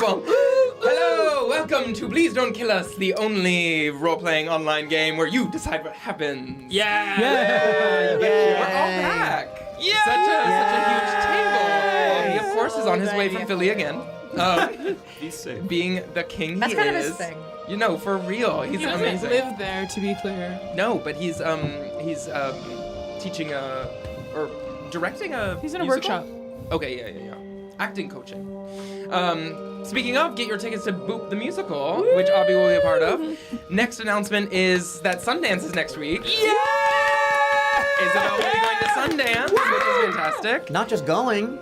Hello, welcome to Please Don't Kill Us, the only role-playing online game where you decide what happens. Yeah! We're all back. Yeah! Such a huge table. He, of course, is on his way from Philly again. He's safe. Being the king That's he kind is. of his thing. You know, for real, he's He doesn't amazing. live there, to be clear. No, but he's teaching or directing a He's in a musical? workshop. Okay, yeah. Acting coaching. Speaking of, get your tickets to Boop the Musical, which Abby will be a part of. Next announcement is that Sundance is next week. Yeah! Isabel will be going to Sundance, which is fantastic. Not just going.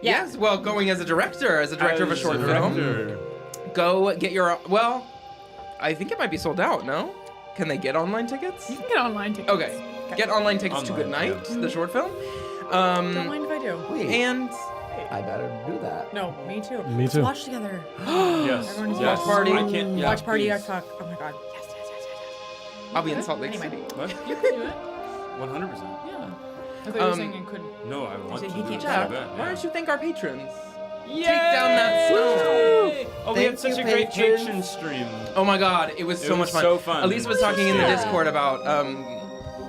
Yes, well, going as a director of a short film. Go get your, well, I think it might be sold out, no? Can they get online tickets? You can get online tickets. Okay. Get online tickets to Good Night, the short film. Don't mind if I do. Wait, And I better do that. No, me too. Me Let's too. watch together. Yes. Everyone's yes. watch party. I can't. Yeah, Watch party, please. talk. Oh my god. Yes. I'll be in Salt Lake Anyway. City. What? You can do it. 100%. Yeah. I thought you were saying you couldn't. No, I want to He do can't it so Jack, bad. why don't you thank our patrons? Yay! Take down that snow. Oh, we had Thank such you, a great patrons. Patreon stream. Oh my god, it was so much fun. so fun. Elise was talking in the Yeah. Discord about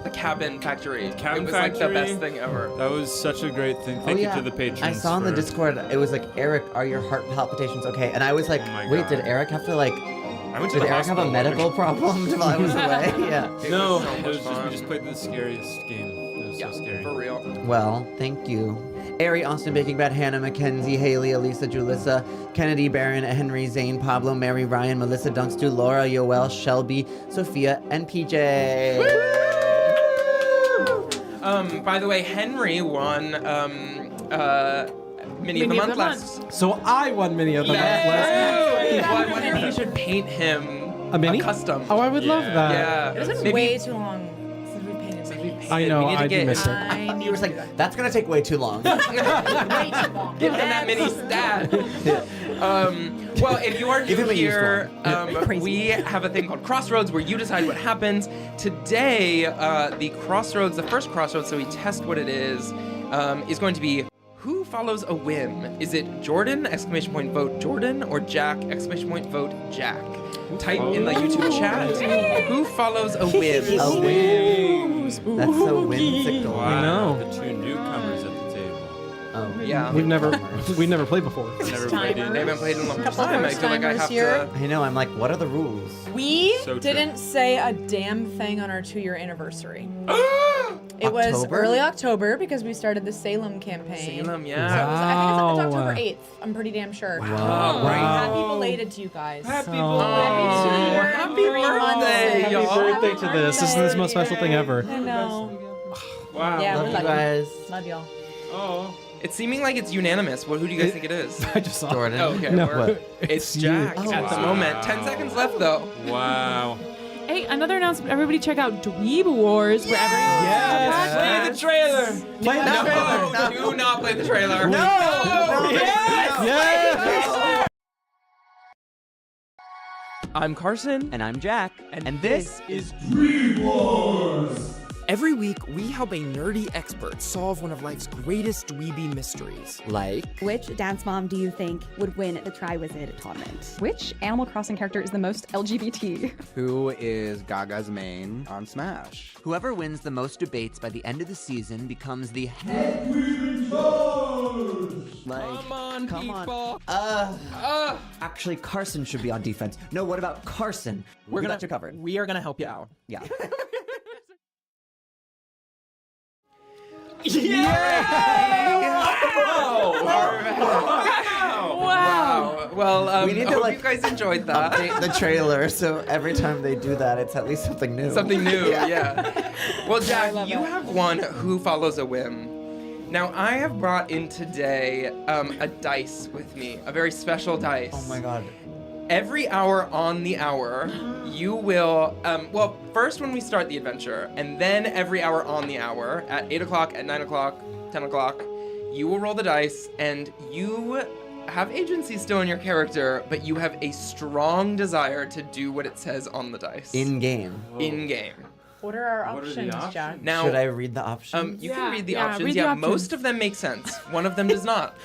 the Cabin Factory. Cabin it was like the Factory? best thing ever. That was such a great thing. Thank you to the patrons. I saw in the for- Discord, it was like, Eric, are your heart palpitations okay? And I was like, Oh my wait, God. did Eric have to like, I went to did the Eric have a hospital. medical problem while I was away? Yeah. No, was so it much was just, fun. we just played the scariest game. It was Yeah, so scary. for real. Well, thank you. Ari, Austin, Baking Bad, Hannah, Mackenzie, Haley, Elisa, Julissa, Kennedy, Barron, Henry, Zane, Pablo, Mary, Ryan, Melissa, Dunkstu, Laura, Yoel, Shelby, Sophia, and PJ. By the way, Henry won Mini of the Month last. So I won Mini of the Month last. Well, I wonder if you should paint him A mini? custom. Oh, I would love Yeah. that. Yeah. It's been Maybe- way too long since we painted something. I know, We need to I do get- miss it. I need You were to like, do that. that's gonna take way too long. Way too long. Give him that mini stat. Well, if you are Give new him a used here, Crazy. we have a thing called Crossroads where you decide what happens. Today, the first Crossroads, so we test what it is going to be who follows a whim? Is it Jordan, exclamation point vote Jordan, or Jack, exclamation point vote Jack? Type in the YouTube chat, who follows a whim? A whim. That's so whimsical. Wow, I know. The two newcomers at the table. Oh, Yeah. We've never played before. Never played They it. haven't played in a long Couple time. I feel like I first-timers have here. to... I know. I'm like, what are the rules? We So true. didn't say a damn thing on our 2-year anniversary. It was October? early October because we started the Salem campaign. Salem, So yeah. I think it's Wow. October 8th. I'm pretty damn sure. Wow. Happy belated to you guys. Happy Oh, Happy happy birthday, birthday, Happy y'all. birthday to this. This is the most special thing ever. I know. Wow. Yeah, Love we you love you. guys. Love y'all. Oh. It's seeming like it's unanimous. Who do you guys think it is? I just saw. Jordan. Oh, okay. No, we're- it's you. Jack Oh, at the wow. moment. 10 seconds left, though. Wow. Hey, another announcement. Everybody check out Dweeb Wars wherever Yes. Play the trailer. Play the trailer. No, do not play the trailer. No! Yes! I'm Carson. And I'm Jack. And this is Every week, we help a nerdy expert solve one of life's greatest dweeby mysteries. Like, Which dance mom do you think would win the Triwizard tournament? Which Animal Crossing character is the most LGBT? Who is Gaga's main on Smash? whoever wins the most debates by the end of the season becomes the head. Like, Come on, come people. Actually, Carson should be on defense. No, what about Carson? We got you covered. We are gonna help you out. Yeah. Wow. Well, We need to, hope like, you guys enjoyed that. Update the trailer, so every time they do that, it's at least something new. Something new, yeah. Well, Jack, love you it. have one Who Follows a Whim. Now, I have brought in today a dice with me, a very special dice. Oh my god. Every hour on the hour, you will, well, first when we start the adventure, and then every hour on the hour, at 8 o'clock, at 9 o'clock, 10 o'clock, you will roll the dice, and you have agency still in your character, but you have a strong desire to do what it says on the dice. In game. In game. What are our What are the options, options? Jack? Now, Should I read the options? you can read the options. read the options. Most of them make sense. One of them does not.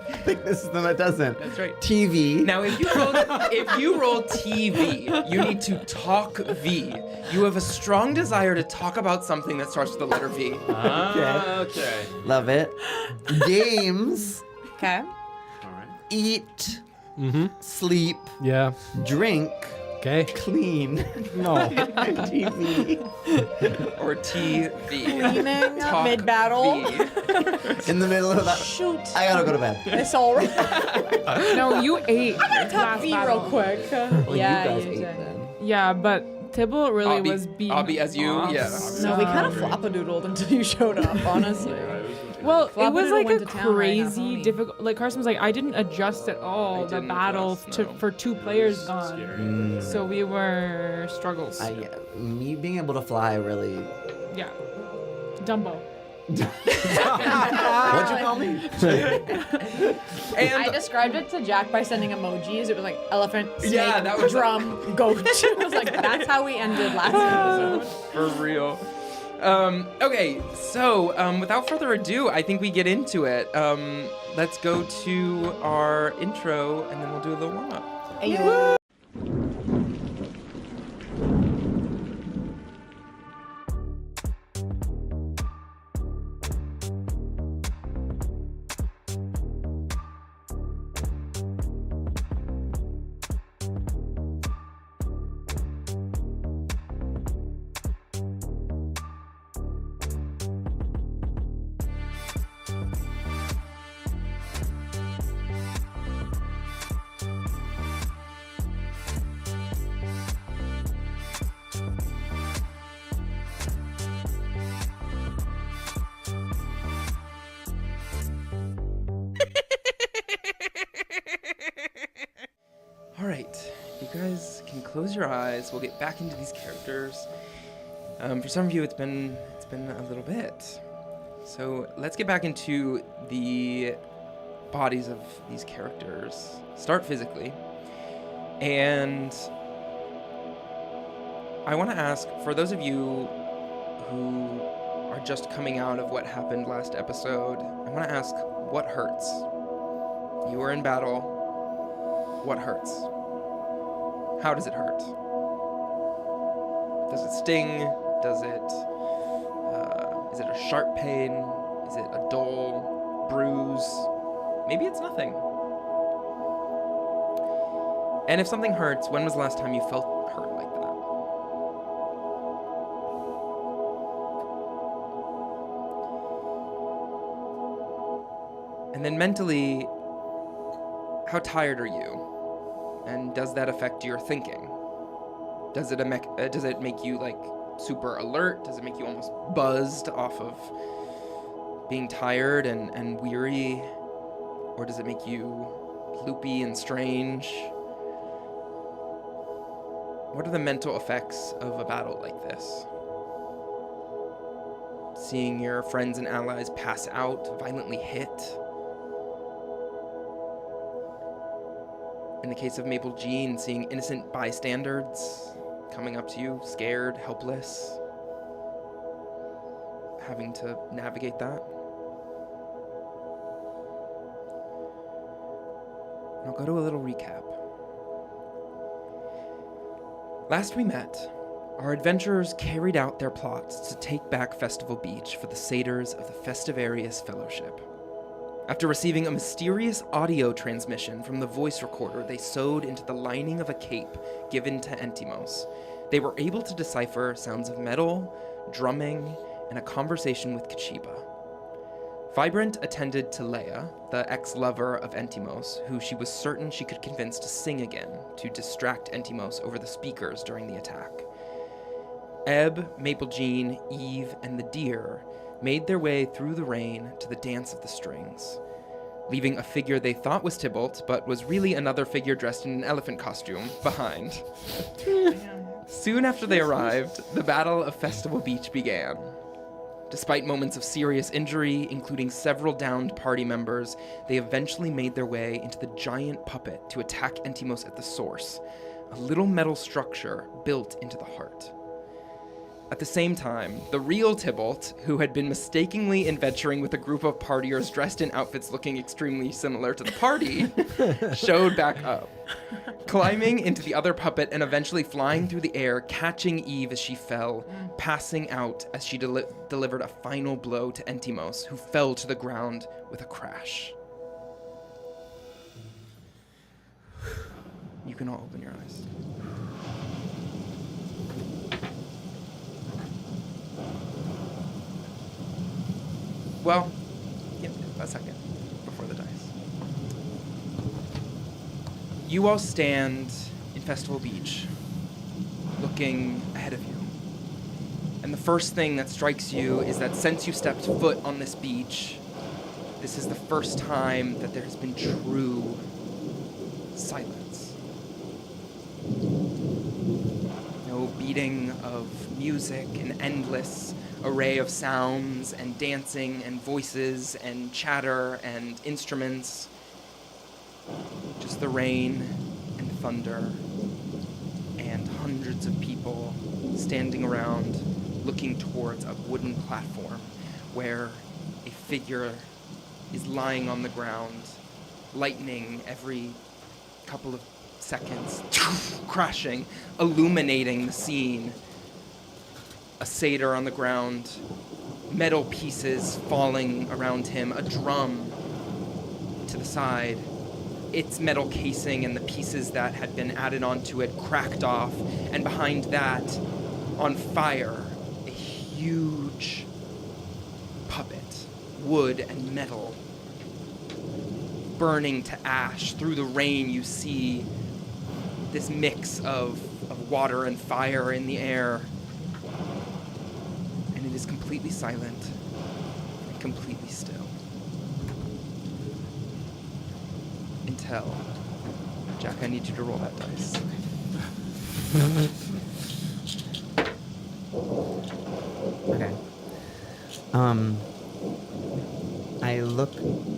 I think this is the one that doesn't. That's right. TV. Now, if you roll TV, you need to talk V. You have a strong desire to talk about something that starts with the letter V. Okay. Love it. Games. Okay. All right. Eat. Mm-hmm. Sleep. Yeah. Drink. Okay. Clean. No. TV. Or TV. Screaming Talk mid-battle. V. In the middle of that. Shoot. I gotta go to bed. It's all right. No, you ate. I'm gonna talk last V battle. real quick. Well, yeah, you guys you ate did. then. Yeah, but Thibault really was being I'll be as you, yeah. No, we kind of flappadoodled until you showed up, honestly. Well, it was Flappadoodle like went a to town right now, crazy homie. difficult. Like Carson was like, I didn't adjust at all the didn't battle adjust, no. for 2 players gone. Mm. So we were struggles. Me being able to fly really. Yeah. Dumbo. What'd you call me? I And described it to Jack by sending emojis. It was like elephant, snake, Yeah, that was- drum, goat. I was like, that's how we ended last episode. for real. Okay, so without further ado, I think we get into it. Let's go to our intro, and then we'll do a little warm up. Ayo. All right, you guys can close your eyes. We'll get back into these characters. For some of you, it's been a little bit. So let's get back into the bodies of these characters. Start physically, and I want to ask, for those of you who are just coming out of what happened last episode, I want to ask, what hurts? You were in battle. What hurts? How does it hurt? Does it sting? Does it, is it a sharp pain? Is it a dull bruise? Maybe it's nothing. And if something hurts, when was the last time you felt hurt like that? And then mentally, how tired are you? And does that affect your thinking? Does it make you like super alert? Does it make you almost buzzed off of being tired and weary? Or does it make you loopy and strange? What are the mental effects of a battle like this? Seeing your friends and allies pass out, violently hit. In the case of Maple Jean, seeing innocent bystanders coming up to you, scared, helpless, having to navigate that. And I'll go to a little recap. Last we met, our adventurers carried out their plots to take back Festival Beach for the satyrs of the Festivarius Fellowship. After receiving a mysterious audio transmission from the voice recorder they sewed into the lining of a cape given to Entimos, they were able to decipher sounds of metal, drumming, and a conversation with Katchiiba. Vibrant attended to Leia, the ex-lover of Entimos, who she was certain she could convince to sing again to distract Entimos over the speakers during the attack. Ebb, Maple Jean, Eve, and the deer made their way through the rain to the dance of the strings, leaving a figure they thought was Thibault, but was really another figure dressed in an elephant costume behind. Soon after they arrived, the Battle of Festival Beach began. Despite moments of serious injury, including several downed party members, they eventually made their way into the giant puppet to attack Entimos at the source, a little metal structure built into the heart. At the same time, the real Thibault, who had been mistakenly adventuring with a group of partiers dressed in outfits looking extremely similar to the party, showed back up, climbing into the other puppet and eventually flying through the air, catching Eve as she fell, passing out as she delivered a final blow to Entimos, who fell to the ground with a crash. You can all open your eyes. Well, give me a second before the dice. You all stand in Festival Beach, looking ahead of you. And the first thing that strikes you is that since you stepped foot on this beach, this is the first time that there has been true silence. No beating of music, an endless array of sounds and dancing and voices and chatter and instruments. Just the rain and thunder and hundreds of people standing around looking towards a wooden platform where a figure is lying on the ground, lightning every couple of seconds, crashing, illuminating the scene. A satyr on the ground, metal pieces falling around him, a drum to the side, its metal casing and the pieces that had been added onto it cracked off, and behind that, on fire, a huge puppet, wood and metal, burning to ash. Through the rain, you see this mix of water and fire in the air. And it is completely silent and completely still. Until, Jack, I need you to roll that dice. Okay. I look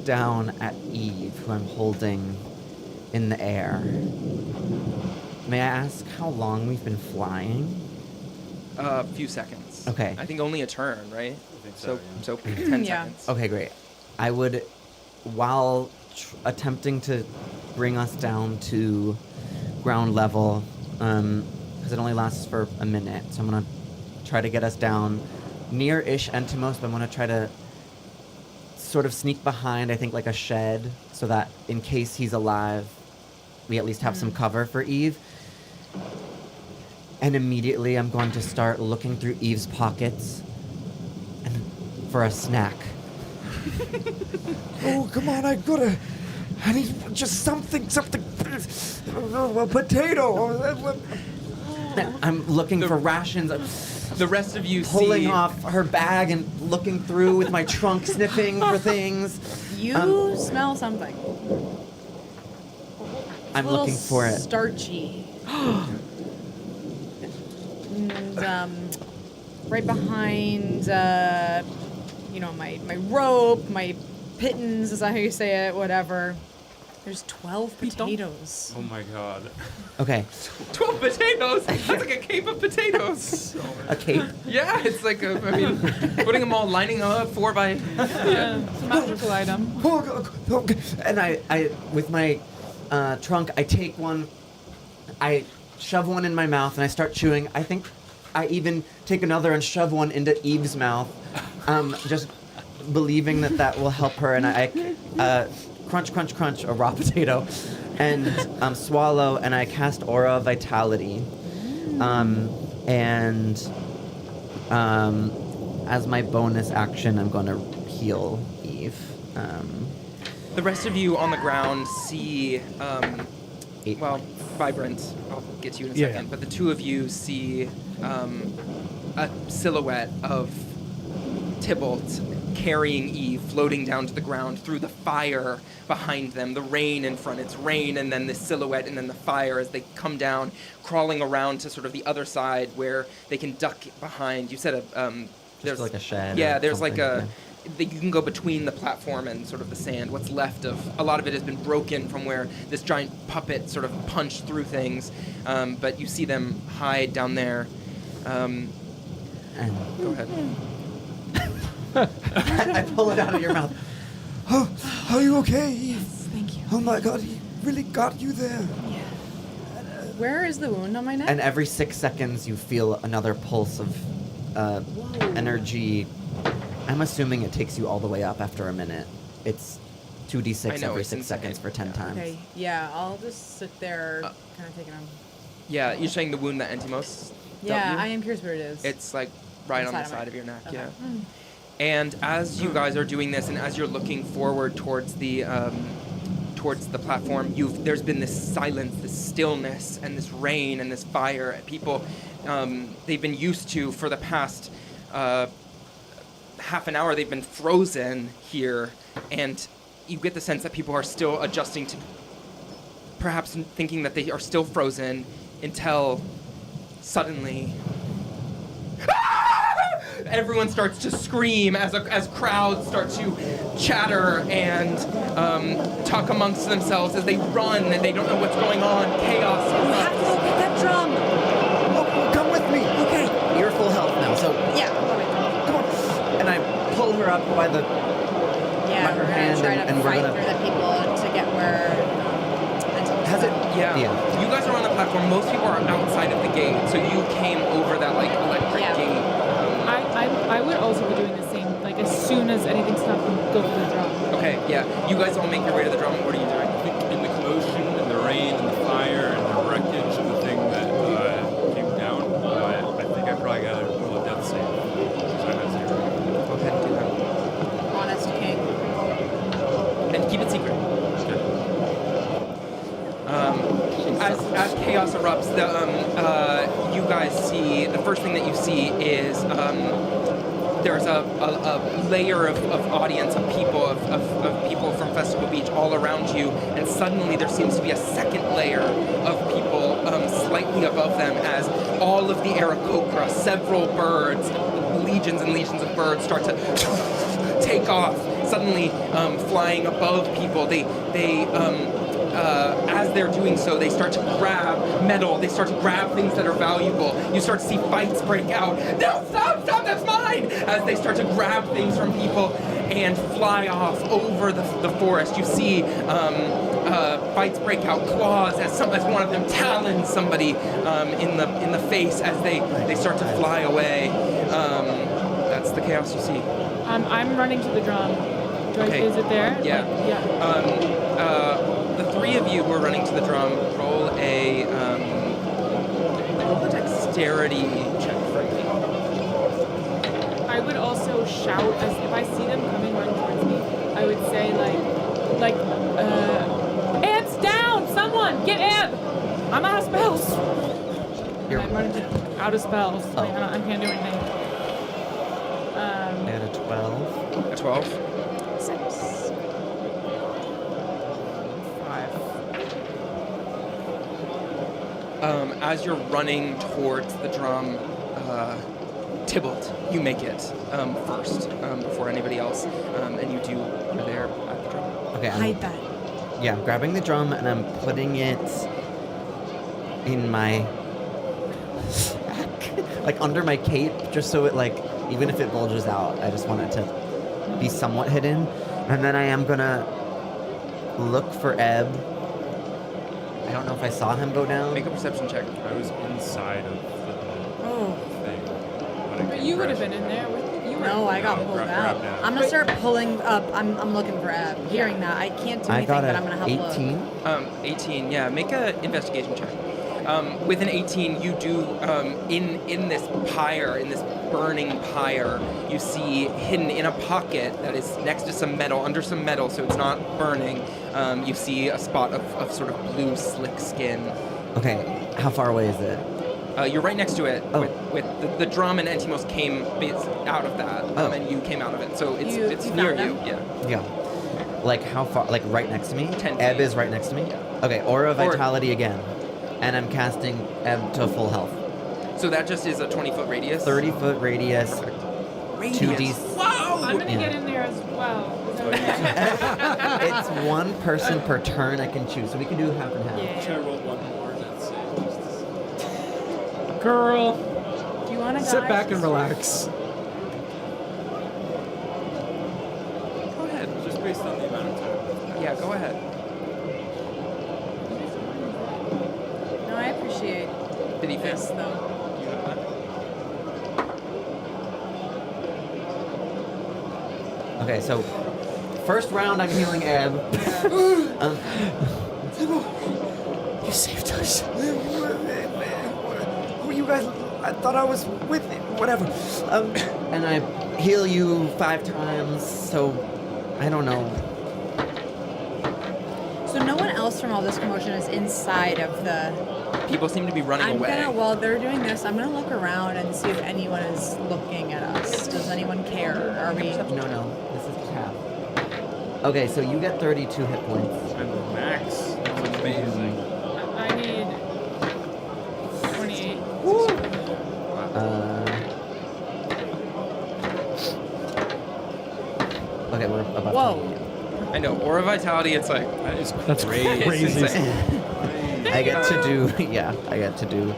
down at Eve, who I'm holding in the air. May I ask how long we've been flying? A few seconds. Okay. I think only a turn, right? I think so, So 10 Yeah. seconds. Okay, great. I would, while attempting to bring us down to ground level, because it only lasts for a minute, so I'm going to try to get us down near-ish Entimos, but I'm going to try to sort of sneak behind, I think, like a shed, so that in case he's alive, we at least have some cover for Eve. And immediately I'm going to start looking through Eve's pockets and for a snack. Oh, come on, I need just something, a potato. I'm looking for rations. The rest of you Pulling see... off her bag and looking through with my trunk, sniffing for things. You smell something. I'm A little looking for it. Starchy. And right behind, my rope, my pittance, is that how you say it? Whatever. There's 12 potatoes. Oh my god. Okay, 12 potatoes? That's like a cape of potatoes. a cape. Yeah, it's like putting them all lining up 4 by... Yeah, it's a magical item. And I with my trunk, I take one, I shove one in my mouth, and I start chewing. I think I even take another and shove one into Eve's mouth, just believing that will help her. And I crunch, crunch, crunch a raw potato, and swallow, and I cast Aura of Vitality. And as my bonus action, I'm going to heal Eve. The rest of you on the ground see, 8 Vibrant, I'll get to you in a Yeah, second, yeah. but the two of you see a silhouette of Thibault carrying Eve, floating down to the ground through the fire behind them, the rain in front. It's rain and then the silhouette and then the fire as they come down, crawling around to sort of the other side where they can duck behind. You said there's like a shed. Yeah, or there's like something, you can go between the platform and sort of the sand. What's left of a lot of it has been broken from where this giant puppet sort of punched through things, but you see them hide down there. And Go ahead. I pull it out of your mouth. Oh, are you okay? Thank you. Oh my God, he really got you there. Where is the wound on my neck? And every 6 seconds, you feel another pulse of energy. I'm assuming it takes you all the way up after a minute. It's 2d6 I know, every it's 6 insane. seconds for 10 times. Okay, yeah, I'll just sit there, kind of taking them. Yeah, you're saying the wound that Entimos dealt Yeah, you? I am curious where it is. It's like right on the Inside side of of my- your neck, okay. yeah. And as you guys are doing this, and as you're looking forward towards the platform, there's been this silence, this stillness, and this rain and this fire. People, they've been used to for the past half an hour. They've been frozen here, and you get the sense that people are still adjusting to, perhaps thinking that they are still frozen, until suddenly. Everyone starts to scream as crowds start to chatter and talk amongst themselves as they run and they don't know what's going on. Chaos. We have to go get that drum. Oh, come with me. Okay. You're full health now, so Yeah. Come on. and I pull her up by the Yeah, by her we're gonna hand try to and we're fight gonna. through the people to get where. Has it? Yeah. You guys are on the platform. Most people are outside of the gate, so you came over that like electric Yeah. gate. I would also be doing the same. Like as soon as anything stops, go for the drum. Okay. Yeah. You guys all make your way to the drum. What are you doing? I think in the commotion and the rain and the fire and the wreckage of the thing that came down, I think I probably got to roll a death save. So I have 0. Go ahead and do that. Honest king. And keep it secret. Okay. As chaos erupts, you guys see, the first thing that you see is there's a layer of audience, of people, of people from Festival Beach all around you, and suddenly there seems to be a second layer of people slightly above them as all of the Aarakocra, several birds, legions and legions of birds start to take off, suddenly flying above people. As they're doing so, they start to grab metal, they start to grab things that are valuable. You start to see fights break out. No, stop, that's mine! As they start to grab things from people and fly off over the forest. You see fights break out, claws as one of them talons somebody in the face as they start to fly away. That's the chaos you see. I'm running to the drum. Okay. Is it there? Yeah. Like, yeah. The three of you who are running to the drum, roll a dexterity check for me. I would also shout as if I see them coming right towards me. I would say ants down! Someone get ant! I'm out of spells. You're I'm running out of spells. Oh. Like, I can't do anything. I got a 12. A 12. 6. 5. As you're running towards the drum, Thibault, you make it first before anybody else, and you're there at the drum. Okay. Hide that. Yeah, I'm grabbing the drum and I'm putting it in my sack, like under my cape, just so it even if it bulges out, I just want it to be somewhat hidden. And then I am gonna look for Ebb. I don't know if I saw him go down. Make a perception check. I was inside of the thing. But you would have been in there with you. No, I got pulled out. grab down. I'm gonna start pulling up. I'm looking for Eb. Hearing that, I can't do I anything, got but I'm gonna help look. 18. 18. Yeah, make a investigation check. With an 18, you do in this pyre, in this burning pyre, you see hidden in a pocket that is next to some metal, under some metal, so it's not burning. You see a spot of sort of blue, slick skin. Okay, how far away is it? You're right next to it. Oh. With the drum and Entimos came out of that, and you came out of it, so it's You near found you. them? Yeah. Yeah. Like how far? Like right next to me? 10 Ebb feet. is right next to me? Yeah. Okay, Aura of Vitality again. And I'm casting Ebb to full health. So that just is a 20-foot radius. 30-foot radius. 2d. Wow! I'm gonna get in there as well. Is that okay? It's one person per turn I can choose, so we can do half and half. Should I roll one more? That's it. Girl. Do you want to Sit back and relax. Go ahead. Just based on the amount of time. Yeah, go ahead. No, I appreciate Did he this, fail? though. Okay, so first round I'm healing Eb. You saved us. Who are you guys? I thought I was with it. Whatever. And I heal you 5 times, so I don't know. So no one else from all this commotion is inside of the... People seem to be running away. While they're doing this, I'm gonna look around and see if anyone is looking at us. Does anyone care? Are we... No, this is half. Okay, so you get 32 hit points. And the max. That's amazing. I need 28. Okay, we're about Whoa. to... I know. Aura Vitality, it's like... That's It's crazy. insane. I get to do... Yeah, I get to do...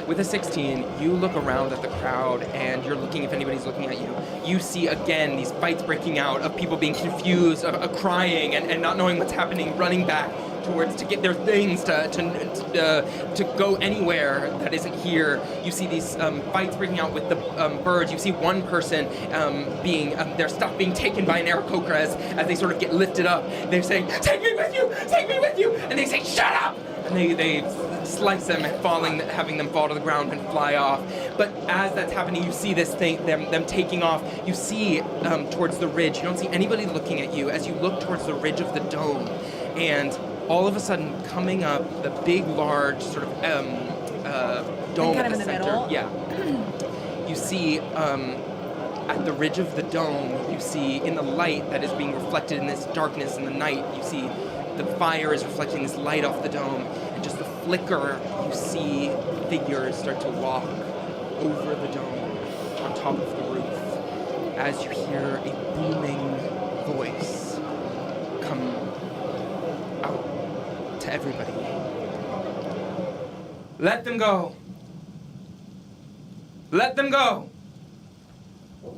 With a 16, you look around at the crowd and you're looking if anybody's looking at you. You see again these fights breaking out of people being confused, of crying and not knowing what's happening, running back towards to get their things to go anywhere that isn't here. You see these fights breaking out with the birds. You see one person being their stuff being taken by an Aarakocra as they sort of get lifted up. They're saying, "Take me with you! Take me with you!" And they say, "Shut up!" And they slice them and having them fall to the ground and fly off. But as that's happening, you see this thing, them taking off. You see towards the ridge. You don't see anybody looking at you as you look towards the ridge of the dome, and all of a sudden, coming up, the big, large sort of dome kind at of the in the center. middle? Yeah. You see at the ridge of the dome, you see in the light that is being reflected in this darkness in the night, you see the fire is reflecting this light off the dome, and just the flicker, you see figures start to walk over the dome on top of the roof as you hear a booming voice come out to everybody. Let them go. Let them go.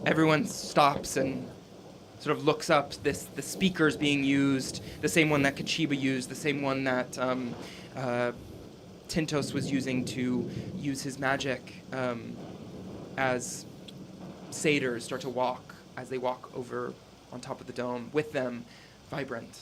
Everyone stops and sort of looks up. The speaker's being used, the same one that Katchiiba used, the same one that Tintos was using to use his magic as satyrs start to walk, as they walk over on top of the dome. With them, Vibrant.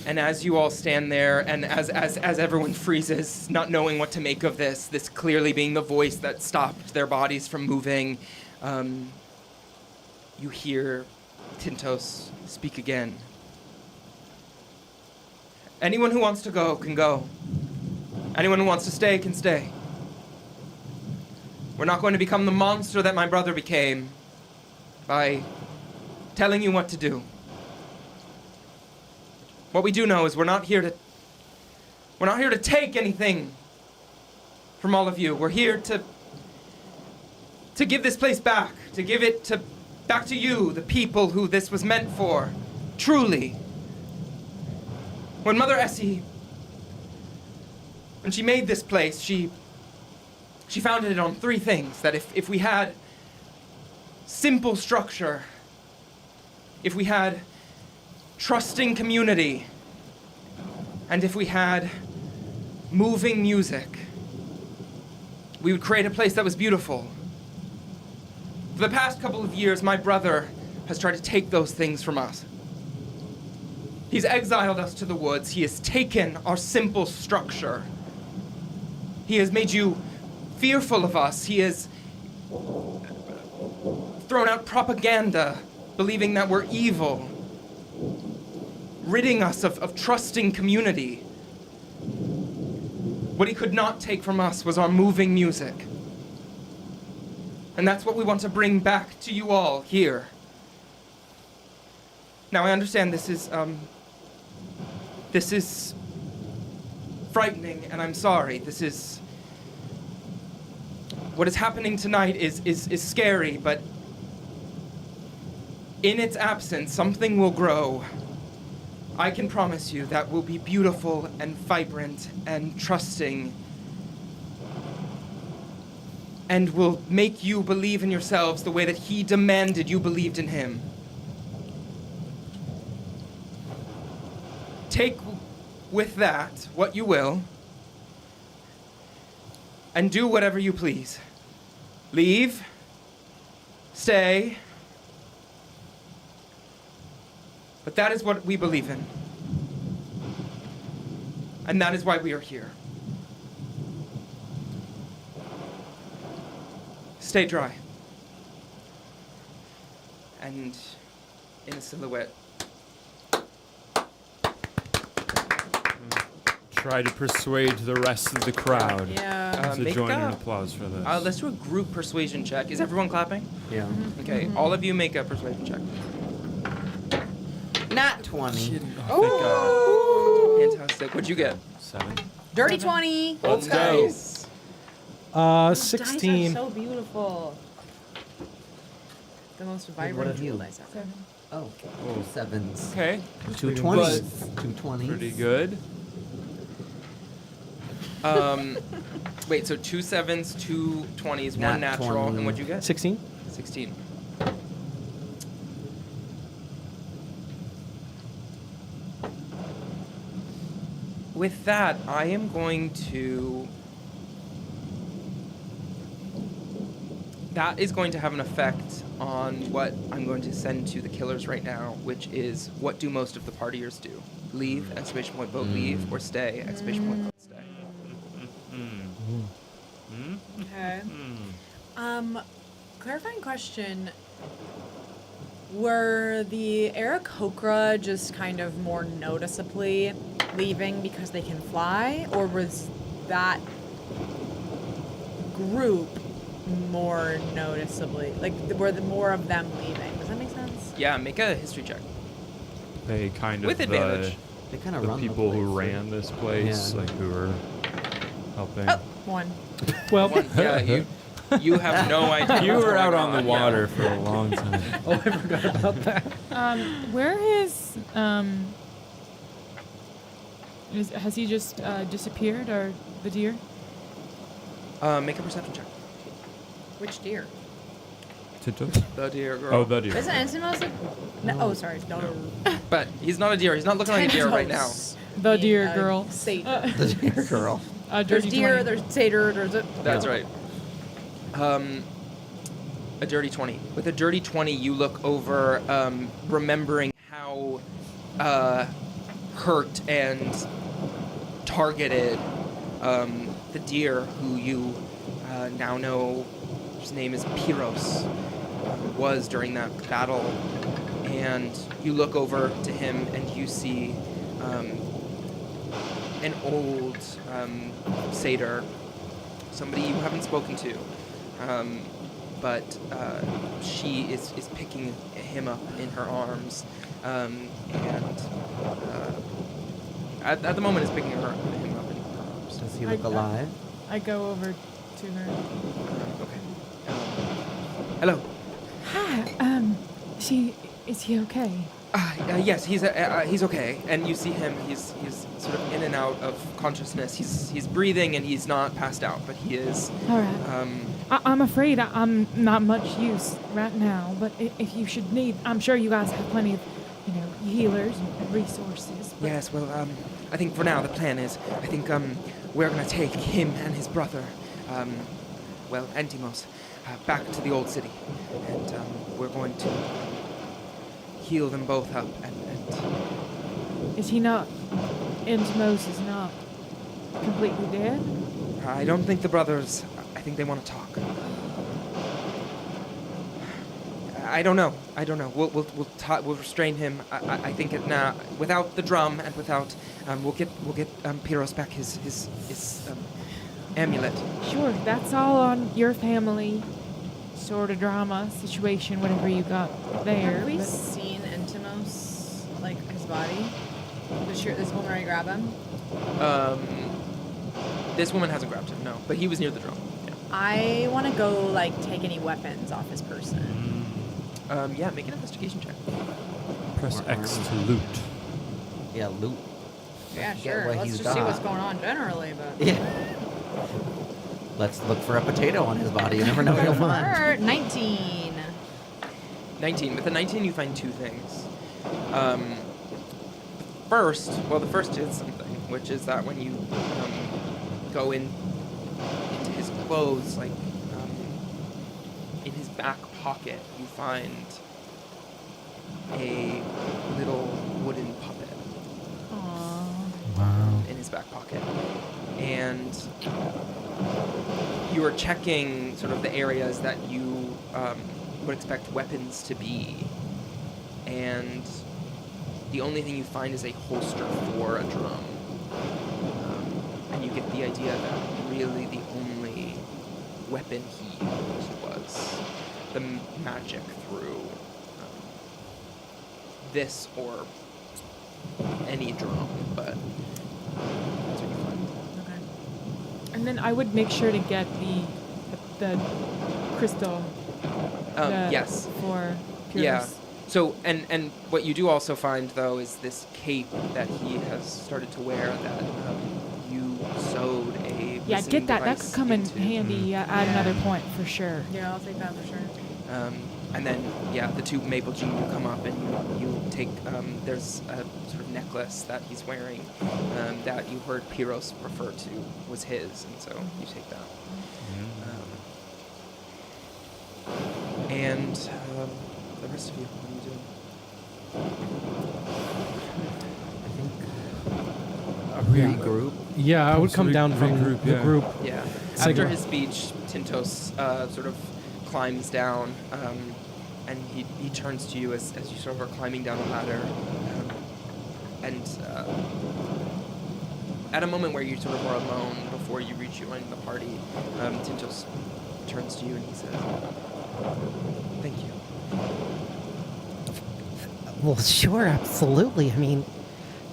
And as you all stand there, and as everyone freezes, not knowing what to make of this clearly being the voice that stopped their bodies from moving, you hear Tintos speak again. Anyone who wants to go can go. Anyone who wants to stay can stay. We're not going to become the monster that my brother became by telling you what to do. What we do know is we're not here to take anything from all of you. We're here to give this place back, to give it back to you, the people who this was meant for, truly. When Mother Essie, when she made this place, she founded it on 3 things, that if we had simple structure, if we had trusting community, and if we had moving music, we would create a place that was beautiful. For the past couple of years, my brother has tried to take those things from us. He's exiled us to the woods. He has taken our simple structure. He has made you fearful of us. He has thrown out propaganda, believing that we're evil, ridding us of trusting community. What he could not take from us was our moving music. And that's what we want to bring back to you all here. Now, I understand this is frightening, and I'm sorry. What is happening tonight is scary, but in its absence, something will grow. I can promise you that will be beautiful and vibrant and trusting and will make you believe in yourselves the way that he demanded you believed in him. Take with that what you will and do whatever you please. Leave, stay, but that is what we believe in. And that is why we are here. Stay dry. And in a silhouette. Try to persuade the rest of the crowd Yeah. to join in applause for this. Let's do a group persuasion check. Is everyone clapping? Yeah. Okay, all of you make a persuasion check. Nat 20. Oh, thank God. Fantastic. What'd you get? 7. Dirty 20. Let's go. Nice. 16. Dice are so beautiful. The most vibrant have you? jewel dice ever. Oh, 2 sevens. Okay. 2 20s. 2 20s. Pretty good. Wait, so 2 sevens, 2 20s, 1 Nat natural, 20. and what'd you get? 16. 16. With that, I am going to... That is going to have an effect on what I'm going to send to the killers right now, which is what do most of the partiers do? Leave, exclamation point, vote leave, or stay, exclamation point, vote stay. Okay. Clarifying question. Were the Aarakocra just kind of more noticeably leaving because they can fly? Or was that group more noticeably? Like, were the more of them leaving? Does that make sense? Yeah, make a history check. They kind of With advantage. They kind of the run people the who place. ran this place, Yeah. like who were helping. Oh, 1. Well, One, yeah, you have no idea. You what's were out going on the yeah. water for a long time. oh, I forgot about that. Where has he just disappeared, or the deer? Make a perception check. Which deer? The deer girl. Oh, the deer. Isn't Entimos a... No, oh, sorry. No. But he's not a deer. He's not looking like a deer right now. The deer girl. Satyr. The deer girl. There's Dirty deer, 20. there's satyr, there's a... That's right. A dirty 20. With a dirty 20, you look over, remembering how hurt and targeted the deer who you now know his name is Pyros was during that battle. And you look over to him and you see an old satyr, somebody you haven't spoken to. But she is picking him up in her arms, and at the moment is picking him up in her arms. Does he look alive? I go over to her. Okay. Hello. Hi. Is he okay? Yes, he's okay, and you see him. He's sort of in and out of consciousness. He's breathing and he's not passed out, but he is. All right. I'm afraid I'm not much use right now, but if you should need, I'm sure you guys have plenty of, healers and resources. But Yes, well, I think for now the plan is, I think we're gonna take him and his brother, Entimos, back to the old city, and we're going to heal them both up. And Is he not? Entimos is not completely dead? I don't think the brothers. I think they want to talk. I don't know. We'll restrain him. I think it now without the drum and without we'll get Pyros back his amulet. Sure, that's all on your family sort of drama situation, whatever you got there. Have we but- seen Entimos, like, his body? This woman already grab him? This woman hasn't grabbed him, no, but he was near the drum. Yeah. I want to go, like, take any weapons off his person. Yeah, make an investigation check. Press X to loot. Yeah, loot. Yeah, Get sure. what Let's he's just see what's got. going on generally, but. Yeah. Let's look for a potato on his body. You never know what you'll find. 19. 19. With a 19, you find two things. The first is something, which is that when you go into his clothes, like in his back pocket, you find a little wooden puppet. Wow. In his back pocket. And you are checking sort of the areas that you would expect weapons to be. And the only thing you find is a holster for a drum. And you get the idea that really the only weapon he used was the magic through this or any drum, but that's what you find. Okay. And then I would make sure to get the crystal. Yes. For Pyrrhus. Yeah. So, and what you do also find, though, is this cape that he has started to wear that you sewed a Yeah, missing get that. That device could come in into. handy at another point for sure. Yeah, I'll take that for sure. And then, the two maple genii come up and you take, there's a sort of necklace that he's wearing that you heard Pyrrhus refer to was his, and so you take that. And the rest of you, what are you doing? I think group. Yeah, I would come down from regroup, the yeah. group. Yeah. Say After go- his speech, Tintos sort of climbs down, and he turns to you as you sort of are climbing down the ladder. And at a moment where you sort of are alone before you rejoin the party, Tintos turns to you and he says, "Thank you." Well, sure, absolutely. I mean,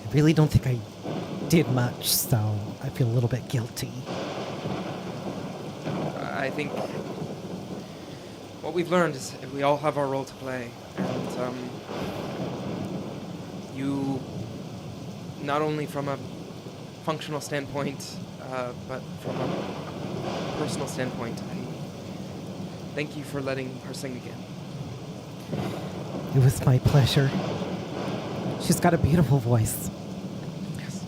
I really don't think I did much, so I feel a little bit guilty. I think what we've learned is we all have our role to play, and you, not only from a functional standpoint, but from a personal standpoint, I thank you for letting her sing again. It was my pleasure. She's got a beautiful voice. Yes.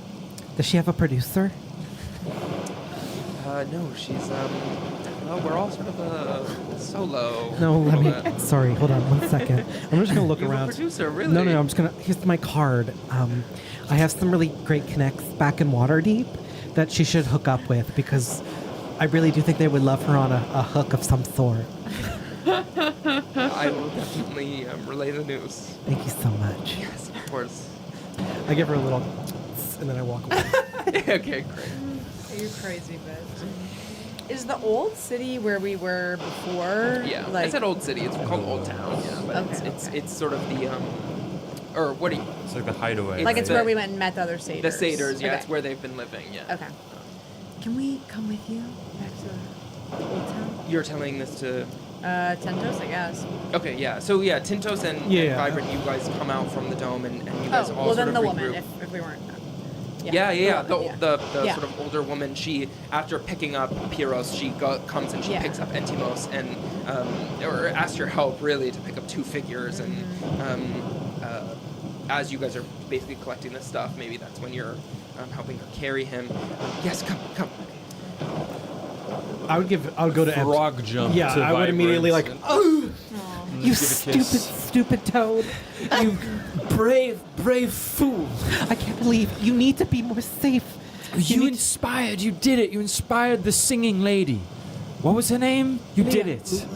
Does she have a producer? No, she's well, we're all sort of solo. No, let but- me. Sorry, hold on 1 second. I'm just gonna look You have a around. producer, really? No, I'm just gonna. Here's my card. I have some really great connects back in Waterdeep that she should hook up with because I really do think they would love her on a hook of some sort. I will definitely relay the news. Thank you so much. Yes, of course. I give her a little, and then I walk away. Okay, great. Are you crazy, bitch? Is the old city where we were before? Yeah, like I said Old City. It's called Old Town. Yeah, but Okay, it's sort of the or what do you? It's like the hideaway. like right? it's where we went and met the other satyrs. The satyrs. Yeah, Okay. it's where they've been living. Yeah. Okay. Can we come with you back to Old Town? You're telling this to. Tentos, I guess. Okay, yeah. So yeah, Tintos and Vibrant, you guys come out from the dome and you guys all well sort then of the regroup. woman, if we weren't. Yeah. The woman, The Yeah. sort of older woman. She, after picking up Pyrrhus, she comes and she Yeah. picks up Entimos and or asks your help really to pick up two figures and as you guys are basically collecting this stuff, maybe that's when you're helping her carry him. Yes, come. I would go to Frog jump. Yeah, to I would immediately like, Vibrant oh, and You give a kiss. stupid toad. you brave fool. I can't believe you need to be more safe. You did it. You inspired the singing lady. What was her name? You did it.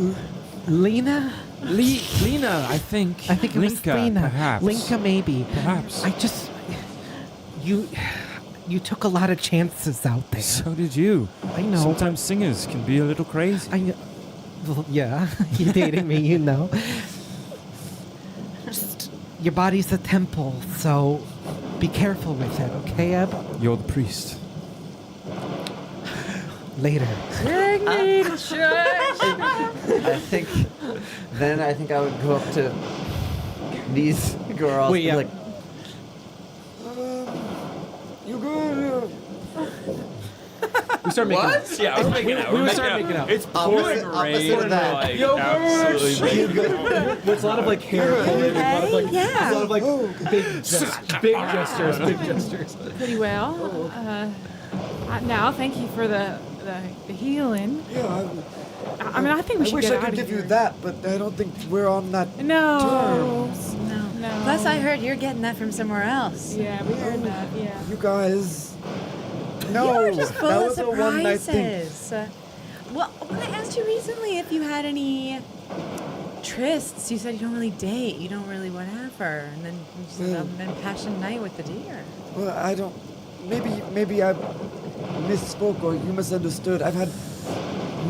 Lena? Lena, I think. I think it was Linka, Lena. perhaps. Linka, maybe. Perhaps. You took a lot of chances out there. So did you. I know. Sometimes singers can be a little crazy. I know. Well, yeah, you're dating me, you know. Just, your body's a temple, so be careful with it, okay, Eb? You're the priest. Later. I think I would go up to these girls Wait, and be yeah. like, We started making out. What? Yeah, we're making out. We We're started making out. It's pouring rain. of that. Like, Yogurt! absolutely making There's a lot of like hair pulling, a lot of like, Yeah. a lot of like big gestures. Pretty well. Now, thank you for the healing. Yeah, I mean, I think we I should wish get I out could of give here. you that, but I don't think we're on that No. terms. No. Plus, I heard you're getting that from somewhere else. Yeah, we heard that. Yeah. You guys. No, You were just full that of was a one-night thing. surprises. Well, when I asked you recently if you had any trysts, you said you don't really date, you don't really whatever, and then you said an impassioned night with the deer. Well, I don't. Maybe I misspoke or you misunderstood. I've had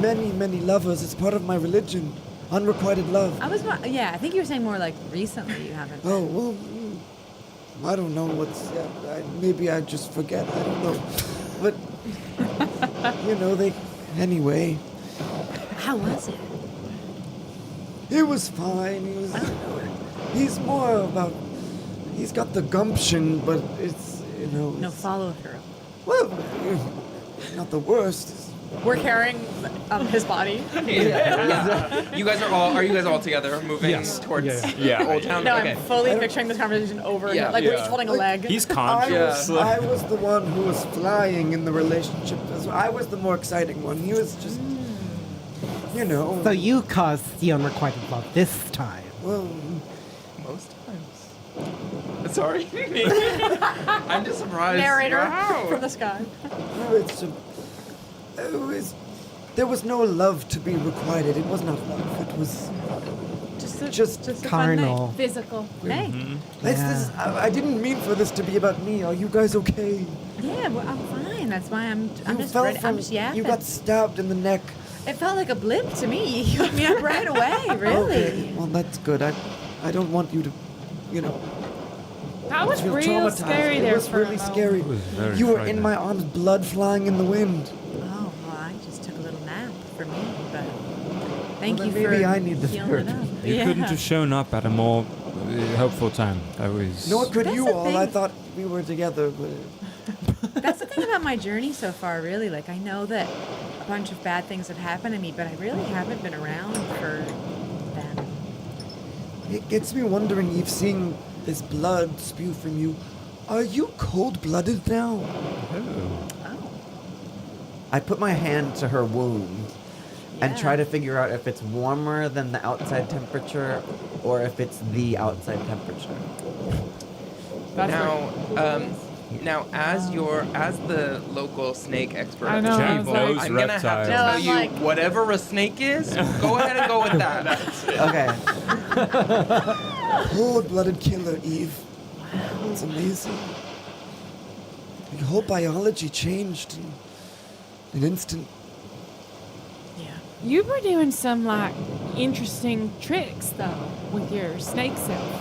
many lovers. It's part of my religion. Unrequited love. I think you were saying more like recently you haven't. Oh, well, I don't know what's. Maybe I just forget. I don't know. But, Anyway. How was it? It was fine. He's more about. He's got the gumption, but it's, No it's- follow through. Well, not the worst. We're carrying his body. Yeah. You guys are you guys all together moving towards Old Town? No, Okay. I'm fully picturing this conversation over. Yeah. Like we're just holding a leg. He's conscious. I was the one who was flying in the relationship. I was the more exciting one. He was just, So you caused the unrequited love this time. Well, Most times. Sorry. I'm just surprised. Narrator Wow. from the sky. there was no love to be requited. It was not love. It was just a fun carnal. night. Physical. Hey. I didn't mean for this to be about me. Are you guys okay? Yeah, well, I'm fine. That's why I'm You just fell ready. I'm from- just yapping. You got stabbed in the neck. It felt like a blip to me. You hooked me up right away, really. Okay, well that's good. I don't want you to, That was feel real traumatized. scary It there was for a really moment. scary. It was very You were in frightening. my arms, blood flying in the wind. Oh, well, I just took a little nap for me, but thank Well, you then for maybe I need the healing it therapy. up. You couldn't have shown up at a more helpful time. That was. Nor could That's you the all. thing. I thought we were together, but That's the thing about my journey so far, really. Like, I know that a bunch of bad things have happened to me, but I really haven't been around for them. it gets me wondering, Eve, seeing this blood spew from you. Are you cold-blooded now? Oh. I put my hand to her wound and Yeah. try to figure out if it's warmer than the outside temperature or if it's the outside temperature. Now, as the local snake expert, I at know, the I was table, like- I'm gonna have to No, tell I'm you like- whatever a snake is. Go ahead and go with that. Okay. Cold-blooded killer, Eve. It's amazing. Your whole biology changed in an instant. Yeah. You were doing some like interesting tricks though with your snake self.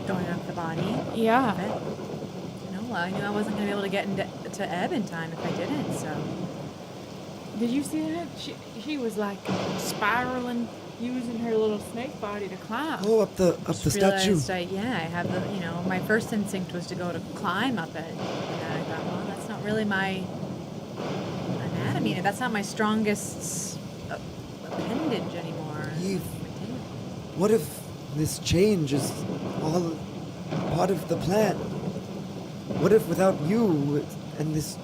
Going up the body. Yeah. No, I knew I wasn't going to be able to get to Ebb in time if I didn't, so. Did you see that? She was like spiraling, using her little snake body to climb. Oh, up the Just statue. realized I have the, my first instinct was to go to climb up it. And then I thought, well, that's not really my anatomy. That's not my strongest appendage anymore. Eve, what if this change is all part of the plan? What if without you and this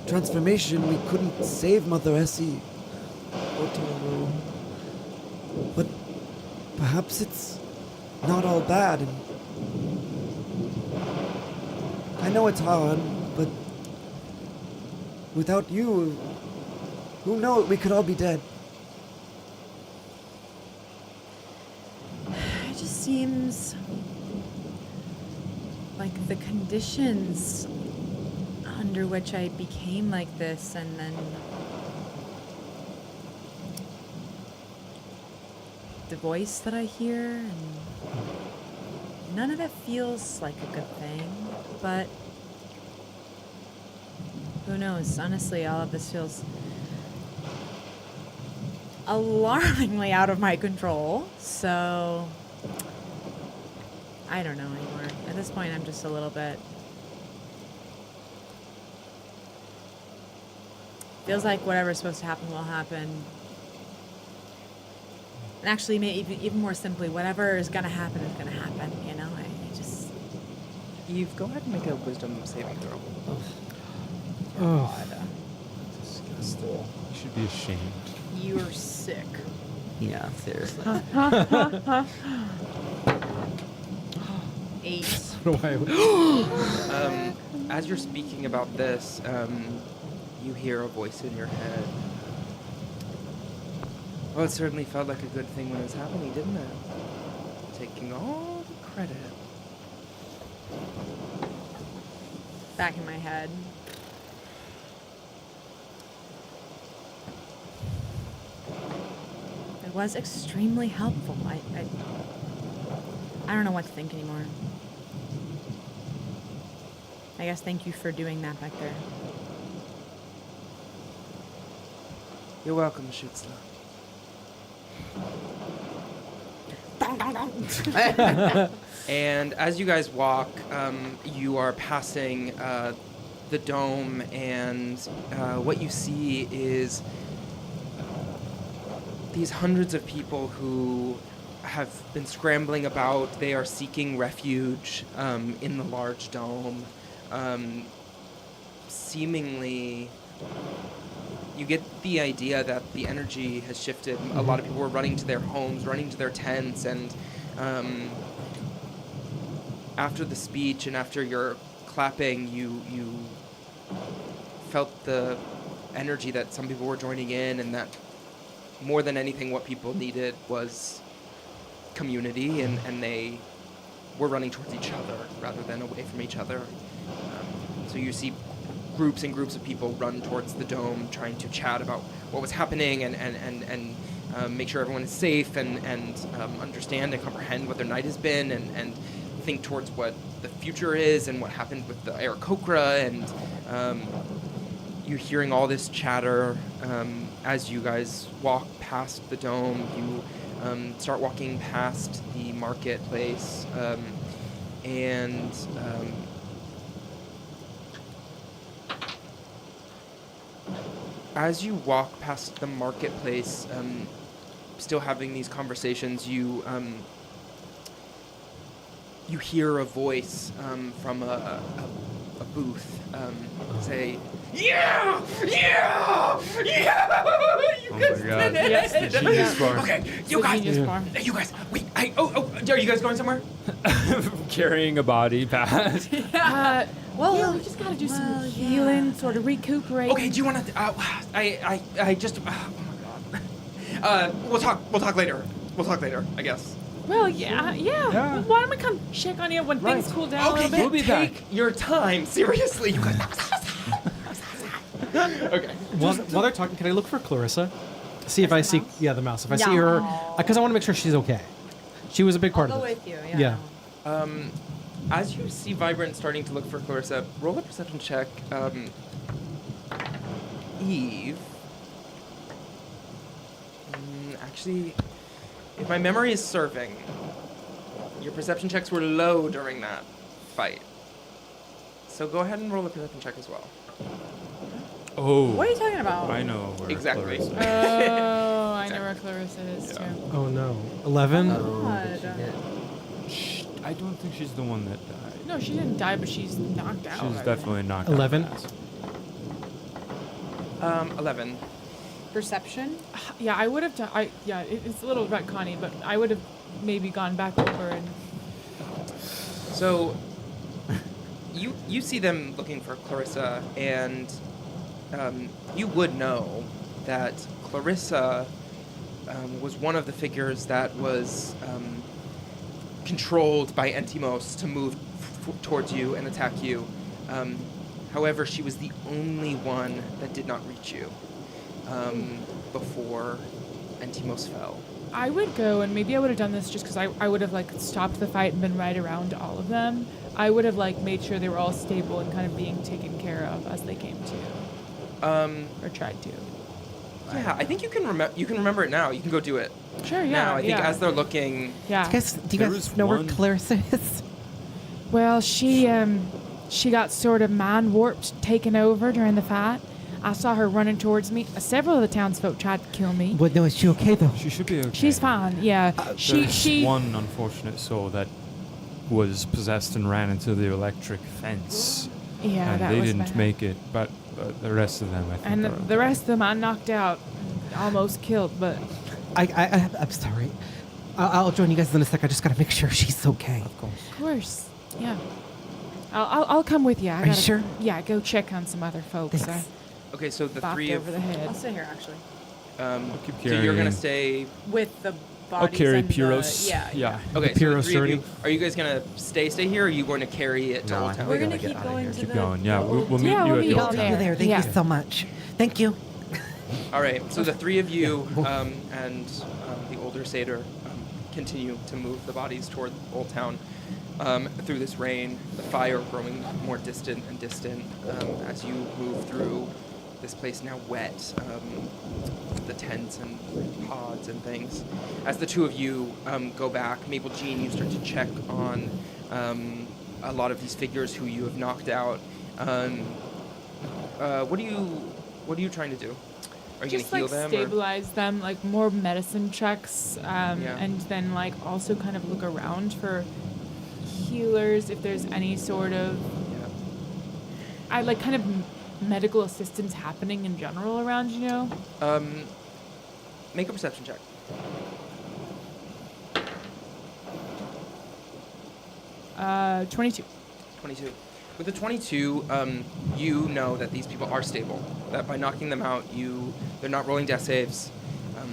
transformation we couldn't save Mother Essie or Toro? But perhaps it's not all bad. And I know it's hard, but without you, who knows? We could all be dead. It just seems like the conditions under which I became like this, and then the voice that I hear, and none of it feels like a good thing, but who knows? Honestly, all of this feels alarmingly out of my control, so I don't know anymore. At this point, I'm just a little bit feels like whatever's supposed to happen will happen. And actually, maybe even more simply, whatever is going to happen is going to happen, you know? I just... Eve, go ahead and make a wisdom saving throw. God. Disgusting. You should be ashamed. You're sick. Yeah, seriously. 8. As you're speaking about this, you hear a voice in your head. Well, it certainly felt like a good thing when it was happening, didn't it? Taking all the credit. Back in my head. It was extremely helpful. I don't know what to think anymore. I guess thank you for doing that back there. You're welcome, Schutzler. And as you guys walk, you are passing the dome, and what you see is these hundreds of people who have been scrambling about. They are seeking refuge in the large dome. Seemingly, you get the idea that the energy has shifted. A lot of people were running to their homes, running to their tents, and after the speech and after your clapping, you felt the energy that some people were joining in, and that more than anything, what people needed was community, and they were running towards each other rather than away from each other. So you see groups and groups of people run towards the dome, trying to chat about what was happening and make sure everyone is safe and understand and comprehend what their night has been and think towards what the future is and what happened with the Aarakocra, and you're hearing all this chatter as you guys walk past the dome. You start walking past the marketplace, and as you walk past the marketplace, still having these conversations, you hear a voice from a booth say, "Yeah! Yeah! Yeah! You guys my God. did it!" Yes, the genius bar. Okay, you guys, wait, are you guys going somewhere? Carrying a body past. Well, we just gotta do some healing, sort of recuperate. Okay, do you want to? I just. Oh my God. We'll talk later. We'll talk later, I guess. Well, yeah. Well, why don't we come check on you when things cool down a Okay, little bit? we'll be back. Take your time. Seriously, you guys. Okay. While they're talking, can I look for Clarissa? See if I see, the mouse. If I see her, because I want to make sure she's okay. She was a big part I'll of go it. with you, yeah. As you see Vibrant starting to look for Clarissa, roll a perception check. Eve. Actually, if my memory is serving, your perception checks were low during that fight. So go ahead and roll a perception check as well. Oh. What are you talking about? I know where Exactly. Clarissa is. Oh, I know where Clarissa is too. Oh no, 11. I don't think she's the one that died. No, she didn't die, but she's knocked out. She's definitely knocked 11. out. 11. Perception? Yeah, I would have done. It's a little retconny, but I would have maybe gone back over and. So, you see them looking for Clarissa, and you would know that Clarissa was one of the figures that was controlled by Entimos to move towards you and attack you. However, she was the only one that did not reach you before Entimos fell. I would go, and maybe I would have done this just because I would have stopped the fight and been right around all of them. I would have made sure they were all stable and kind of being taken care of as they came to. Or tried to. Yeah, I think you can remember it now. You can go do it. Sure, yeah. Now, I think as they're looking. Yeah. Do you guys know where Clarissa is? Well, she got sort of mind warped, taken over during the fight. I saw her running towards me. Several of the townsfolk tried to kill me. But no, is she okay though? She should be okay. She's fine. Yeah. There's one unfortunate soul that was possessed and ran into the electric fence. Yeah, and that they was didn't bad. make it, but the rest of them, I think. And are the rest of them I knocked out, almost killed, but I'm sorry. I'll join you guys in a sec. I just gotta make sure she's okay. Of course. of course, yeah. I'll come with you. Are you sure? Yeah, go check on some other folks. Thanks. Okay, so the Bopped three of over the head. I'll stay here actually. keep so you're gonna carrying. stay. With the I'll bodies carry and the- Pyros. Yeah. Okay, The so the Pyros three of you, journey. are you guys gonna stay here, or are you going to carry it to No, Old I Town? We're gotta gonna get keep outta going here. to Keep the going. Yeah, we'll meet Yeah, you we'll at meet the y'all old there. Thank you there. Thank Yeah. you so much. Thank you. All right, so the three of you and the older satyr continue to move the bodies toward Old Town through this rain, the fire growing more distant and distant as you move through this place now wet, the tents and pods and things. As the two of you go back, Maple Jean, you start to check on a lot of these figures who you have knocked out. What are you trying to do? Are you Just gonna like heal them? stabilize them, like more medicine checks, and then like also kind of look around for healers if there's any sort of I like kind of medical assistance happening in general around, you know? Make a perception check. Uh, 22. 22. With the 22, you know that these people are stable. That by knocking them out, they're not rolling death saves.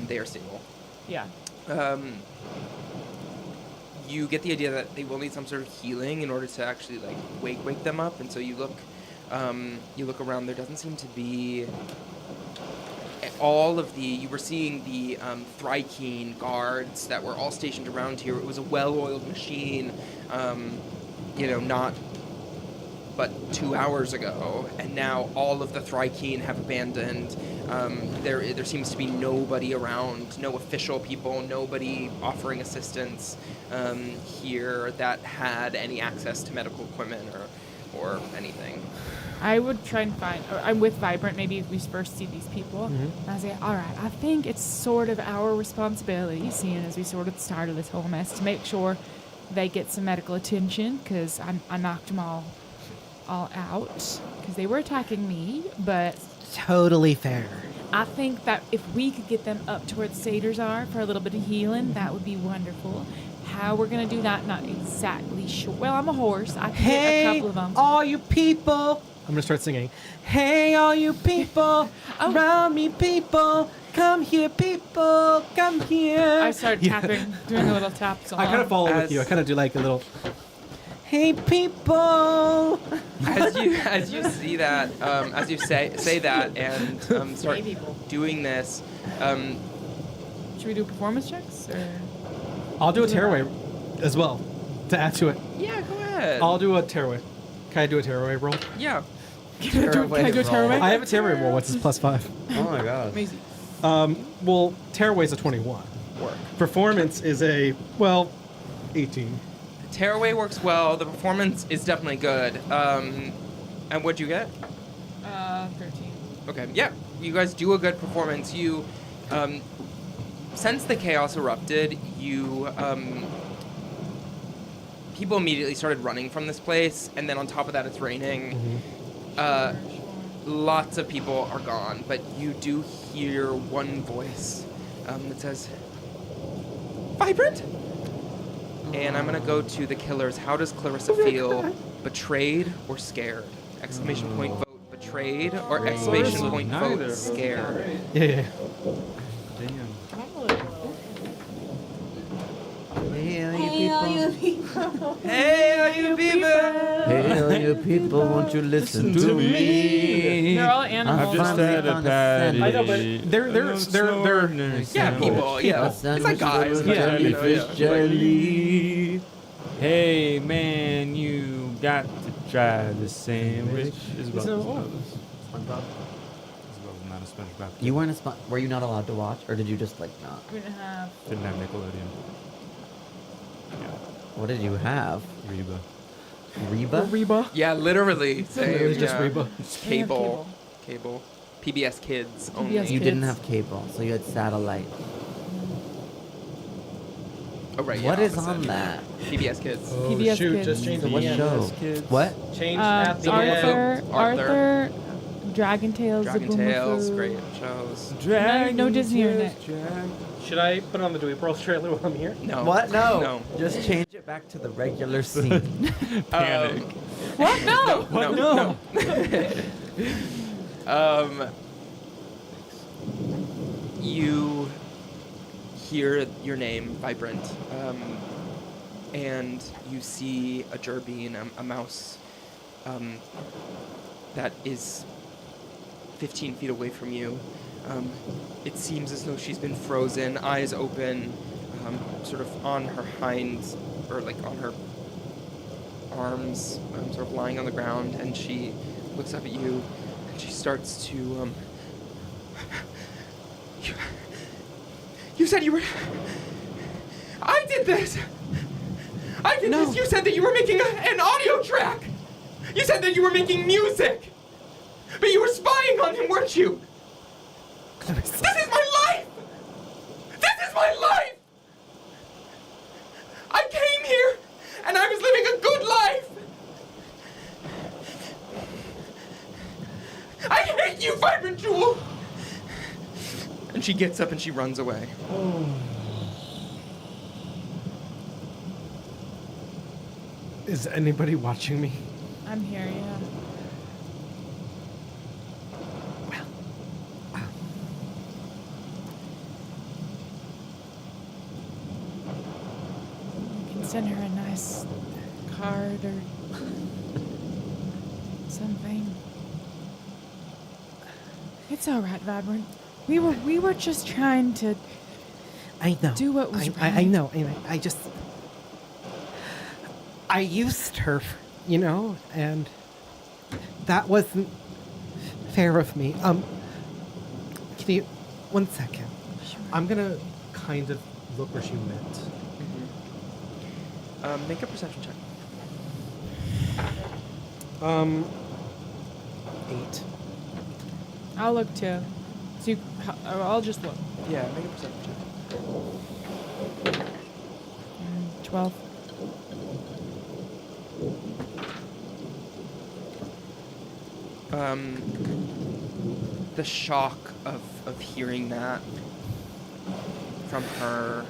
They are stable. Yeah. You get the idea that they will need some sort of healing in order to actually like wake them up, and so you look around. There doesn't seem to be all of the. You were seeing the Thrykeen guards that were all stationed around here. It was a well-oiled machine. Not but 2 hours ago, and now all of the Thrykeen have abandoned. There seems to be nobody around, no official people, nobody offering assistance here that had any access to medical equipment or anything. I would try and find. I'm with Vibrant. Maybe if we first see these people, and I say, all right, I think it's sort of our responsibility, seeing as we sort of started this whole mess, to make sure they get some medical attention, because I knocked them all out because they were attacking me. But Totally fair. I think that if we could get them up to where the satyrs are for a little bit of healing, that would be wonderful. How we're gonna do that, not exactly sure. Well, I'm a horse. I can get a couple of them. All you people. I'm gonna start singing. Hey, all you people, around me, people, come here, people, come here. I started tapping, doing a little tap song. I kind of follow with you. I kind of do like a little. Hey, people. As you see that, as you say that and start doing this, should we do performance checks? Or? I'll do a tearaway as well to add to it. Yeah, go ahead. I'll do a tearaway. Can I do a tearaway roll? Yeah. Can I do a tearaway? I have a tearaway roll. What's his +5? Oh my god. Amazing. Well, tearaway's a 21. Work. Performance is 18. Tearaway works well. The performance is definitely good. And what'd you get? 13. Okay, yeah. You guys do a good performance. You, since the chaos erupted, people immediately started running from this place, and then on top of that, it's raining. Lots of people are gone, but you do hear one voice that says, "Vibrant?" And I'm gonna go to the killers. How does Clarissa feel? Betrayed or scared? Exclamation point vote betrayed or exclamation point vote scared? Yeah. Hey, all you people. Hey, all you people! Hey, all you people, won't you listen to me? They're all animals. I've just had a patty. I know, but they're Yeah, people. Yeah, it's like guys. Yeah, you know, yeah. jelly. Hey man, you got to try the sandwich. Isabel's not a SpongeBob. You weren't were you not allowed to watch, or did you just like not? We didn't have. Didn't have Nickelodeon. Yeah. What did you have? Reba. Reba? Reba. Yeah, literally. Same, Literally just yeah. Reba. It's cable. PBS Kids PBS only. You Kids. didn't have cable, so you had satellite. Oh, right. What yeah, is on opposite. that? PBS Kids. Oh, PBS shoot, Kids. just change the What end. show? Kids. What? Change at the end. Arthur, Dragon Tales, Dragon Zaboomafoo. Tales, great shows. No Disney or Nick. Should I put on the Dewey Pearl trailer while I'm here? No. What? No. No. Just change it back to the regular scene. Panic. What? No. No. You hear your name, Vibrant, and you see a gerbine, a mouse, that is 15 feet away from you. It seems as though she's been frozen, eyes open, sort of on her hinds, or like on her arms, sort of lying on the ground, and she looks up at you, and she starts to, You said you were... I did this! I did this! You said that you were making an audio track! You said that you were making music! But you were spying on him, weren't you? This is my life! This is my life! I came here, and I was living a good life! I hate you, Vibrant Jewel! And she gets up and she runs away. Is anybody watching me? I'm here, yeah. You can send her a nice card or something. It's all right, Vibrant. We were just trying to I know. do what was I right. know. I used her, and that wasn't fair of me. Can you, 1 second. I'm gonna kind of look where she went. Make a perception check. 8. I'll look too. So I'll just look. Yeah, make a perception check. 12. The shock of hearing that from her,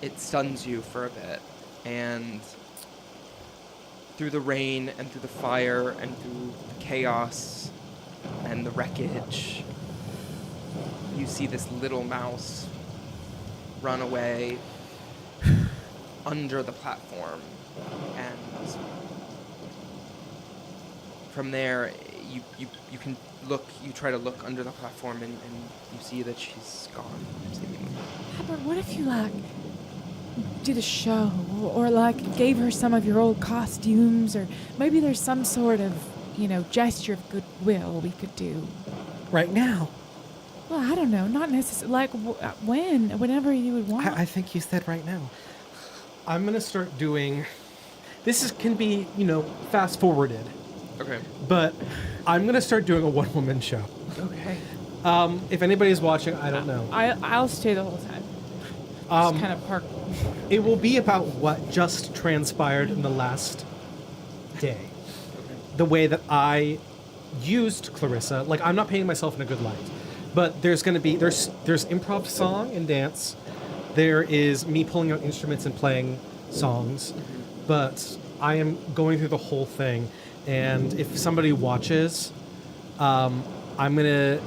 it stuns you for a bit. And through the rain and through the fire and through the chaos and the wreckage, you see this little mouse run away under the platform. And from there, you can look, you try to look under the platform and you see that she's gone. But what if you, did a show or, gave her some of your old costumes, or maybe there's some sort of, gesture of goodwill we could do? Right now. Well, I don't know. Not necessarily. Whenever you would want. I think you said right now. I'm gonna start doing. Can be, fast forwarded. Okay. But I'm gonna start doing a one-woman show. Okay. If anybody's watching, I don't know. I'll stay the whole time. Just kind of park. It will be about what just transpired in the last day. The way that I used Clarissa. I'm not painting myself in a good light. But there's improv song and dance. There is me pulling out instruments and playing songs. But I am going through the whole thing. And if somebody watches, I'm going to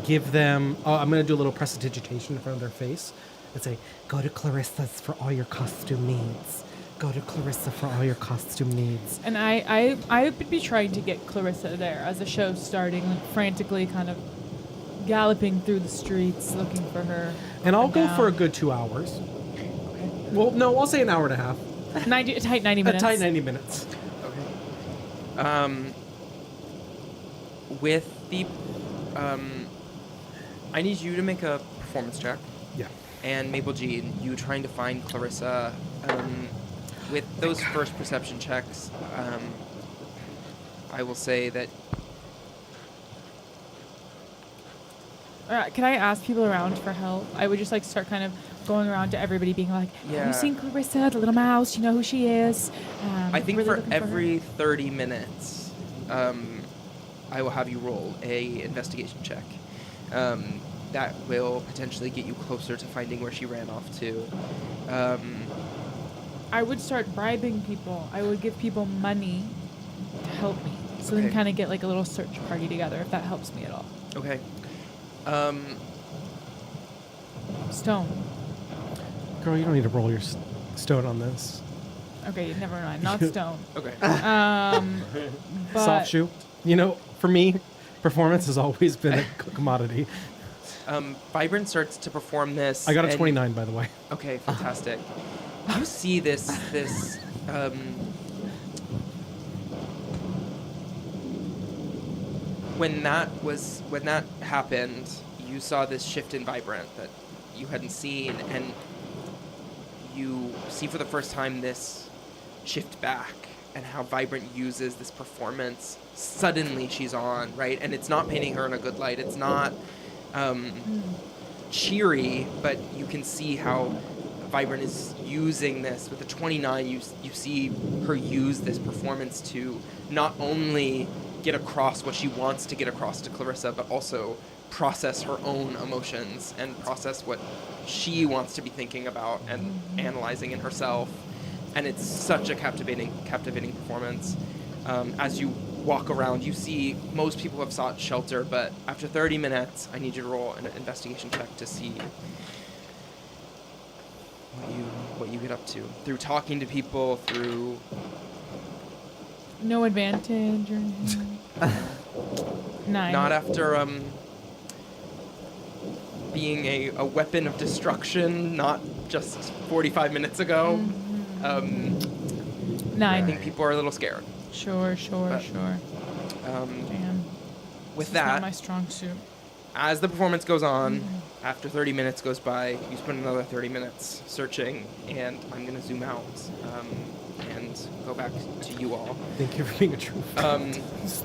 give them... I'm going to do a little prestidigitation in front of their face and say, go to Clarissa's for all your costume needs. Go to Clarissa for all your costume needs. And I would be trying to get Clarissa there as the show's starting, frantically kind of galloping through the streets looking for her. And I'll go for a good 2 hours. Okay. Well, no, I'll say an hour and a half. A tight 90 minutes. A tight 90 minutes. Okay. With the... I need you to make a performance check. Yeah. And Maple Jean, you trying to find Clarissa. With those first perception checks, I will say that Can I ask people around for help? I would just like start kind of going around to everybody, being like, "Have you seen Clarissa, the little mouse? You know who she is?" I think really for every 30 minutes, I will have you roll a investigation check. That will potentially get you closer to finding where she ran off to. I would start bribing people. I would give people money to help me. So then Okay. kind of get like a little search party together, if that helps me at all. Okay. Stone. Girl, you don't need to roll your stone on this. Okay, never mind. Not stone. Okay. But Soft shoe. You know, for me, performance has always been a commodity. Vibrant starts to perform this. I got a and- 29, by the way. Okay, fantastic. You see this when that happened, you saw this shift in Vibrant that you hadn't seen, and you see for the first time this shift back and how Vibrant uses this performance. Suddenly she's on, right? And it's not painting her in a good light. It's not cheery, but you can see how Vibrant is using this. With the 29, you see her use this performance to not only get across what she wants to get across to Clarissa, but also process her own emotions and process what she wants to be thinking about and analyzing in herself. And it's such a captivating performance. As you walk around, you see most people have sought shelter, but after 30 minutes, I need you to roll an investigation check to see what you get up to. Through talking to people, through... no advantage or anything. 9. Not after being a weapon of destruction, not just 45 minutes ago. 9. I think people are a little scared. Sure. But, Damn. With This is that, not my strong suit. as the performance goes on, after 30 minutes goes by, you spend another 30 minutes searching, and I'm going to zoom out and go back to you all. Thank you for being a true friend.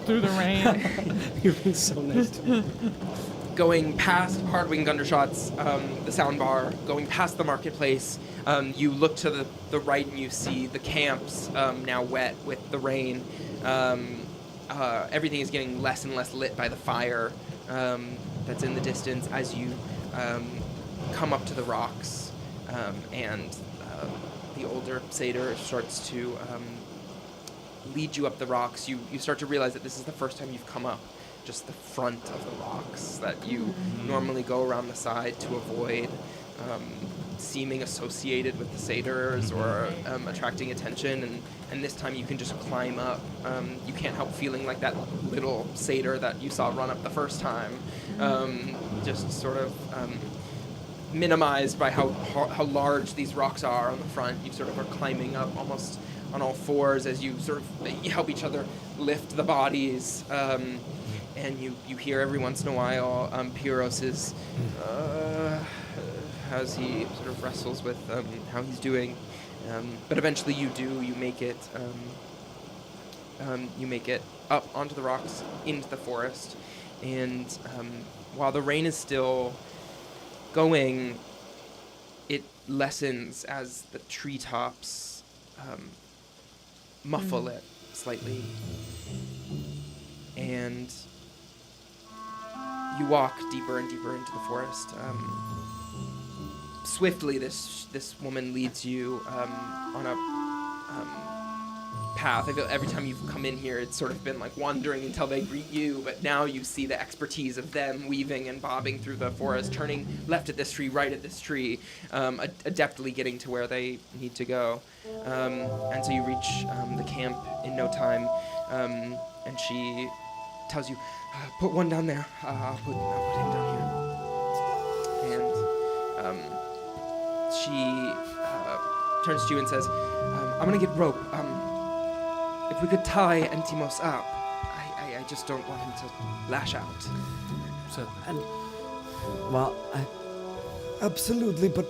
Through the rain. You've been so nice to me. Going past Hardwing Gundershots, the sound bar, going past the marketplace, you look to the right and you see the camps now wet with the rain. Everything is getting less and less lit by the fire that's in the distance as you come up to the rocks, and the older satyr starts to lead you up the rocks. You start to realize that this is the first time you've come up just the front of the rocks, that you normally go around the side to avoid seeming associated with the satyrs or attracting attention, and this time you can just climb up. You can't help feeling like that little satyr that you saw run up the first time, just sort of minimized by how large these rocks are on the front. You sort of are climbing up almost on all fours as you sort of help each other lift the bodies, and you hear every once in a while Pyrrhos's as he sort of wrestles with how he's doing, but eventually you make it up onto the rocks into the forest, and while the rain is still going, it lessens as the treetops muffle it slightly, and you walk deeper and deeper into the forest. Swiftly, this woman leads you on a path. I feel every time you've come in here, it's sort of been like wandering until they greet you, but now you see the expertise of them weaving and bobbing through the forest, turning left at this tree, right at this tree, adeptly getting to where they need to go. And so you reach the camp in no time, and she tells you, put one down there. I'll put him down here. And she turns to you and says, I'm going to get rope. If we could tie Entimos up, I just don't want him to lash out. And, well, absolutely, but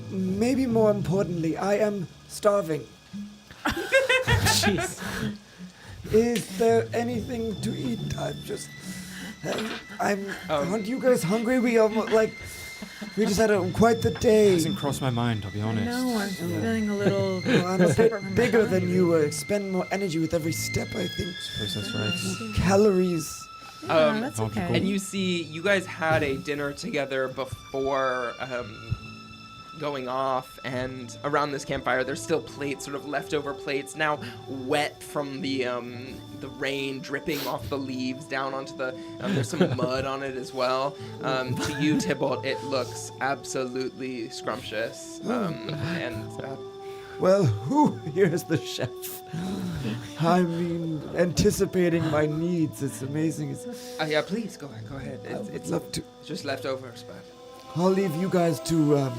maybe more importantly, I am starving. Jeez. Is there anything to eat? I'm just... Aren't you guys hungry? We just had quite the day. It hasn't crossed my mind, I'll be honest. No, I'm feeling a little I'm a separate from bit bigger my than you. Expend more energy with every step, I think. Suppose that's right. Calories. that's okay. And you see, you guys had a dinner together before going off, and around this campfire, there's still plates, sort of leftover plates, now wet from the rain dripping off the leaves down onto the. There's some mud on it as well. To you, Thibault, it looks absolutely scrumptious. Well, who here's the chef? I mean, anticipating my needs. It's amazing. Yeah, please go ahead. It's love to. It's just leftovers, but I'll leave you guys to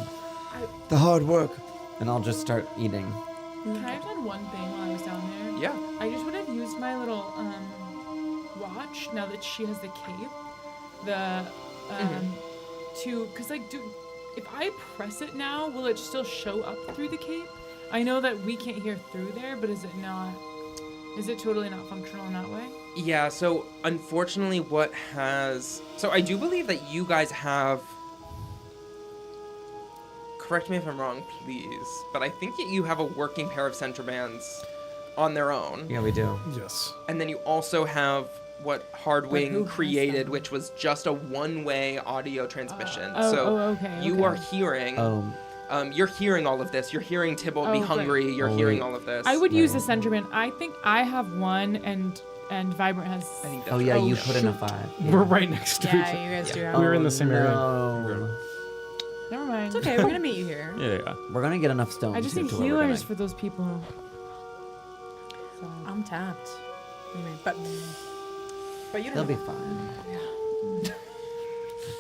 the hard work. And I'll just start eating. Can I have done one thing while I was down there? Yeah. I just would have used my little watch now that she has the cape. Because if I press it now, will it still show up through the cape? I know that we can't hear through there, but is it not? Is it totally not functional in that way? yeah. So unfortunately, so I do believe that you guys have. Correct me if I'm wrong, please, but I think that you have a working pair of center bands on their own. Yeah, we do. Yes. And then you also have what Hardwing created, which was just a one-way audio transmission. You are hearing. You're hearing all of this. You're hearing Thibault be hungry. You're hearing all of this. I would use the Centerman. I think I have one, and Vibrant has. I think that's Oh yeah, right. you put in a 5. We're right next to each other. Yeah, you guys do. We're in the same area. Never mind. It's okay. We're gonna meet you here. Yeah. We're gonna get enough stones. I just to need where we're healers going. for those people. So. I'm tapped. But you They'll don't. be fine.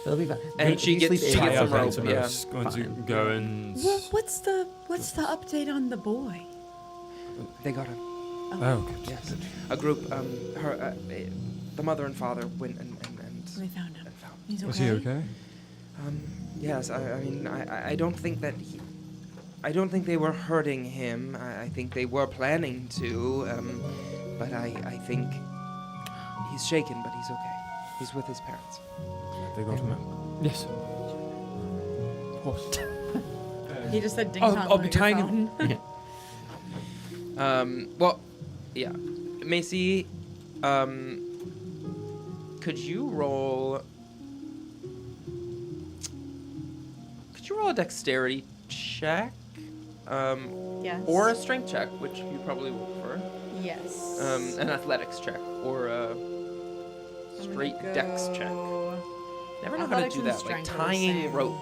They'll be fine. And she gets some rope. Yeah. Going to go and. Well, what's the update on the boy? They got him. Oh, good. Yes. A group. The mother and father went and We found him. found him. He's okay. Was he okay? Yes, I mean, I don't think that I don't think they were hurting him. I think they were planning to, but I think he's shaken, but he's okay. He's with his parents. They got him out. Yes. Of course. He just said ding I'll dong. be tying him. Well, yeah. Macy, could you roll a dexterity check? Yes. Or a strength check, which you probably will prefer. Yes. An athletics check or a straight dex check. Never know how to do that, like tying rope.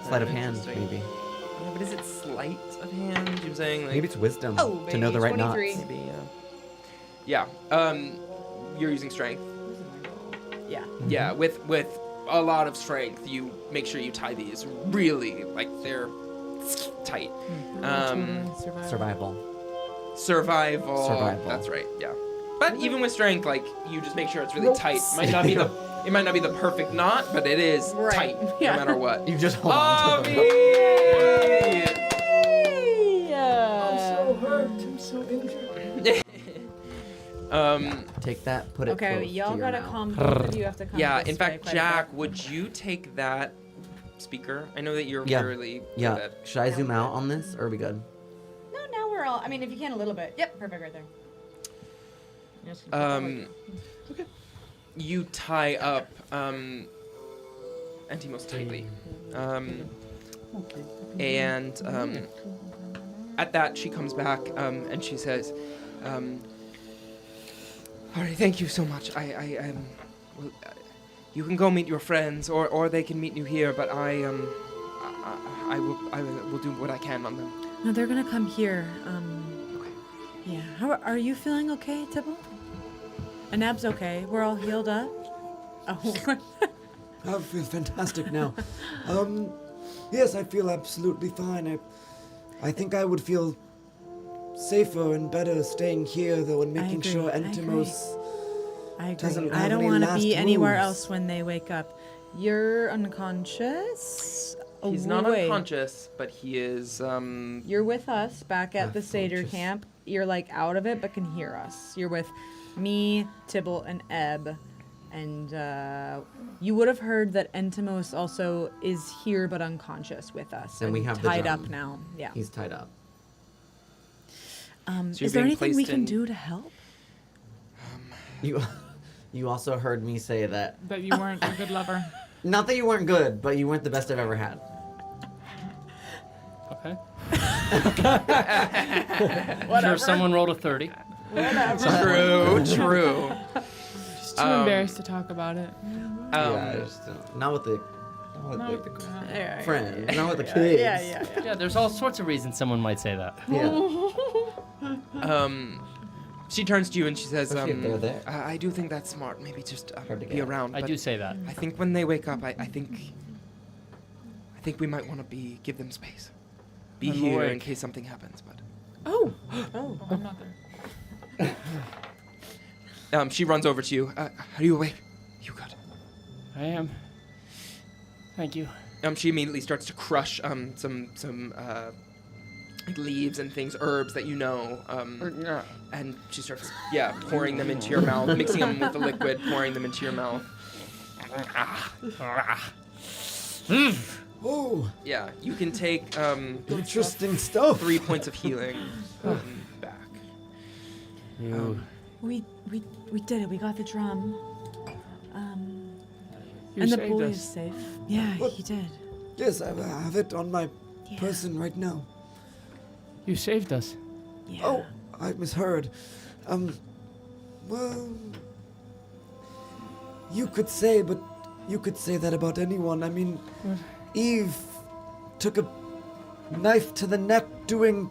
Sleight of hand, maybe. Yeah, but is it sleight of hand? You're saying like Maybe it's wisdom Oh, to know the right knots. 23. maybe yeah. You're using strength. Yeah. Yeah, with a lot of strength, you make sure you tie these really like they're tight. Survival. Survival. That's right. Yeah. But even with strength, like you just make sure it's really tight. It might not be the perfect knot, but it is tight no matter what. You just hold on to them. I'm so hurt. I'm so injured. Take that, put it Okay, close y'all to your gotta mouth. come. Both of you have to come. Yeah, this in fact, way quite a Jack, bit. would you take that speaker? I know that you're Yeah. really good Yeah. at. Should I zoom out on this, or are we good? No, now we're all. I mean, if you can a little bit. Yep, perfect right there. Just Okay. You tie up Entimos tightly. And at that, she comes back and she says, all right, thank you so much. Well, you can go meet your friends, or they can meet you here. But I will do what I can on them. No, they're gonna come here. Yeah. How are you feeling? Okay, Thibault? Anab's okay. We're all healed up. Oh. I feel fantastic now. Yes, I feel absolutely fine. I think I would feel safer and better staying here, though, and making sure Entimos doesn't have I don't any want to last be anywhere moves. else when they wake up. You're unconscious? He's not unconscious, but he is. You're with us back at the satyr camp. You're like out of it, but can hear us. You're with me, Thibault, and Ebb, And you would have heard that Entimos also is here but unconscious with us. And we have the tied drum. up now. Yeah. He's tied up. So you're is there being anything we placed can in- do to help? You also heard me say that. That you weren't a good lover. Not that you weren't good, but you weren't the best I've ever had. Okay. Whatever. Sure, someone rolled a 30. True. Just too embarrassed to talk about it. Yeah, I just not with the Not with the crowd. friend, not with the kids. Yeah, there's all sorts of reasons someone might say that. Yeah. She turns to you and she says, Especially if they're there. I do think that's smart. Maybe just Hard to be get. around. I but do say that. I think when they wake up, I think we might want to give them space. Be I'm here in awake. case something happens. But Oh, I'm not there. she runs over to you. Are you awake? You good? I am. Thank you. She immediately starts to crush some like leaves and things, herbs that you know, and she starts pouring them into your mouth, mixing them with the liquid, pouring them into your mouth. Oh, Yeah, you can take interesting stuff. 3 points of healing back. We did it. We got the drum. You And the saved boy us. is safe. Yeah, What? he did. Yes, I have it on my person right now. You saved us. Yeah. Oh, I misheard. Well, you could say, but you could say that about anyone. I mean, Eve took a knife to the neck doing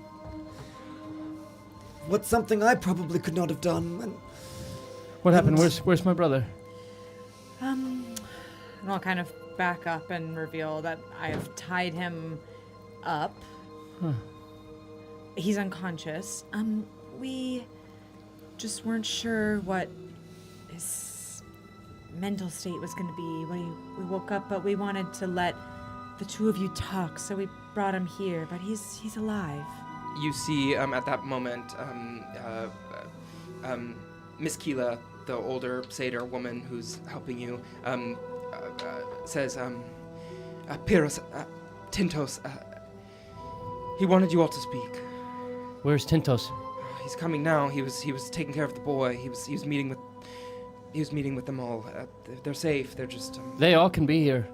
something I probably could not have done. And What happened? Where's my brother? And I'll kind of back up and reveal that I have tied him up. Huh. He's unconscious. We just weren't sure what his mental state was going to be when we woke up, but we wanted to let the two of you talk, so we brought him here. But he's alive. You see at that moment Miss Keela, the older satyr woman who's helping you, says, Pyros, Tintos, he wanted you all to speak. Where's Tintos? He's coming now. He was taking care of the boy. He was meeting with them all. They're safe. They're just. They all can be here.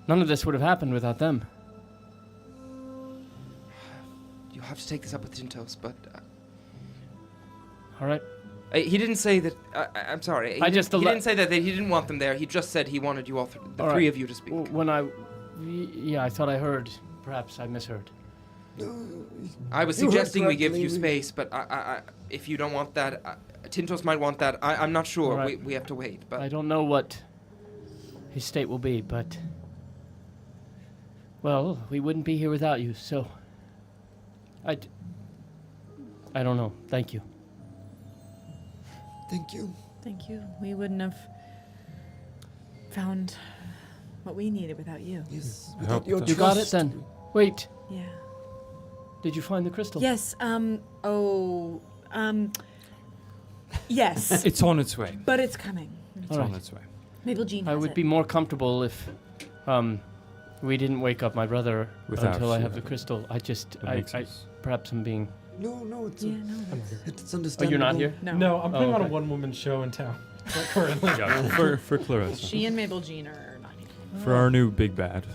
None of this would have happened without them. You'll have to take this up with Tintos, but. All right. He didn't say that. I'm sorry. He didn't say that he didn't want them there. He just said he wanted you all, the three of you, to speak. When I thought I heard. Perhaps I misheard. I was suggesting we give you space, but if you don't want that, Tintos might want that. I'm not sure. Right. We have to wait. But I don't know what his state will be, but well, we wouldn't be here without you. So I don't know. Thank you. thank you. Thank you. We wouldn't have found what we needed without you. Yes, I without hope your that- You got it trust. then. Wait. Yeah. Did you find the crystal? Yes. Yes. It's on its way. But it's coming. It's All on right. its way. Mabel Jean I has would it. be more comfortable if we didn't wake up my brother Without until I you have the having it. crystal. That makes sense. Perhaps I'm being. No, it's Yeah, no. it's Oh, understandable. you're not here? No. No, I'm putting on a okay. one-woman show in town. Currently. Yeah, for Clarissa. She and Mabel Jean are not here. For our new big bad,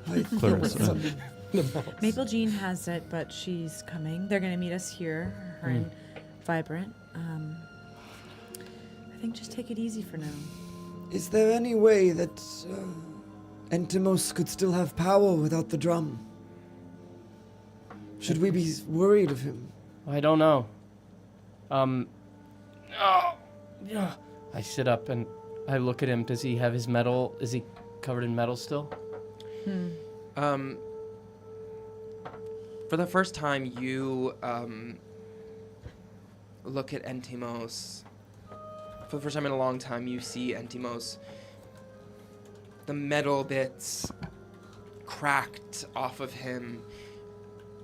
I Clarissa. Maple Jean has it, but she's coming. They're going to meet us here, her and Vibrant. I think just take it easy for now. Is there any way that Entimos could still have power without the drum? Should we be worried of him? I don't know. Yeah. I sit up and I look at him. Does he have his metal? Is he covered in metal still? For the first time, you look at Entimos. For the first time in a long time, you see Entimos. The metal bits cracked off of him.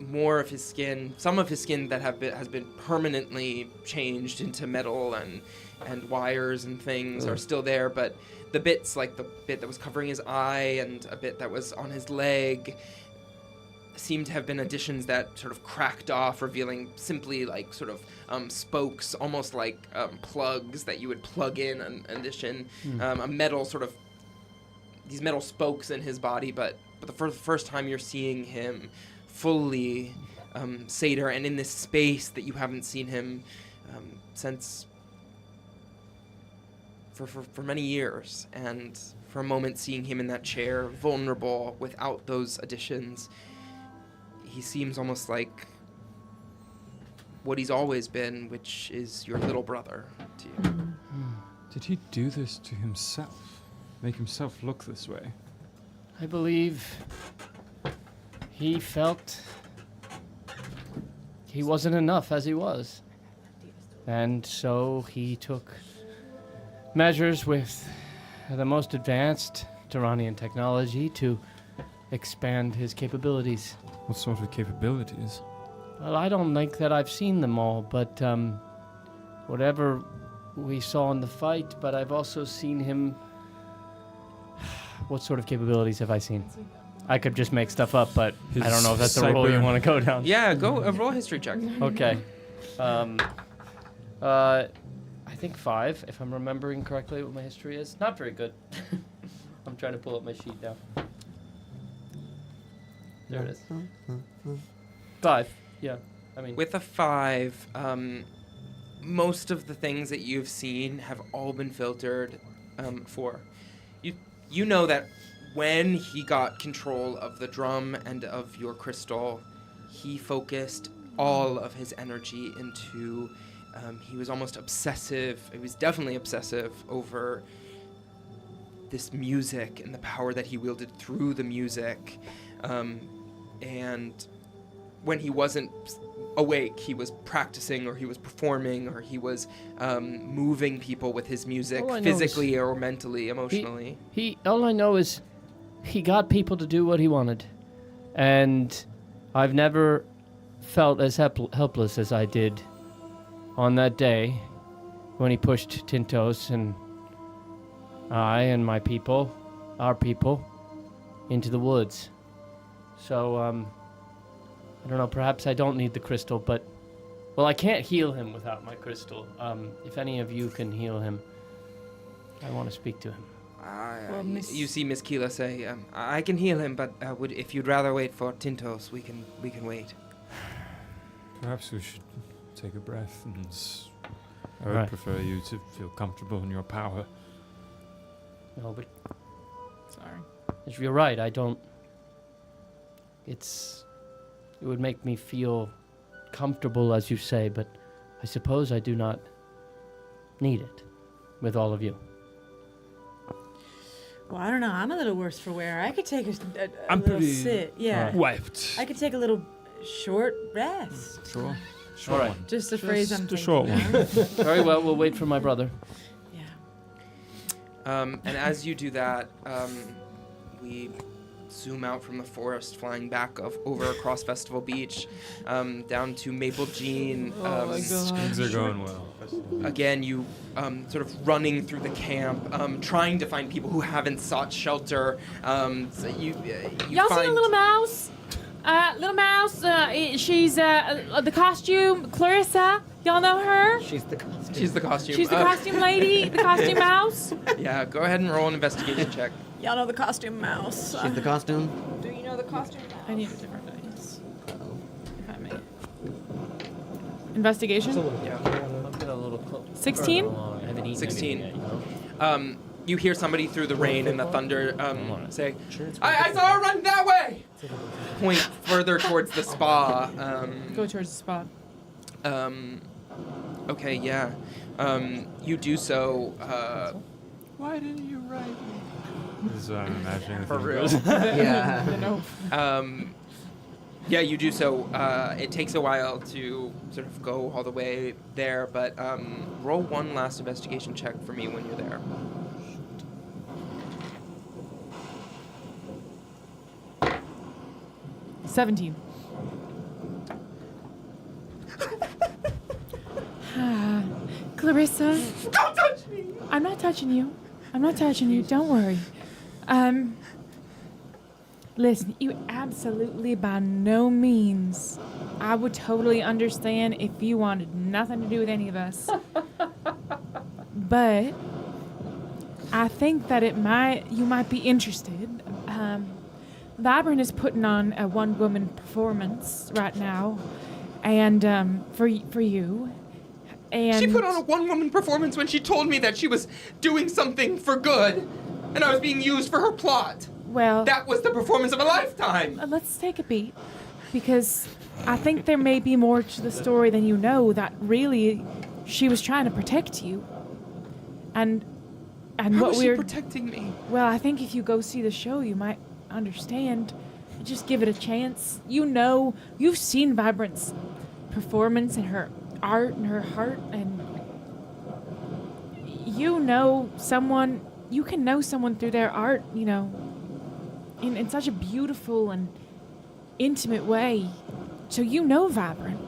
more of his skin, some of his skin that has been permanently changed into metal and wires and things are still there, but the bits, like the bit that was covering his eye and a bit that was on his leg, seem to have been additions that sort of cracked off, revealing simply like sort of spokes, almost like plugs that you would plug in an addition, a metal sort of, these metal spokes in his body, but for the first time you're seeing him fully satyr and in this space that you haven't seen him since for many years, and for a moment seeing him in that chair, vulnerable, without those additions, he seems almost like what he's always been, which is your little brother to you. Did he do this to himself? Make himself look this way? I believe he felt he wasn't enough as he was. And so he took measures with the most advanced Durranian technology to expand his capabilities. What sort of capabilities? Well, I don't think that I've seen them all, but whatever we saw in the fight, but I've also seen him... What sort of capabilities have I seen? I could just make stuff up, but I don't know if that's the role you want to go down. Yeah, go roll a history check. Okay. I think 5, if I'm remembering correctly what my history is. Not very good. I'm trying to pull up my sheet now. There it is. 5, yeah. I mean, with a 5, most of the things that you've seen have all been filtered for. You know that when he got control of the drum and of your crystal, he focused all of his energy into, he was almost obsessive, he was definitely obsessive over this music and the power that he wielded through the music. And when he wasn't awake, he was practicing, or he was performing, or he was moving people with his music, physically or mentally, emotionally. All I know is he got people to do what he wanted. And I've never felt as helpless as I did on that day when he pushed Tintos and I and my people, our people, into the woods. So, I don't know, perhaps I don't need the crystal, but... Well, I can't heal him without my crystal. If any of you can heal him, I want to speak to him. You see Miss Keela say, I can heal him, but if you'd rather wait for Tintos, we can wait. Perhaps we should take a breath, and I would prefer you to feel comfortable in your power. No, but... Sorry. If you're right, I don't... It would make me feel comfortable, as you say, but I suppose I do not need it with all of you. Well, I don't know. I'm a little worse for wear. I could take a I'm little pretty sit. Yeah. wiped. I could take a little short rest. Sure. All right. Just a phrase I'm thinking. Just a short one. Very well, we'll wait for my brother. Yeah. And as you do that, we zoom out from the forest, flying back over across Festival Beach, down to Maple Jean. Oh my God. Things are going well. Again, you sort of running through the camp, trying to find people who haven't sought shelter. So you Y'all find seen a little mouse? She's the costume, Clarissa. Y'all know her? She's the costume. She's the costume. She's the costume lady, the costume mouse. Yeah, go ahead and roll an investigation check. Y'all know the costume mouse. She's the costume. Do you know the costume mouse? I need a different dice. If I may. Investigation? Yeah. I'll get a little close. 16? I haven't eaten 16. anything yet, you know? You hear somebody through the rain and the thunder say, I saw her run that way! Point further towards the spa. Go towards the spot. Okay, yeah. You do so. Why didn't you write me? This is what I'm imagining. For real. Yeah. Yeah, you do so. It takes a while to sort of go all the way there, but roll one last investigation check for me when you're there. 17. Clarissa. Don't touch me! I'm not touching you. I'm not touching you. Don't worry. Listen, you absolutely by no means. I would totally understand if you wanted nothing to do with any of us. But I think that you might be interested. Vibrant is putting on a one-woman performance right now, and for you. And She put on a one-woman performance when she told me that she was doing something for good, and I was being used for her plot. Well, that was the performance of a lifetime. Let's take a beat, because I think there may be more to the story than you know. That really, she was trying to protect you, and How what was she we're protecting me? Well, I think if you go see the show, you might understand. Just give it a chance. You know, you've seen Vibrant's performance and her art and her heart, and you know someone. You can know someone through their art, you know, in such a beautiful and intimate way. So you know Vibrant,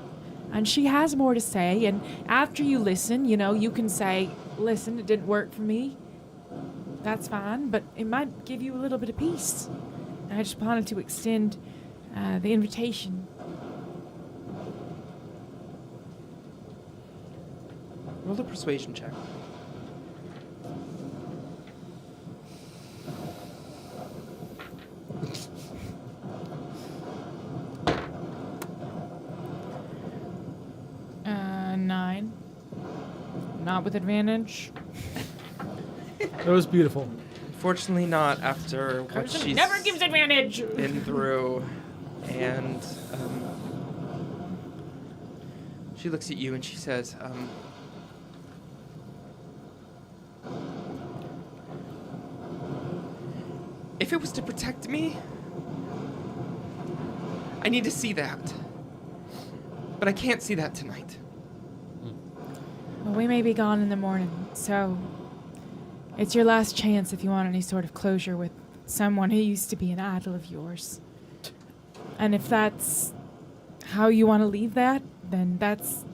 and she has more to say. And after you listen, you know, you can say, "Listen, it didn't work for me." That's fine, but it might give you a little bit of peace. And I just wanted to extend the invitation. Roll a persuasion check. Nine. Not with advantage. That was beautiful. Unfortunately not after what she's never gives advantage. been through. And she looks at you and she says, if it was to protect me, I need to see that. But I can't see that tonight. Well, we may be gone in the morning, so it's your last chance if you want any sort of closure with someone who used to be an idol of yours. And if that's how you want to leave that, then that's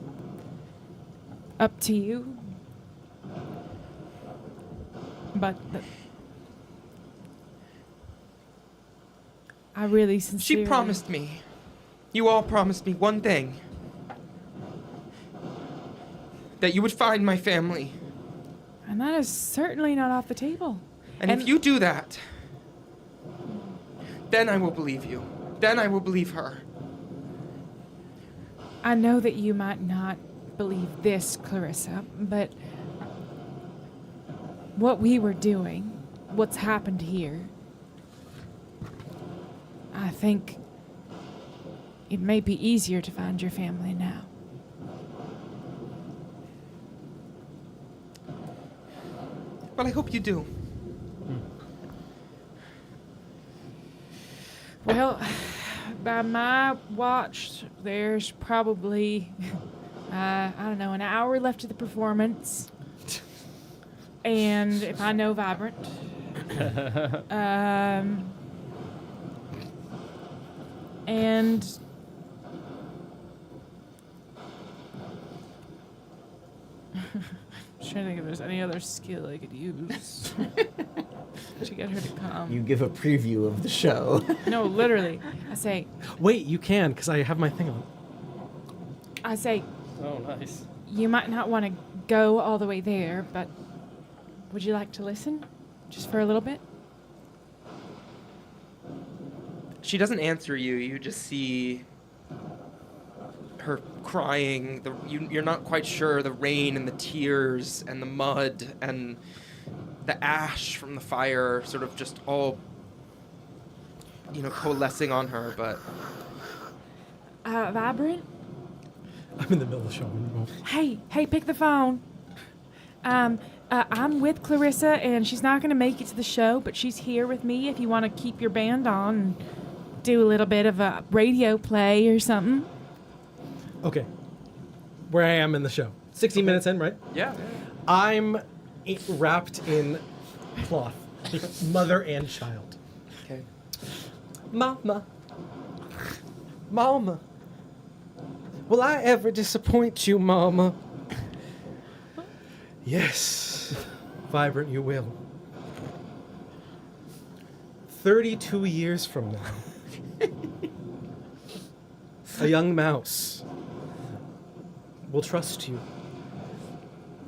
up to you. But I really sincerely... She promised me. You all promised me one thing. That you would find my family. And that is certainly not off the table. And if you do that, then I will believe you. Then I will believe her. I know that you might not believe this, Clarissa, but what we were doing, what's happened here, I think it may be easier to find your family now. Well, I hope you do. Well, by my watch, there's probably, I don't know, an hour left of the performance. And if I know Vibrant, and I'm trying to think if there's any other skill I could use to get her to come. You give a preview of the show. No, literally. I say... Wait, you can, because I have my thing on. I say... Oh, nice. You might not want to go all the way there, but would you like to listen? Just for a little bit? She doesn't answer you. You just see her crying. You're not quite sure. The rain and the tears and the mud and the ash from the fire sort of just all, coalescing on her, but... Vibrant? I'm in the middle of the show. Hey, pick the phone. I'm with Clarissa, and she's not going to make it to the show, but she's here with me if you want to keep your band on and do a little bit of a radio play or something. Okay. Where I am in the show. 16 minutes in, right? Yeah. I'm wrapped in cloth. Mother and child. Okay. Mama. Will I ever disappoint you, Mama? Yes, Vibrant, you will. 32 years from now, a young mouse will trust you,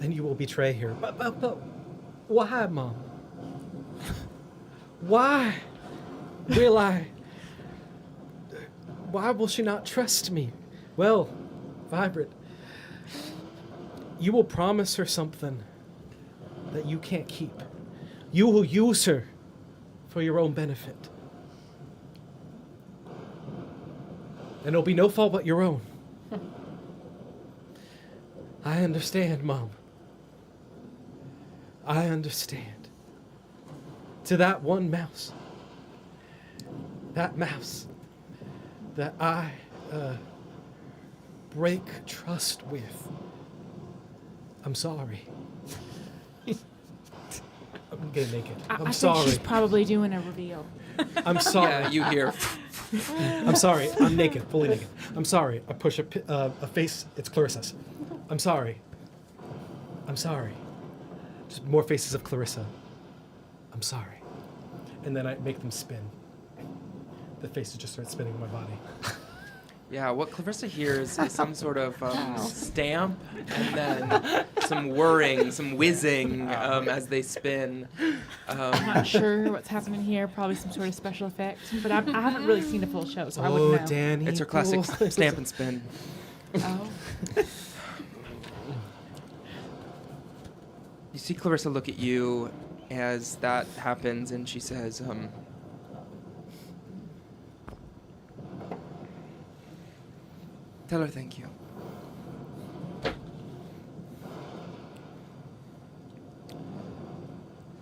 and you will betray her. But why, Mom? Why will I? Why will she not trust me? Well, Vibrant, you will promise her something that you can't keep. You will use her for your own benefit. And it'll be no fault but your own. I understand, Mom. I understand. To that one mouse. That mouse that I break trust with. I'm sorry. I'm getting naked. I'm sorry. think she's probably doing a reveal. I'm sorry. Yeah, you hear. I'm sorry. I'm naked, fully naked. I'm sorry. I push a face. It's Clarissa's. I'm sorry. I'm sorry. Just more faces of Clarissa. I'm sorry. And then I make them spin. The faces just start spinning in my body. Yeah, what Clarissa hears is some sort of stamp, and then some whirring, some whizzing as they spin. I'm not sure what's happening here. Probably some sort of special effect. But I haven't really seen a full show, so I wouldn't know. Danny. It's her classic stamp and spin. Oh. You see Clarissa look at you as that happens, and she says, tell her thank you.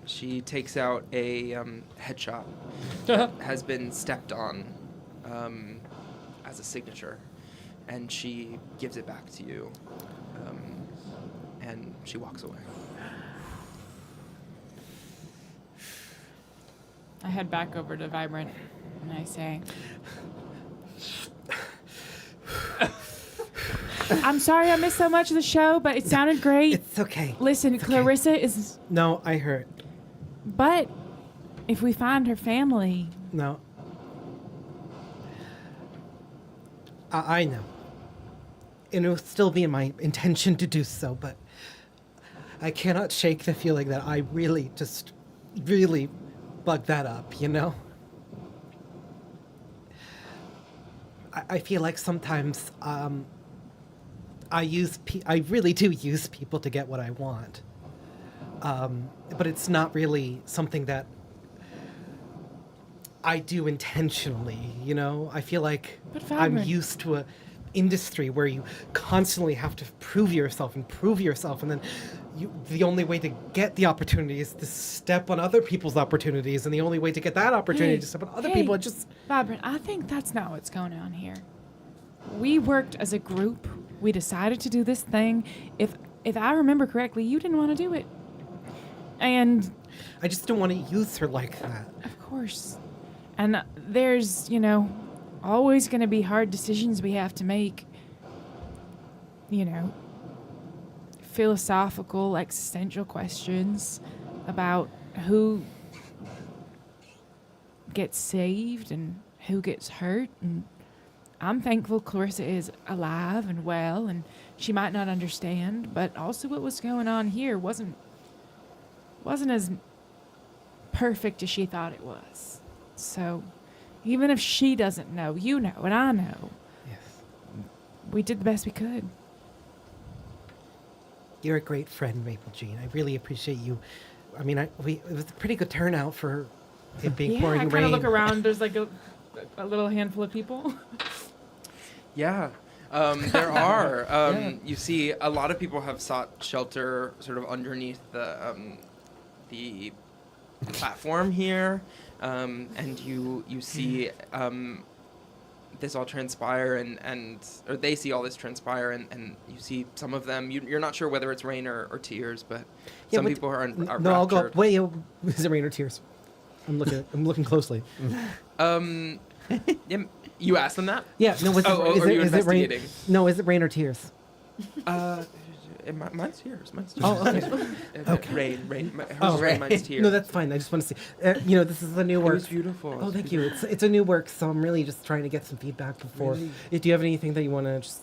She takes out a headshot that has been stepped on as a signature, and she gives it back to you, and she walks away. I head back over to Vibrant, and I say, I'm sorry I missed so much of the show, but it sounded great. It's okay. Listen, Clarissa is... No, I heard. But if we find her family... No. I know. And it will still be my intention to do so, but I cannot shake the feeling that I really bugged that up, you know? I feel like sometimes I really do use people to get what I want. But it's not really something that I do intentionally, you know? I feel like I'm used to a industry where you constantly have to prove yourself, and then the only way to get the opportunity is to step on other people's opportunities, and the only way to get that opportunity is to step on other people. Vibrant, I think that's not what's going on here. We worked as a group. We decided to do this thing. If I remember correctly, you didn't want to do it. And I just don't want to use her like that. Of course. And there's, always going to be hard decisions we have to make. Philosophical, existential questions about who gets saved and who gets hurt. And I'm thankful Clarissa is alive and well, and she might not understand, but also what was going on here wasn't as perfect as she thought it was. So even if she doesn't know, you know, and I know. Yes. We did the best we could. You're a great friend, Maple Jean. I really appreciate you. I mean, it was a pretty good turnout for it being pouring rain. I kind of look around. There's like a little handful of people. Yeah, there are. You see, a lot of people have sought shelter sort of underneath the platform here, and you see this all transpire, or they see all this transpire, and you see some of them. You're not sure whether it's rain or tears, but some people are No, raptured. I'll go. Wait, is it rain or tears? I'm looking closely. You asked them that? Yeah. No. Are you is it rain? investigating? No. Is it rain or tears? Mine's tears. Mine's tears. Oh, okay. Okay. Rain. Hers rain. Mine's tears. No, that's fine. I just want to see. This is a new work. It was beautiful. Oh, thank you. It's a new work, so I'm really just trying to get some feedback before. Really? Do you have anything that you want to just?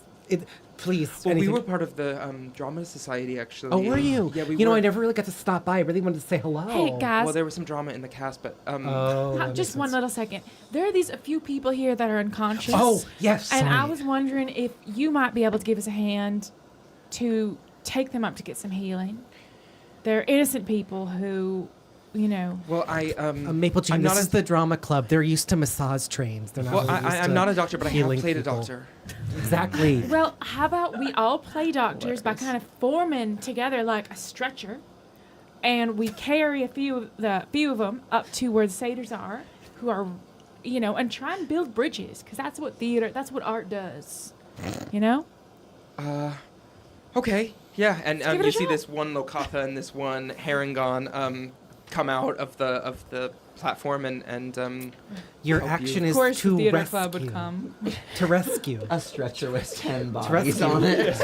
Please. Well, anything. we were part of the drama society, actually. Oh, were you? Yeah, we You know, were. I never really got to stop by. I really wanted to say hello. Hey, guys. Well, there was some drama in the cast, but Just one little second. There are a few people here that are unconscious. Oh, yes. And I sorry. was wondering if you might be able to give us a hand to take them up to get some healing. They're innocent people who, Well, Maple Jean, I'm this not is the drama club. They're used to massage trains. They're not. Well, really used I'm to not a doctor, but I have healing played a people. doctor. Exactly. Well, how about we all play doctors by kind of forming together like a stretcher, and we carry a few of them up to where the satyrs are, who are, and try and build bridges, because that's what art does, Okay. Yeah, and give it a you see shot. this one Lokatha and this one Harangon come out of the platform and Your help action you. is Of course, to the theater rescue. club would come. To rescue. A stretcher with 10 bodies rescue. on it.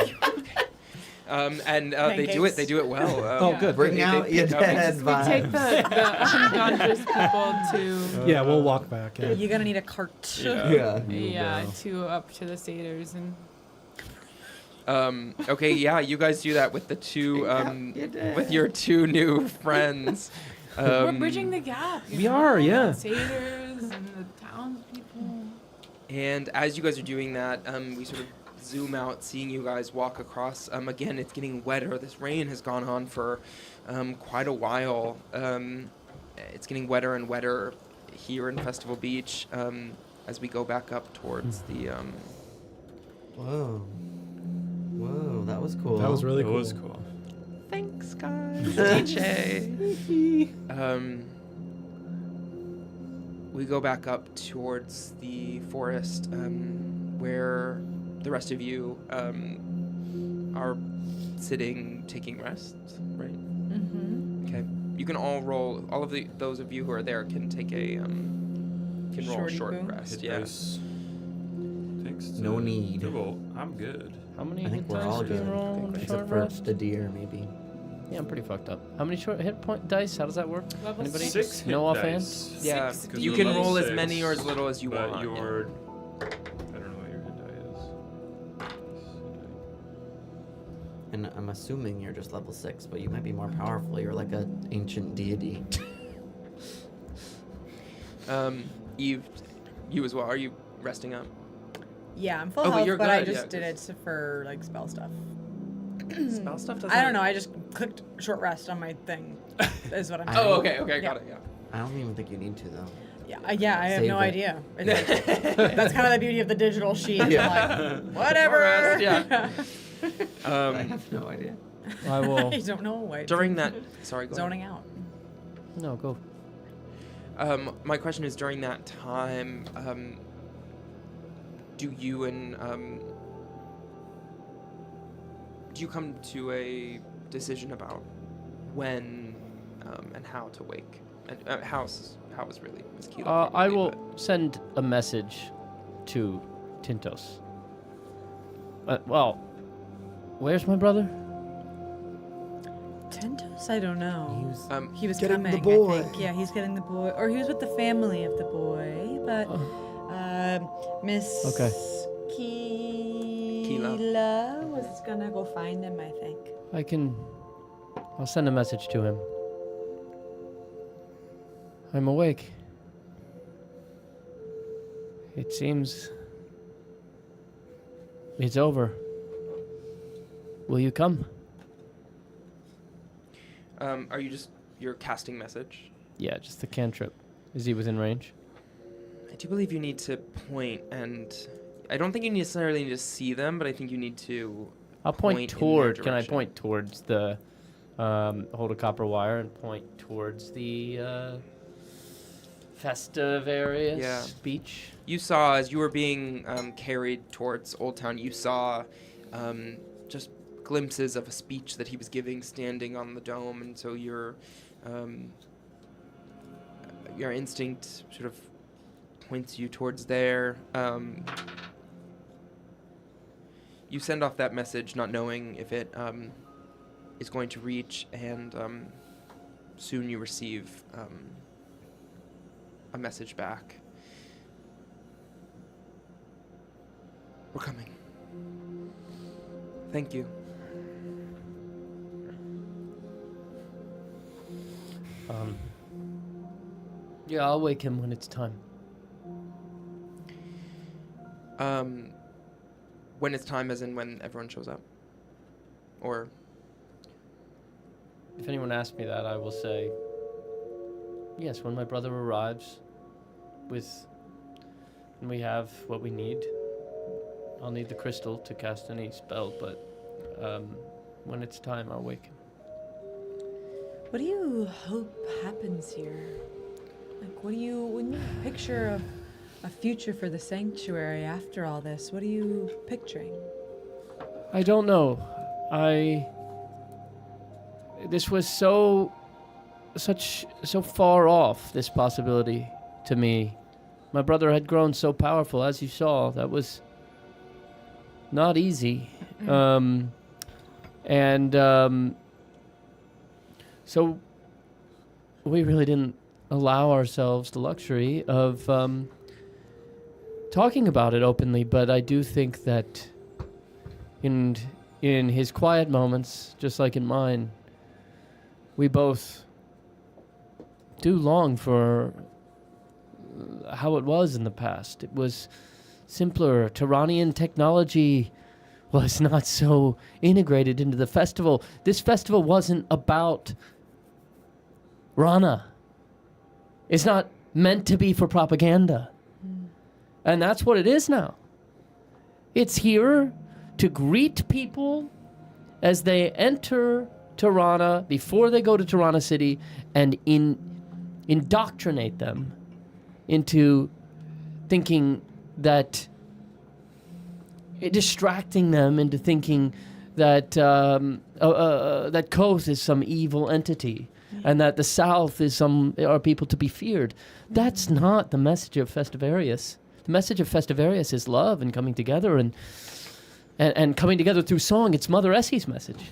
and they do it. They do it well. Oh, good. Bring out your dead We vibes. take the unconscious people to Yeah, we'll walk back. Yeah. You're gonna need a cart. Yeah. to up to the satyrs and. Okay, yeah, you guys do that with the two with your two new friends. We're bridging the gap. We are, yeah. The satyrs and the townspeople. And as you guys are doing that, we sort of zoom out, seeing you guys walk across. Again, it's getting wetter. This rain has gone on for quite a while. It's getting wetter and wetter here in Festival Beach as we go back up towards the. Whoa, that was cool. That was really cool. It was cool. Thanks, guys. DJ. We go back up towards the forest where the rest of you are sitting, taking rest, right? Mm-hmm. Okay. You can all roll. All of those of you who are there can take a roll Shorty short boom. rest. Hit Yeah. dice. Thanks to No need. Thibault. I'm good. How many I think hit we're dice all do you good. roll on a Except short for rest? the deer, maybe. Yeah, I'm pretty fucked up. How many short hit point dice? How does that work? Level Anybody? 6 hit No offhand? dice. Yeah. 6 You Because can we're roll as level many 6, or as little as you but want. your I don't know what your hit die is. And I'm assuming you're just level 6, but you might be more powerful. You're like an ancient deity. Eve, you as well. Are you resting up? Yeah, I'm full Oh, but health, you're but I good, just yeah, did it for like spell stuff. Spell stuff doesn't. I don't know. I just clicked short rest on my thing. Is what I'm. Oh, okay, Yeah. got it. Yeah. I don't even think you need to, though. Yeah, I have Save no it. idea. It's like- that's kind of the beauty of the digital sheet. Yeah. Like, whatever. Rest, yeah. I have no idea. I will. You don't know. Why? During that, sorry, go ahead. Zoning out. No, go. My question is, during that time, do you and do you come to a decision about when and how to wake? And how is really Ms. Keeler? I probably, will but- send a message to Tintos. Well, where's my brother? Tintos? I don't know. He was getting coming. the boy. I think. Yeah, he's getting the boy, or he was with the family of the boy. But Miss Okay. Keela was gonna go find him. I think. I'll send a message to him. I'm awake. It seems it's over. Will you come? Are you you're casting message? Yeah, just the cantrip. Is he within range? I do believe you need to point, and I don't think you necessarily need to see them, but I think you need to. I'll point in their toward. Can I direction. point towards the hold a copper wire and point towards the Festivarius beach? You saw as you were being carried towards Old Town. You saw just glimpses of a speech that he was giving, standing on the dome, and so your instinct sort of points you towards there. You send off that message, not knowing if it is going to reach, and soon you receive a message back. We're coming. Thank you. Yeah, I'll wake him when it's time. When it's time, as in when everyone shows up? Or? If anyone asks me that, I will say, yes, when my brother arrives and we have what we need. I'll need the crystal to cast any spell, but when it's time, I'll wake him. What do you hope happens here? Like, when you picture a future for the sanctuary after all this, what are you picturing? I don't know. This was so far off, this possibility, to me. My brother had grown so powerful, as you saw. That was not easy. So we really didn't allow ourselves the luxury of talking about it openly, but I do think that in his quiet moments, just like in mine, we both do long for how it was in the past. It was simpler. Tyranian technology was not so integrated into the festival. This festival wasn't about Rana. It's not meant to be for propaganda. And that's what it is now. It's here to greet people as they enter Tirana, before they go to Tirana City, and indoctrinate them into thinking that, distracting them into thinking that that Koth is some evil entity, and that the South are people to be feared. That's not the message of Festivarius. The message of Festivarius is love and coming together, and coming together through song. It's Mother Essie's message.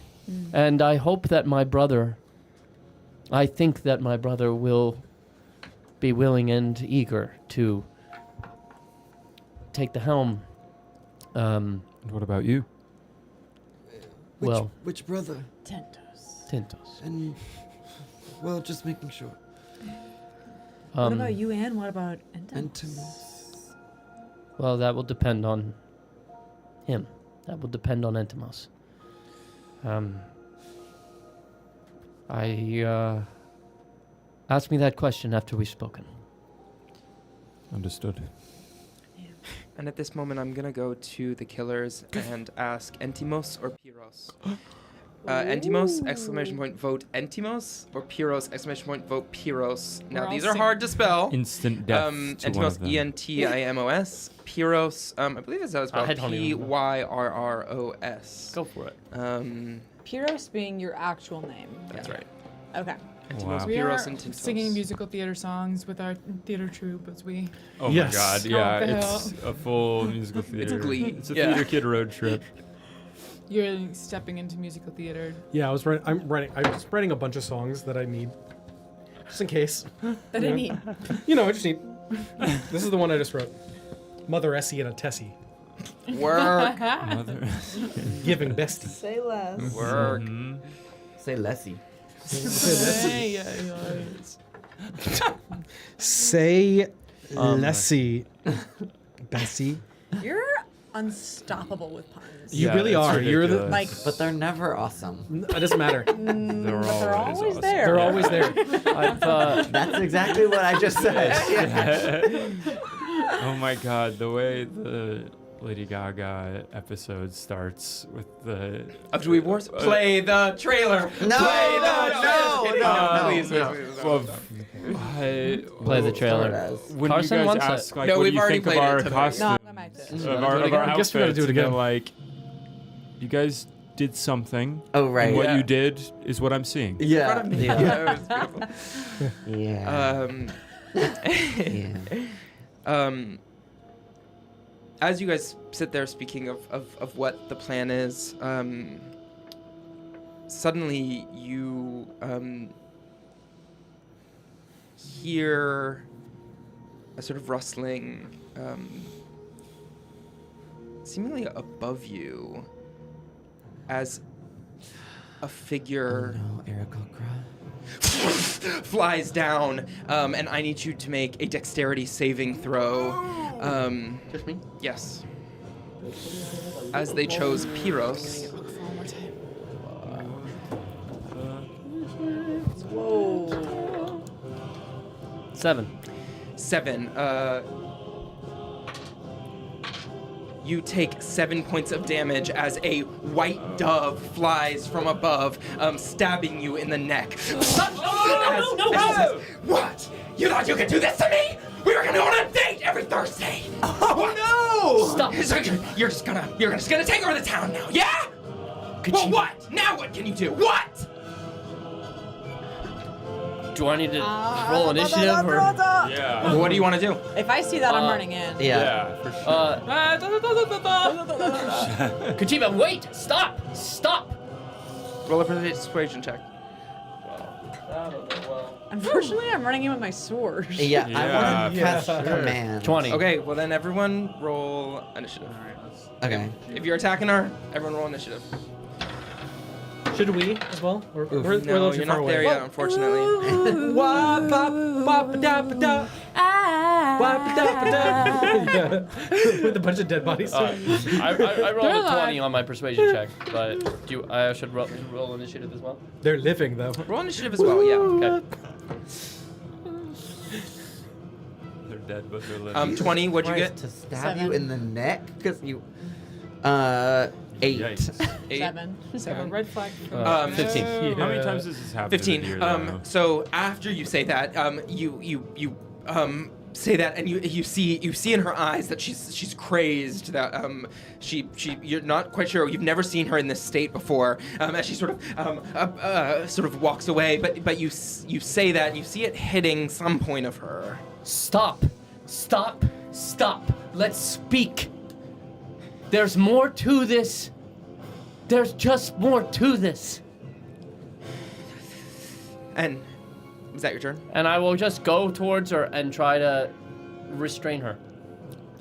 And I hope that I think that my brother will be willing and eager to take the helm. And what about you? Which brother? Tentos. And, well, just making sure. What about you, Anne? What about Entimos? Well, that will depend on him. That will depend on Entimos. Ask me that question after we've spoken. Understood. And at this moment, I'm gonna go to the killers and ask Entimos or Pyros. Entimos, exclamation point, vote Entimos, or Pyros, exclamation point, vote Pyros. Now, these are hard to spell. Instant death to Entimos, one of them. Entimos. Pyros, I believe that's how it's spelled. Pyrros. Go for it. Pyros being your actual name. That's right. Okay. Entimos, We Pyros, are and Tintos. singing musical theater songs with our theater troupe as we... Oh Yes. my god, yeah, it's a full musical theater. It's a glee. It's a theater kid road trip. You're stepping into musical theater. Yeah, I'm just writing a bunch of songs that I need, just in case. That I need. I just need. This is the one I just wrote. Mother Essie and a Tessie. Work. Mother. Giving bestie. Say less. Work. Say Lessie. Say Say Lessie. Bessie. You're unstoppable with puns. You really are. You're the But they're never awesome. It doesn't matter. They're always awesome. there. They're always there. That's exactly what I just said. Oh my god, the way the Lady Gaga episode starts with the... Of Dweeb Wars? Play the trailer. No, Please. Play the trailer. When Carson you guys wants ask, it. like, No, what we've do you already think of played our it today. costumes, No, I'm back there. of our I guess we gotta do it again. like, you guys did something. Oh, right. And what Yeah. you did is what I'm seeing. Yeah. Yeah, it was beautiful. Yeah. As you guys sit there speaking of what the plan is, suddenly you hear a sort of rustling, seemingly above you, as a figure flies down, and I need you to make a dexterity saving throw. Just me? Yes. As they chose Pyros. Whoa. 7. You take 7 points of damage as a white dove flies from above, stabbing you in the neck. No! Says, what? You thought you could do this to me? We were gonna go on a date every Thursday. Oh no! Stop! You're just gonna take over the town now, yeah? Well, what? Now what can you do? What? Do I need to roll initiative or? Yeah. What do you want to do? If I see that, I'm running in. Yeah, for sure. Katchiiba, wait! Stop! Roll a persuasion check. Unfortunately, I'm running in with my sword. Yeah, I want to cast command. 20. Okay, well then everyone roll initiative. Okay. If you're attacking her, everyone roll initiative. Should we as well? We're a No, little too you're far not away. there yet, unfortunately. With a bunch of dead bodies. I rolled a 20 on my persuasion check, but I should roll initiative as well? They're living though. Roll initiative as well, yeah. Okay. They're dead, but they're living. 20, what'd you get? To stab you in the neck? Because you... 8. Yikes. 8. 7. Red flag. 15. How many times does this happen? 15. In a year, though? So after you say that, you say that, and you see in her eyes that she's crazed. That you're not quite sure. You've never seen her in this state before. As she sort of walks away, but you say that, and you see it hitting some point of her. Stop! Let's speak. There's more to this. There's just more to this. And is that your turn? And I will just go towards her and try to restrain her.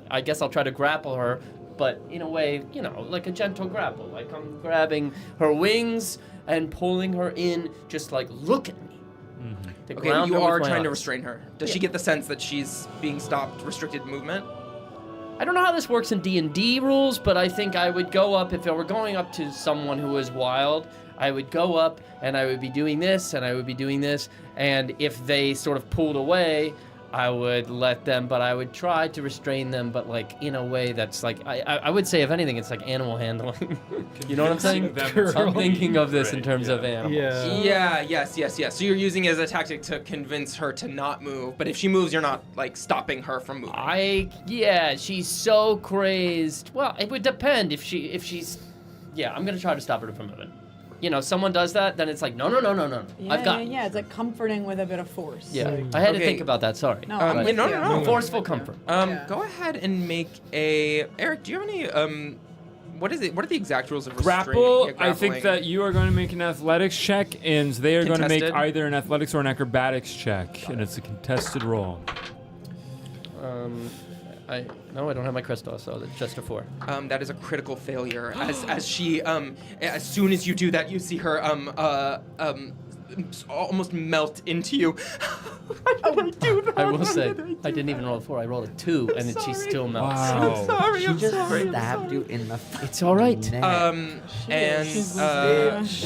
I guess I'll try to grapple her, but in a way, like a gentle grapple. Like I'm grabbing her wings and pulling her in, just like, look at me. Mm-hmm. Okay, but you are trying to restrain her. Does she get the sense that she's being stopped, restricted movement? I don't know how this works in D&D rules, but I think I would go up, if I were going up to someone who was wild, I would go up and I would be doing this and I would be doing this, and if they sort of pulled away, I would let them, but I would try to restrain them, but like in a way that's like, I would say if anything, it's like animal handling. You know what I'm saying? I'm thinking of this in terms of animals. Yes. So you're using it as a tactic to convince her to not move, but if she moves, you're not like stopping her from moving. She's so crazed. Well, it would depend if she's, I'm gonna try to stop her from moving. Someone does that, then it's like, no. I've got. Yeah, it's like comforting with a bit of force. Yeah, I had to think about that. Sorry. No, no. Forceful comfort. Go ahead and make a. Eric, do you have any? What is it? What are the exact rules of restraint? Grapple. I think that you are going to make an athletics check, and they are going to make either an athletics or an acrobatics check, and it's a contested roll. I don't have my crystal, so it's just a 4. That is a critical failure. As she, as soon as you do that, you see her almost melt into you. I will say, I didn't even roll a 4. I rolled a 2, and she still melts. Wow. I'm sorry. Stabbed you in the. It's all right.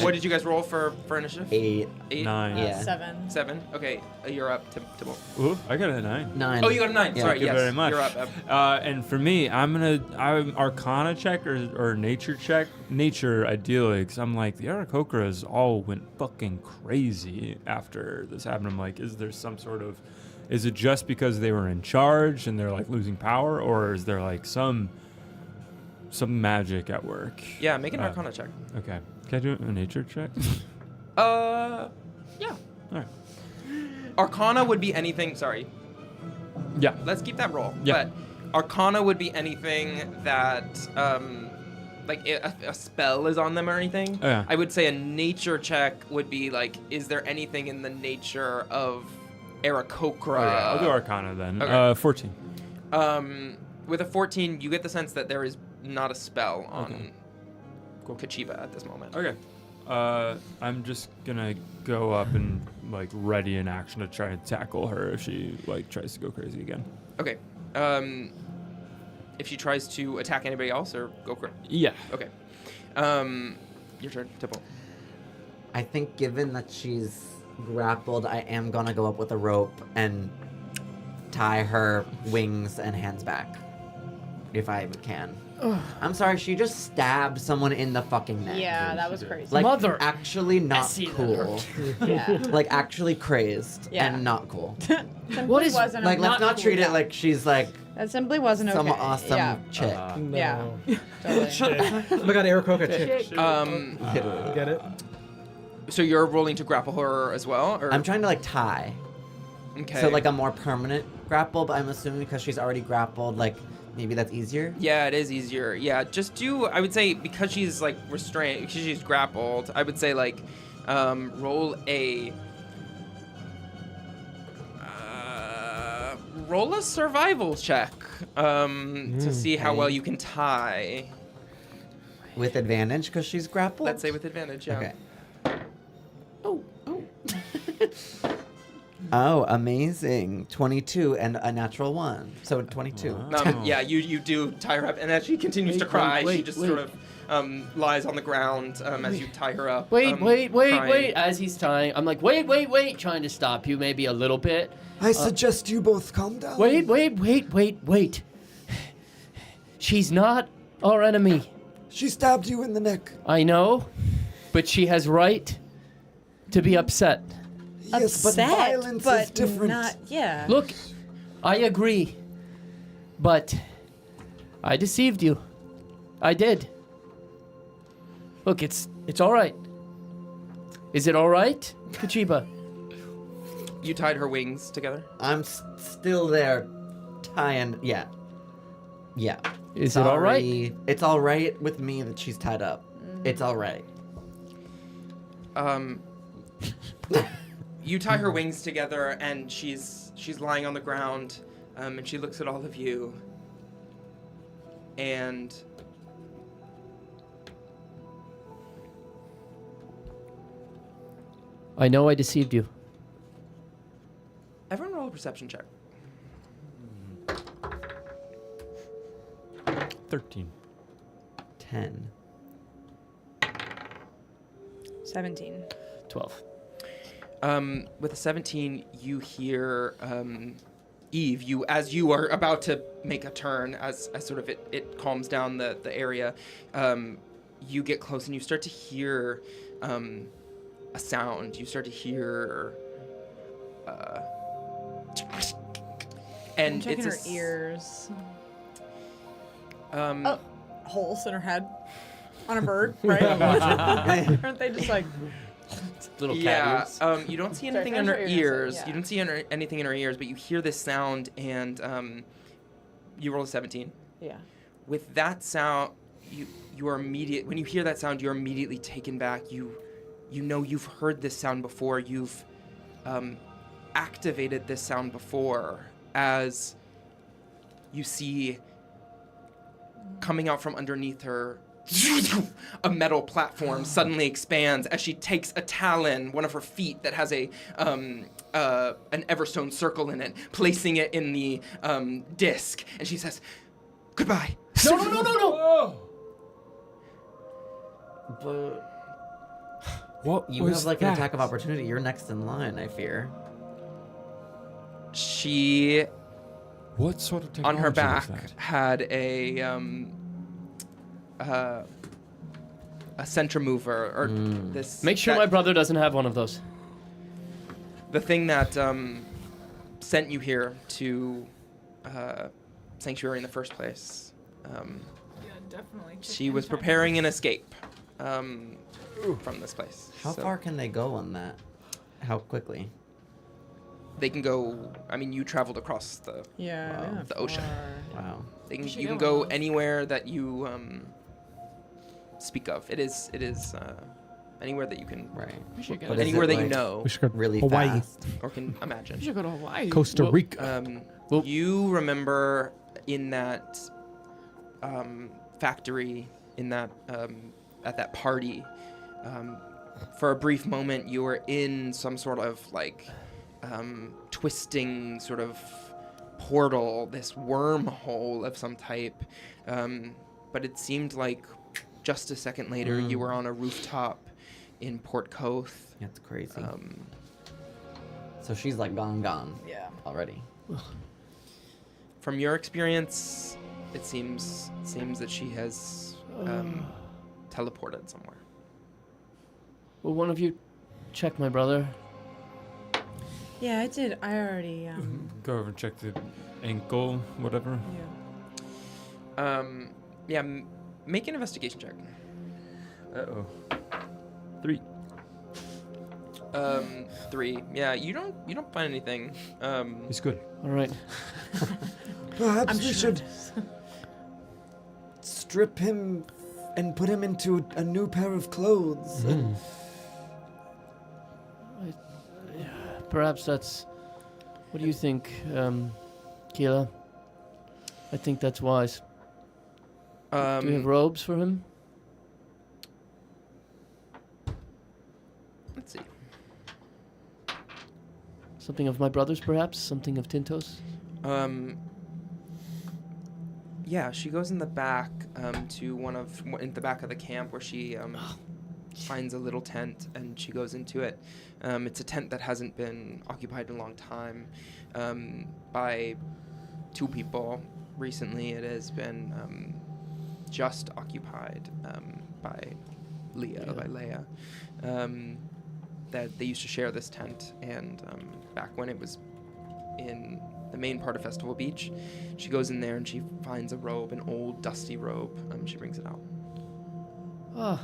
What did you guys roll for initiative? 8. 9. Yeah. 7. Okay, you're up, Thibault. Ooh, I got a 9. 9. Oh, you got a 9. Yeah. Sorry, Thank you very much. You're up. And for me, I'm Arcana check or nature check. Nature, ideally, because I'm like, the Aarakocras all went fucking crazy after this happened. I'm like, is there some sort of... Is it just because they were in charge and they're like losing power, or is there like some magic at work? Yeah, make an Arcana check. Okay. Can I do a nature check? Yeah. All right. Arcana would be anything. Sorry. Yeah. Let's keep that roll. Yeah. But Arcana would be anything that, like a spell is on them or anything. Oh, yeah. I would say a nature check would be like, is there anything in the nature of Aarakocra? Oh, yeah. I'll do Arcana then. Okay. 14. With a 14, you get the sense that there is not a spell on Katchiiba at this moment. Okay. I'm just gonna go up and like ready in action to try and tackle her if she like tries to go crazy again. Okay. If she tries to attack anybody else or go crazy. Yeah. Okay. Your turn, Thibault. I think given that she's grappled, I am gonna go up with a rope and tie her wings and hands back. If I can. I'm sorry, she just stabbed someone in the fucking neck. Yeah, that was crazy. Like, Mother. actually not cool. Yeah. Like, actually crazed Yeah. and not cool. What is wasn't like, let's not treat it like she's like that simply wasn't some okay. awesome chick. No. Yeah. Totally. Oh my god, Aarakocra chick. Get it? So you're rolling to grapple her as well? Or? I'm trying to like tie. Okay. So like a more permanent grapple, but I'm assuming because she's already grappled, like maybe that's easier. Yeah, it is easier. Yeah, just do, I would say, because she's like restrained, because she's grappled, I would say like roll a survival check to see how well you can tie. With advantage because she's grappled? Let's say with advantage, yeah. Okay. Oh, amazing. 22 and a natural 1. So 22. Yeah, you do tie her up, and as she continues to cry, she just sort of lies on the ground as you tie her up. Wait. As he's tying, I'm like, wait, trying to stop you maybe a little bit. I suggest you both calm down. Wait. She's not our enemy. She stabbed you in the neck. I know, but she has right to be upset. Yes, but violence is different. Look, I agree, but I deceived you. I did. Look, it's all right. Is it all right, Katchiiba? You tied her wings together? I'm still there tying. Yeah. Is it all right? It's all right with me that she's tied up. It's all right. You tie her wings together, and she's lying on the ground, and she looks at all of you, and I know I deceived you. everyone roll a perception check. 13. 10. 17. 12. With a 17, you hear Eve. As you are about to make a turn, as sort of it calms down the area, you get close and you start to hear a sound. You start to hear, and I'm checking it's her ears. Oh, holes in her head on a bird, right? Aren't they just like little cat ears? You don't see anything in her ears. You don't see anything in her ears, but you hear this sound, and you roll a 17. Yeah. With that sound, you are immediate. When you hear that sound, you're immediately taken back. You know you've heard this sound before. You've activated this sound before, as you see coming out from underneath her. A metal platform suddenly expands as she takes a talon, one of her feet that has an Everstone circle in it, placing it in the disc, and she says, "Goodbye." No! But what you have like an attack of opportunity. You're next in line, I fear. She, what sort of on technology her back, was that? had a centrimover, or this. Make sure my brother doesn't have one of those. The thing that sent you here to Sanctuary in the first place. Yeah, definitely. She was preparing an escape from this place. How far can they go on that? How quickly? They can go. I mean, you traveled across the the ocean. Wow. You can go anywhere that you speak of. It is anywhere that you can. Right. We should go. But is Anywhere it, that you like, know. We should go really Hawaii. fast. Or can imagine. We should go to Hawaii. Costa Rica. You remember in that factory, in that at that party, for a brief moment, you were in some sort of like twisting sort of portal, this wormhole of some type. But it seemed like just a second later, you were on a rooftop in Port Coth. That's crazy. So she's like gone. Yeah. Already. From your experience, it seems that she has teleported somewhere. Will one of you check my brother? Yeah, I did. I already. Go over and check the ankle, whatever. Yeah. Make an investigation check. Uh-oh. 3. 3. Yeah, you don't find anything. It's good. All right. Perhaps we should strip him and put him into a new pair of clothes. Perhaps that's. What do you think, Keela? I think that's wise. Do you have robes for him? Let's see. Something of my brother's, perhaps? Something of Tinto's? Yeah, she goes in the back to in the back of the camp where she finds a little tent and she goes into it. It's a tent that hasn't been occupied in a long time by 2 people. Recently, it has been just occupied by Leia. That they used to share this tent, and back when it was in the main part of Festival Beach, she goes in there and she finds a robe, an old dusty robe. She brings it out. Ah,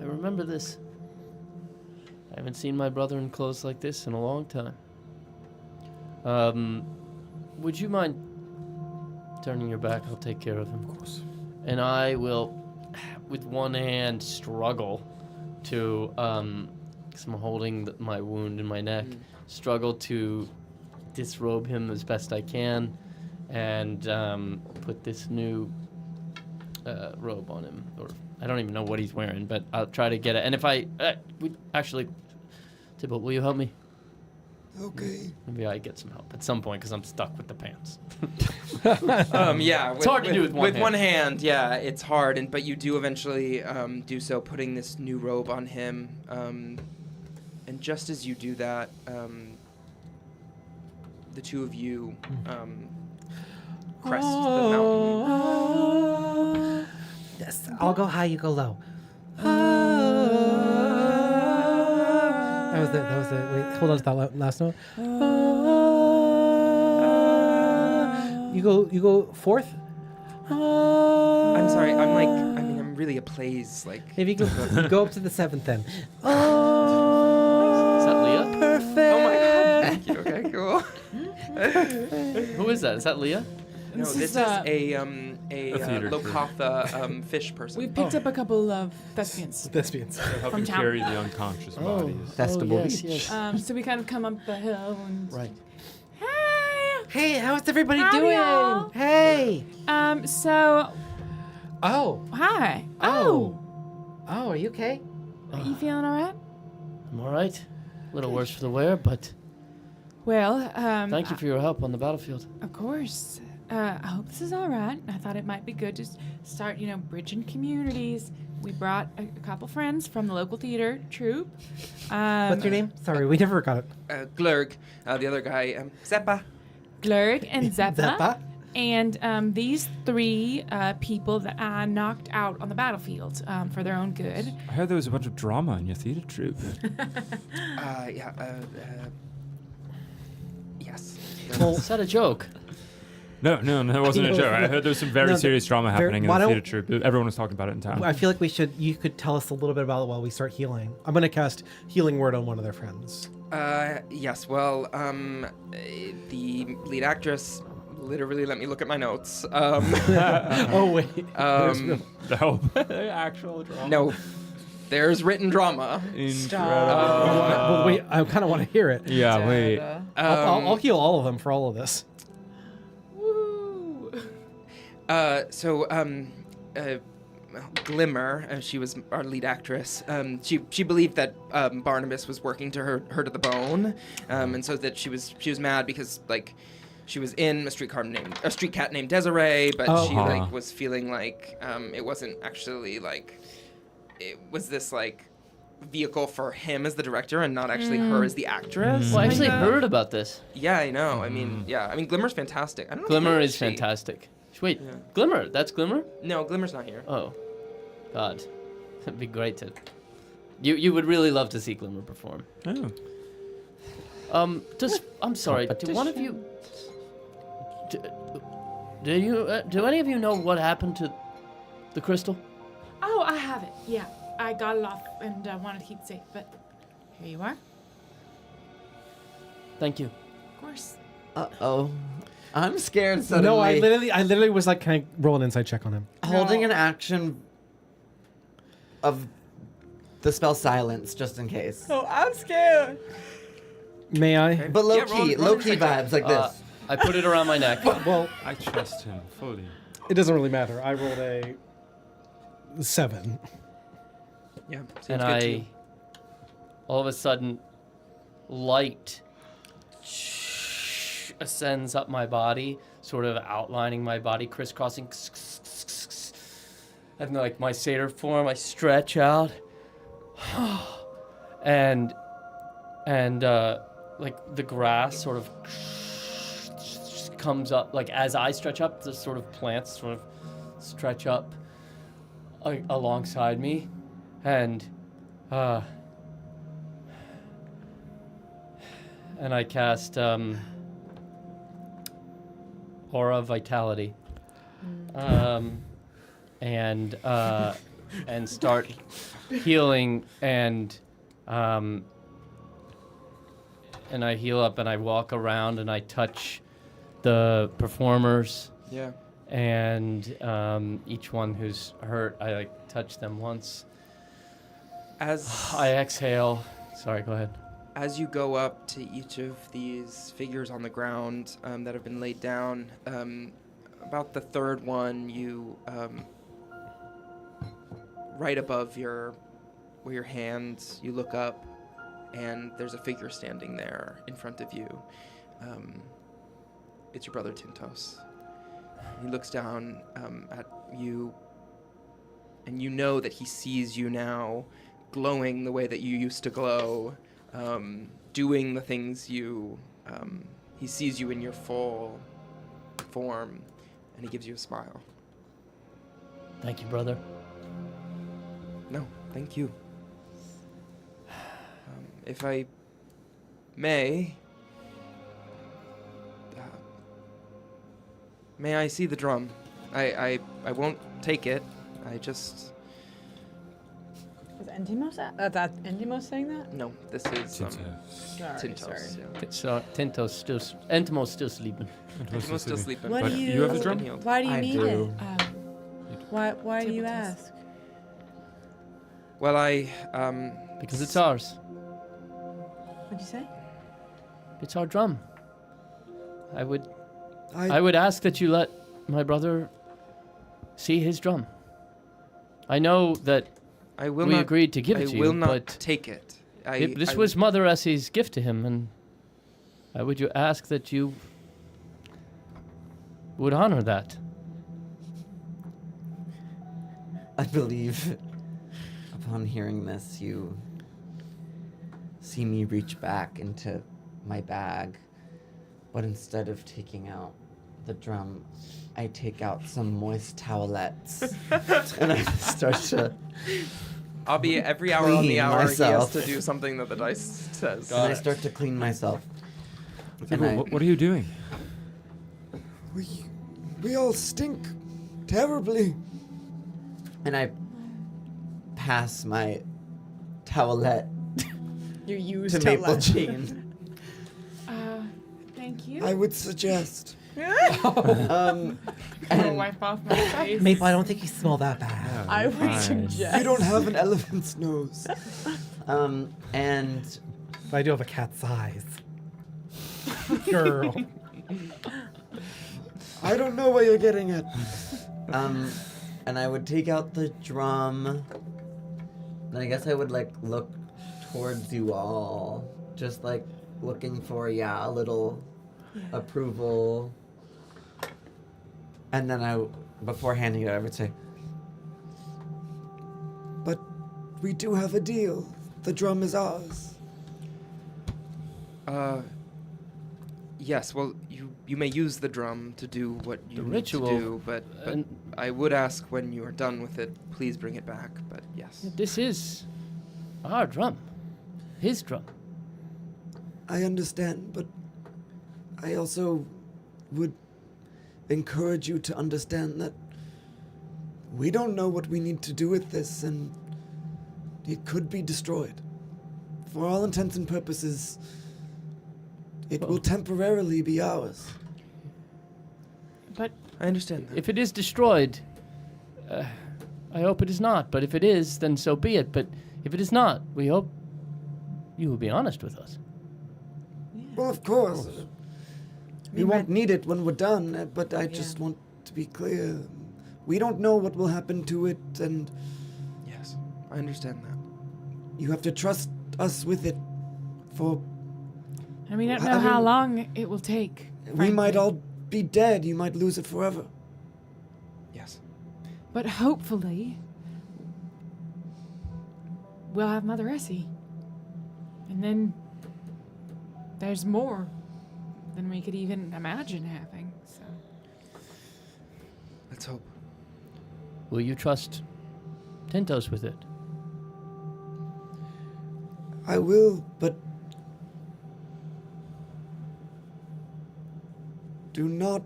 I remember this. I haven't seen my brother in clothes like this in a long time. Would you mind turning your back? I'll take care of him. Of course. And I will, with one hand, struggle to, because I'm holding my wound in my neck, struggle to disrobe him as best I can and put this new robe on him. Or I don't even know what he's wearing, but I'll try to get it. And if actually, Thibault, will you help me? Okay. Maybe I get some help at some point because I'm stuck with the pants. Yeah, it's hard to do with one hand. Yeah, it's hard, but you do eventually do so, putting this new robe on him. And just as you do that, the 2 of you crest the mountain. Yes, I'll go high, you go low. That was the. Wait, hold on to that last note. You go 4th. I'm sorry. I'm really a plays like. Maybe you go up to the 7th then. Is that Leah? Perfect. Oh my god! Thank you. Okay, cool. Who is that? Is that Leah? No, this is a Lokatha fish person. We've picked up a couple of thespians. Helping carry the unconscious bodies. Festival yes, Beach. yes. So we kind of come up the hill and. Right. Hey, how's everybody Howdy, doing? y'all. Hey. So. Oh. Hi. Oh, are you okay? Are you feeling all right? I'm all right. A little worse for the wear, but Well, thank you for your help on the battlefield. Of course. I hope this is all right. I thought it might be good to start, bridging communities. We brought a couple friends from the local theater troupe. What's your name? Sorry, we never got it. Glurg. The other guy, Zeppa. Glurg and Zeppa. Zeppa? And these 3 people that I knocked out on the battlefield for their own good. I heard there was a bunch of drama in your theater troupe. Yes. Well, is that a joke? No, it wasn't a joke. I heard there was some very serious drama happening in the theater troupe. Everyone was talking about it in town. I feel like you could tell us a little bit about it while we start healing. I'm going to cast Healing Word on one of their friends. Yes, well, the lead actress, Literally, let me look at my notes. Oh, wait. No. Actual drama. No. There's written drama. But wait, I kind of want to hear it. Yeah, wait. I'll heal all of them for all of this. Glimmer, she was our lead actress. She believed that Barnabas was working to her to the bone, and so that she was mad because like she was in a street cat named Desiree, but she like was feeling like it wasn't actually like it was this like vehicle for him as the director and not actually her as the actress. Well, I actually heard about this. Yeah, I know. I mean, Glimmer's fantastic. I don't know. Glimmer is fantastic. Wait, Glimmer? That's Glimmer? No, Glimmer's not here. Oh, God, that'd be great to. You would really love to see Glimmer perform. Oh. I'm sorry. Do one of you? Do any of you know what happened to the crystal? Oh, I have it. Yeah, I got it off and wanted to keep it safe, but here you are. Thank you. Of course. Uh-oh. I'm scared suddenly. No, I literally was like, can I roll an insight check on him? Holding an action of the spell silence, just in case. Oh, I'm scared. May I? But low key vibes like this. I put it around my neck. Well, I trust him fully. It doesn't really matter. I rolled a 7. Yeah, and I, all of a sudden, light ascends up my body, sort of outlining my body, crisscrossing. And like my satyr form, I stretch out, and like the grass sort of comes up. Like as I stretch up, the sort of plants sort of stretch up alongside me, and I cast Aura of Vitality, and start healing, and I heal up and I walk around and I touch the performers. Yeah. And each one who's hurt, I like touch them once. As I exhale. Sorry, go ahead. As you go up to each of these figures on the ground that have been laid down, about the third one, you right above your hands, you look up, and there's a figure standing there in front of you. It's your brother Tintos. He looks down at you, and you know that he sees you now, glowing the way that you used to glow. Doing the things he sees you in your full form, and he gives you a smile. Thank you, brother. No, thank you. If I may I see the drum? I won't take it. I just... Was Entimos Entimos saying that? No, this is Tintos. Entimos still sleeping. Entimos still sleeping. What do you have the drum? Why do you I need do. it? Why do you ask? Well, because it's ours. What'd you say? It's our drum. I would ask that you let my brother see his drum. I know that we agreed to give it to you, I will not but take it. This was Mother Essie's gift to him, and I would ask that you would honor that. I believe upon hearing this, you see me reach back into my bag, but instead of taking out the drum, I take out some moist towelettes and I start to I'll be every hour on the hour myself. he has to do something that the dice says. And I start to clean myself. Thibault, what are you doing? We all stink terribly. And I pass my towelette You use to Maple Jean. Thank you. I would suggest Wipe off my face. Maple, I don't think you smell that bad. I would suggest. You don't have an elephant's nose. And but I do have a cat's eyes. Girl. I don't know what you're getting at. And I would take out the drum. And I guess I would like look towards you all, just like looking for a little approval. And then before handing it, I would say, "But we do have a deal. The drum is ours." Yes, well, you may use the drum to do what you need ritual, to do, but I would ask when you are done with it, please bring it back, but yes. This is our drum. His drum. I understand, but I also would encourage you to understand that we don't know what we need to do with this, and it could be destroyed. For all intents and purposes, it will temporarily be ours. But I understand that. If it is destroyed, I hope it is not. But if it is, then so be it. But if it is not, we hope you will be honest with us. Well, of course. We won't need it when we're done, but I just want to be clear. We don't know what will happen to it, and... Yes, I understand that. You have to trust us with it for... I mean, I don't know how long it will take. We might all be dead. You might lose it forever. Yes. But hopefully, we'll have Mother Essie. And then there's more than we could even imagine having, so... Let's hope. Will you trust Tintos with it? I will, but... do not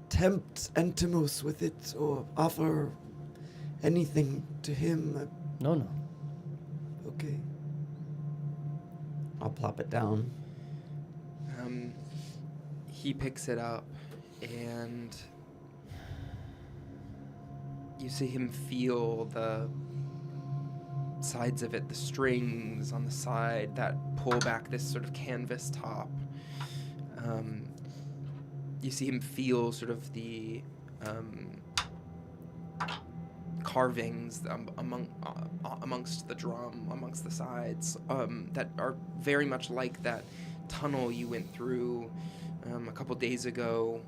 tempt Entimos with it or offer anything to him. No. Okay. I'll plop it down. He picks it up, and you see him feel the sides of it, the strings on the side that pull back this sort of canvas top. You see him feel sort of the carvings amongst the drum, amongst the sides, that are very much like that tunnel you went through a couple days ago,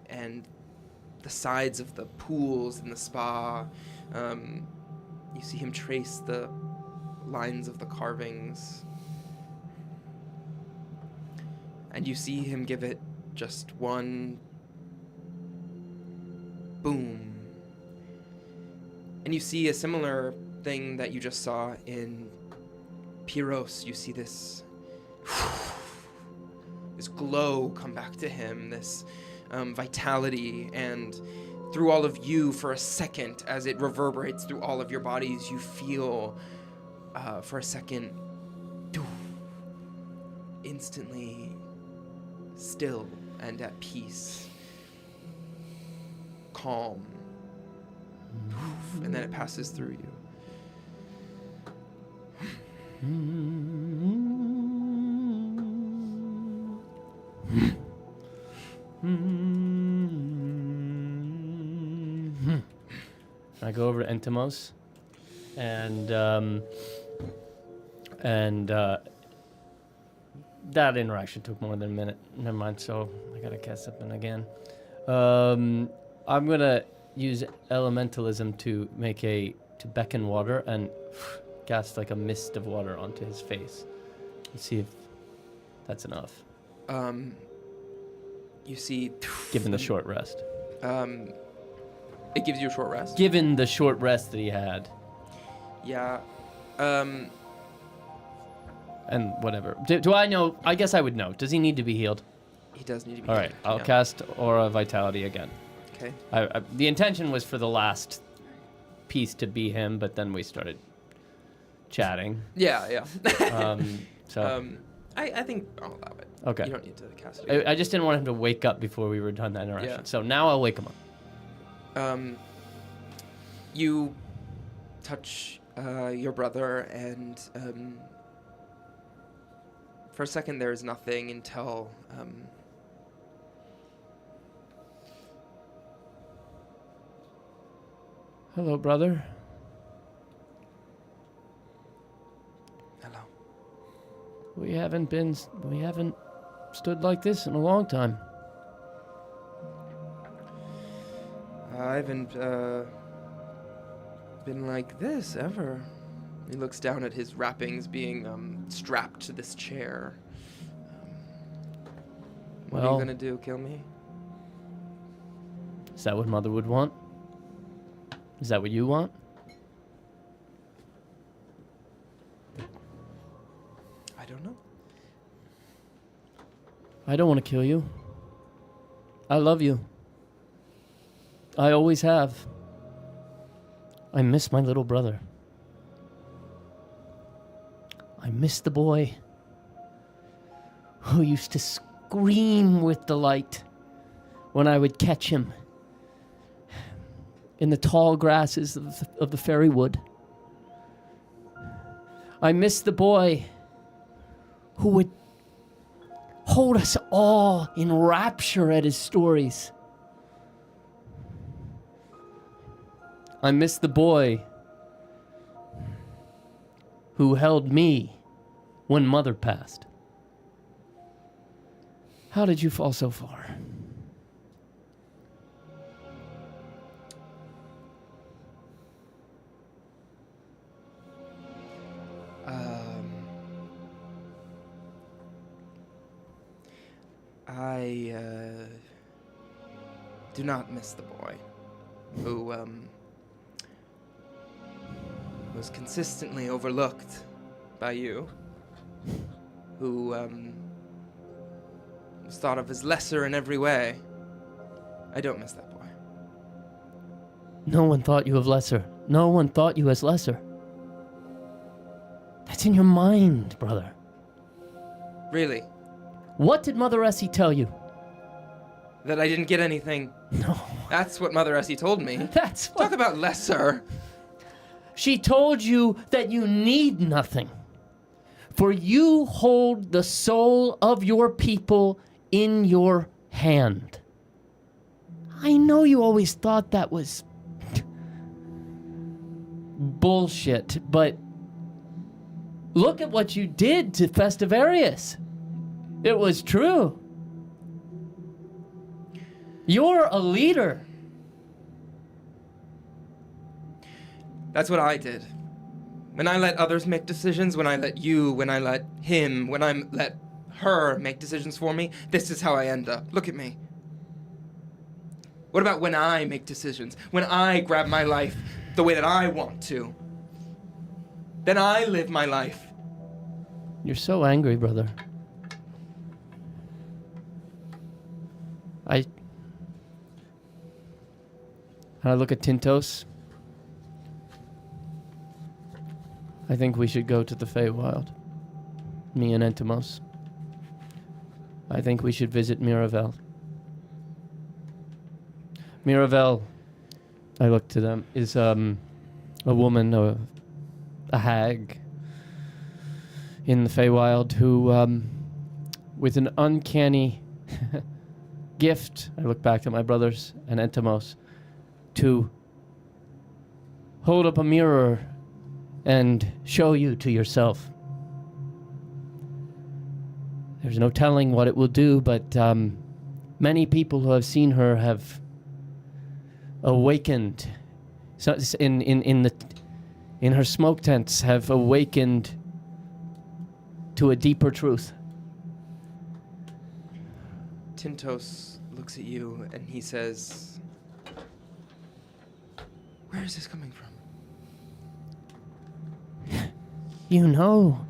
and the sides of the pools in the spa. You see him trace the lines of the carvings, and you see him give it just one boom. And you see a similar thing that you just saw in Pyros. You see this glow come back to him, this vitality, and through all of you for a second, as it reverberates through all of your bodies, you feel for a second instantly still and at peace, calm, and then it passes through you. I go over to Entimos, and that interaction took more than a minute. Never mind, so I gotta cast something again. I'm gonna use elementalism to beckon water and cast like a mist of water onto his face. Let's see if that's enough. You see... Given the short rest. It gives you a short rest? Given the short rest that he had. Yeah. And whatever. Do I know? I guess I would know. Does he need to be healed? He does need to be All healed. right, I'll cast Aura Vitality again. Okay. The intention was for the last piece to be him, but then we started chatting. Yeah. I think I'll allow it. Okay. You don't need to cast it. I just didn't want him to wake up before we were done that interaction. Yeah. So now I'll wake him up. You touch your brother, and for a second there is nothing until Hello, brother. Hello. We haven't stood like this in a long time. I haven't been like this ever. He looks down at his wrappings being strapped to this chair. What are you gonna do? Kill me? Is that what Mother would want? Is that what you want? I don't know. I don't want to kill you. I love you. I always have. I miss my little brother. I miss the boy who used to scream with delight when I would catch him in the tall grasses of the fairy wood. I miss the boy who would hold us all in rapture at his stories. I miss the boy who held me when Mother passed. How did you fall so far? I do not miss the boy who was consistently overlooked by you, who was thought of as lesser in every way. I don't miss that boy. No one thought you of lesser. No one thought you as lesser. That's in your mind, brother. Really? What did Mother Essie tell you? That I didn't get anything. No. That's what Mother Essie told me. That's what... Talk about lesser. She told you that you need nothing, for you hold the soul of your people in your hand. I know you always thought that was bullshit, but look at what you did to Festivarius. It was true. You're a leader. That's what I did. When I let others make decisions, when I let you, when I let him, when I let her make decisions for me, this is how I end up. Look at me. What about when I make decisions? When I grab my life the way that I want to? Then I live my life. You're so angry, brother. I look at Tintos. I think we should go to the Feywild. Me and Entimos. I think we should visit Miravel. Miravel, I look to them, is a woman, a hag in the Feywild who, with an uncanny gift, I look back to my brothers and Entimos, to hold up a mirror and show you to yourself. There's no telling what it will do, but many people who have seen her have awakened. So in her smoke tents, have awakened to a deeper truth. Tintos looks at you and he says, "Where is this coming from?" You know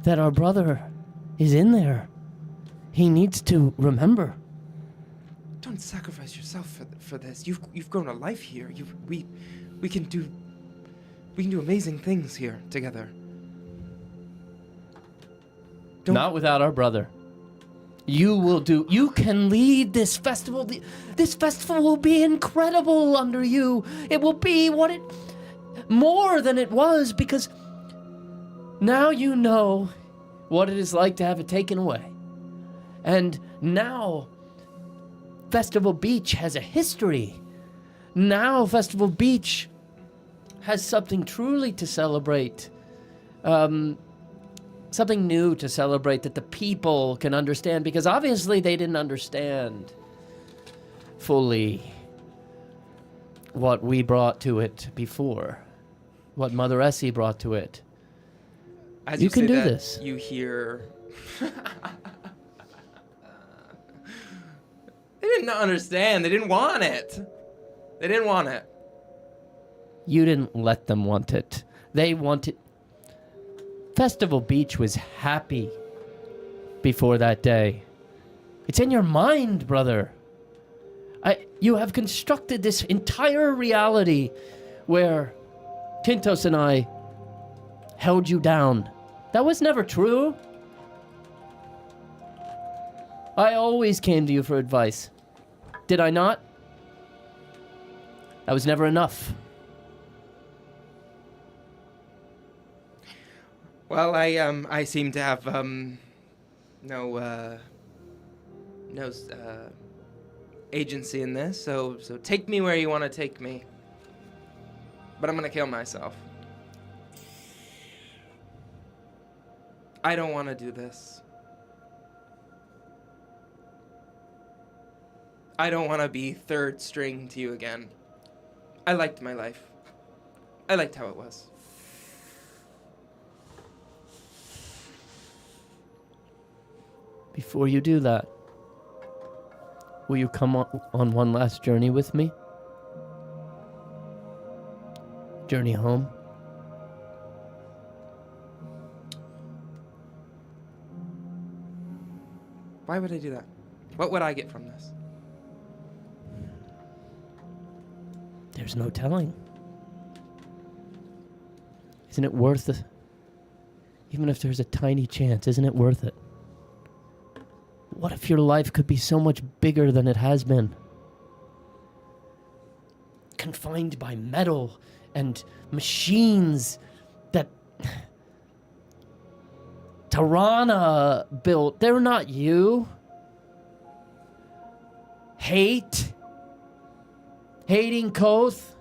that our brother is in there. He needs to remember. Don't sacrifice yourself for this. You've grown a life here. We can do amazing things here together. Not without our brother. You can lead this festival. This festival will be incredible under you. It will be more than it was, because now you know what it is like to have it taken away. And now Festival Beach has a history. Now Festival Beach has something truly to celebrate. Something new to celebrate that the people can understand, because obviously they didn't understand fully what we brought to it before, what Mother Essie brought to it. As you say can do that, this. You hear... They didn't understand. They didn't want it. They didn't want it. You didn't let them want it. They wanted... Festival Beach was happy before that day. It's in your mind, brother. You have constructed this entire reality where Tintos and I held you down. That was never true. I always came to you for advice. Did I not? That was never enough. Well, I seem to have no agency in this, so take me where you want to take me. But I'm gonna kill myself. I don't want to do this. I don't want to be third string to you again. I liked my life. I liked how it was. Before you do that, will you come on one last journey with me? Journey home? Why would I do that? What would I get from this? There's no telling. Isn't it worth it? Even if there's a tiny chance, isn't it worth it? What if your life could be so much bigger than it has been? Confined by metal and machines that Tirana built. They're not you. Hating Koth,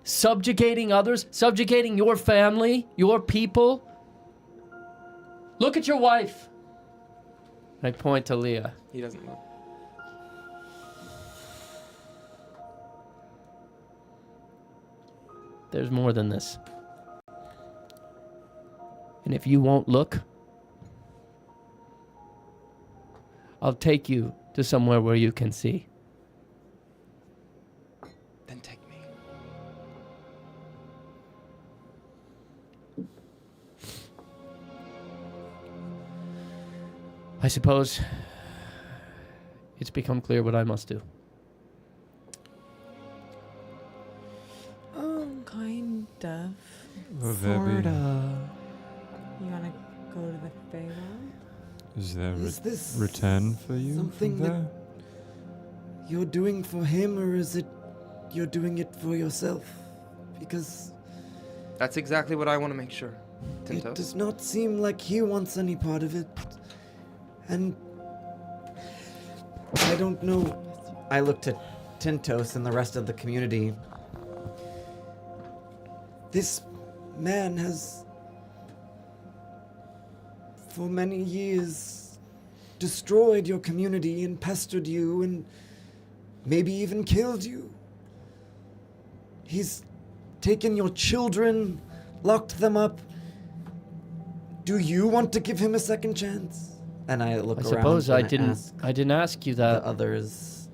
subjugating others, subjugating your family, your people. Look at your wife. I point to Leah. He doesn't look. There's more than this. And if you won't look, I'll take you to somewhere where you can see. Then take me. I suppose it's become clear what I must do. Kind of. Sorta. You want to go to the Feywild? Is there Is this return for you something from there? that you're doing for him, or is it you're doing it for yourself? Because That's exactly what I want to make sure. Tintos. it does not seem like he wants any part of it. And I don't know. I look to Tintos and the rest of the community. This man has, for many years, destroyed your community and pestered you and maybe even killed you. He's taken your children, locked them up. Do you want to give him a second chance? And I look I around. suppose and I didn't ask you that. The others,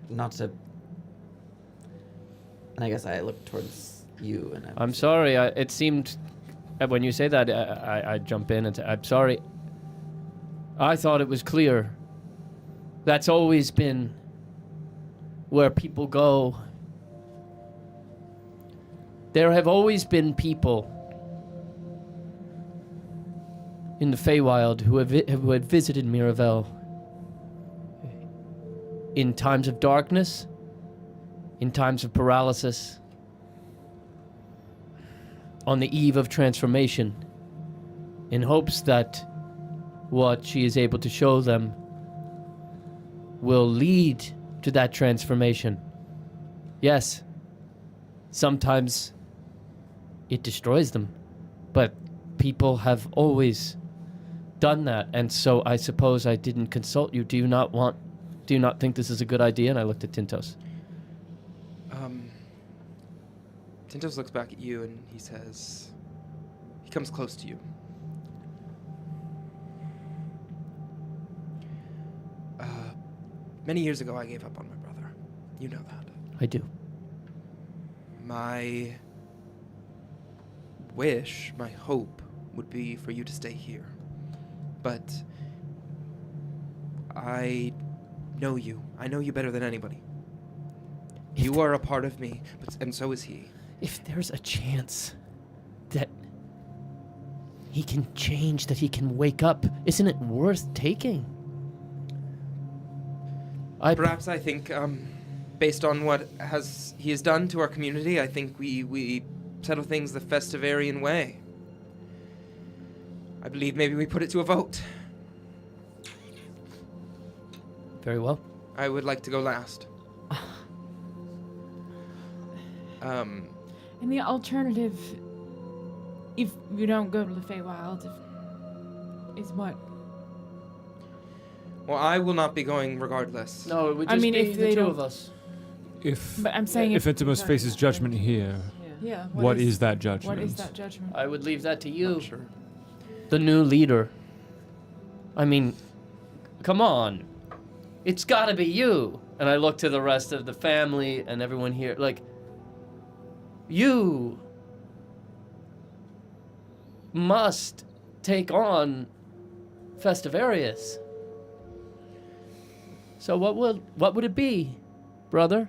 not to. And I guess I look towards you, and I'm sorry. It seemed when you say that, I jump in and say, I'm sorry. I thought it was clear. That's always been where people go. There have always been people in the Feywild who had visited Miravel in times of darkness, in times of paralysis, on the eve of transformation, in hopes that what she is able to show them will lead to that transformation. Yes, sometimes it destroys them, but people have always done that, and so I suppose I didn't consult you. Do you not think this is a good idea? And I looked at Tintos. Tintos looks back at you and he comes close to you. Many years ago I gave up on my brother. You know that. I do. My wish, my hope, would be for you to stay here. But I know you. I know you better than anybody. You are a part of me, and so is he. If there's a chance that he can change, that he can wake up, isn't it worth taking? Perhaps I think, based on what he has done to our community, I think we settle things the Festivarian way. I believe maybe we put it to a vote. Very well. I would like to go last. And the alternative, if you don't go to the Feywild, is what? Well, I will not be going regardless. No, it would just be if the they two don't- of us. But I'm saying if Entimos faces judgment here, Yeah. what is that judgment? What is that judgment? I would leave that to you. Sure. The new leader. I mean, come on. It's gotta be you. And I look to the rest of the family and everyone here, like, you must take on Festivarius. So what would it be, brother?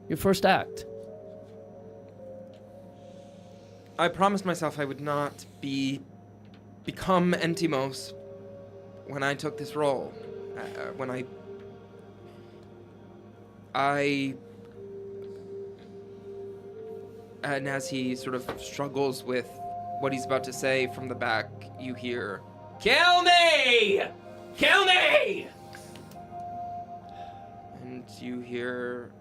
Your first act. I promised myself I would not become Entimos when I took this role. And as he sort of struggles with what he's about to say, from the back, you hear, "Kill me! Kill me!" And you hear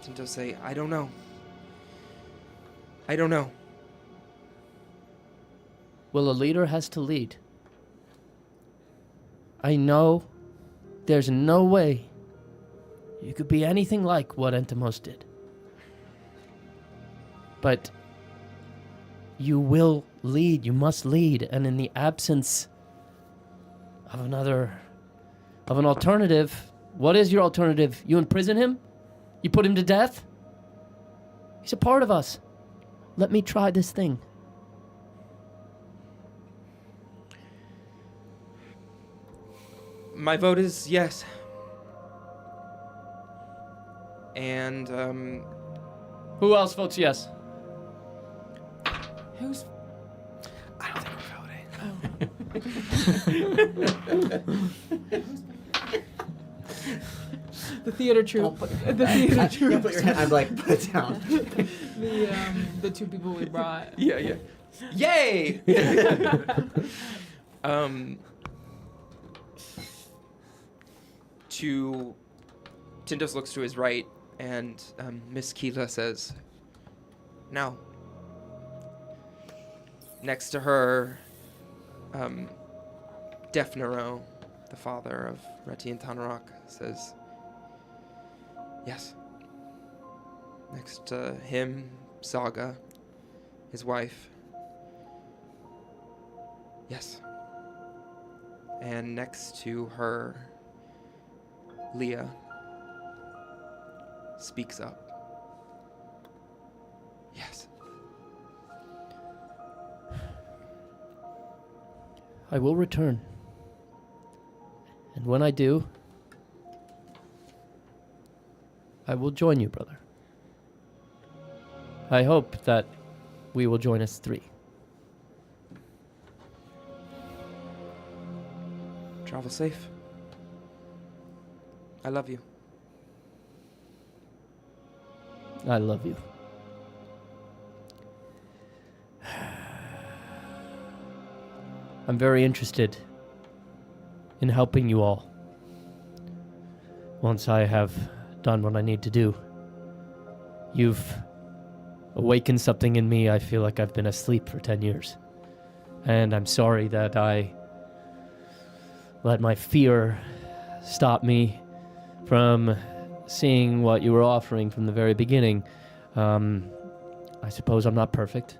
Tinto say, I don't know. I don't know. Well, a leader has to lead. I know there's no way you could be anything like what Entimos did. But you will lead, you must lead, and in the absence of an alternative, what is your alternative? You imprison him? You put him to death? He's a part of us. Let me try this thing. My vote is yes. And, Who else votes yes? Who's? I don't think we're voting. The theater troupe. The theater troupe. I'm like, put it down. The two people we brought. Yeah. Yay! Tintos looks to his right, and Miss Keela says, "Now." Next to her, Defnero, the father of Reti and Tanarok, says, "Yes." Next to him, Saga, his wife, "Yes." And next to her, Leah speaks up. "Yes." I will return. And when I do, I will join you, brother. I hope that we will join as three. Travel safe. I love you. I love you. I'm very interested in helping you all. Once I have done what I need to do. You've awakened something in me. I feel like I've been asleep for 10 years. And I'm sorry that I let my fear stop me from seeing what you were offering from the very beginning. I suppose I'm not perfect.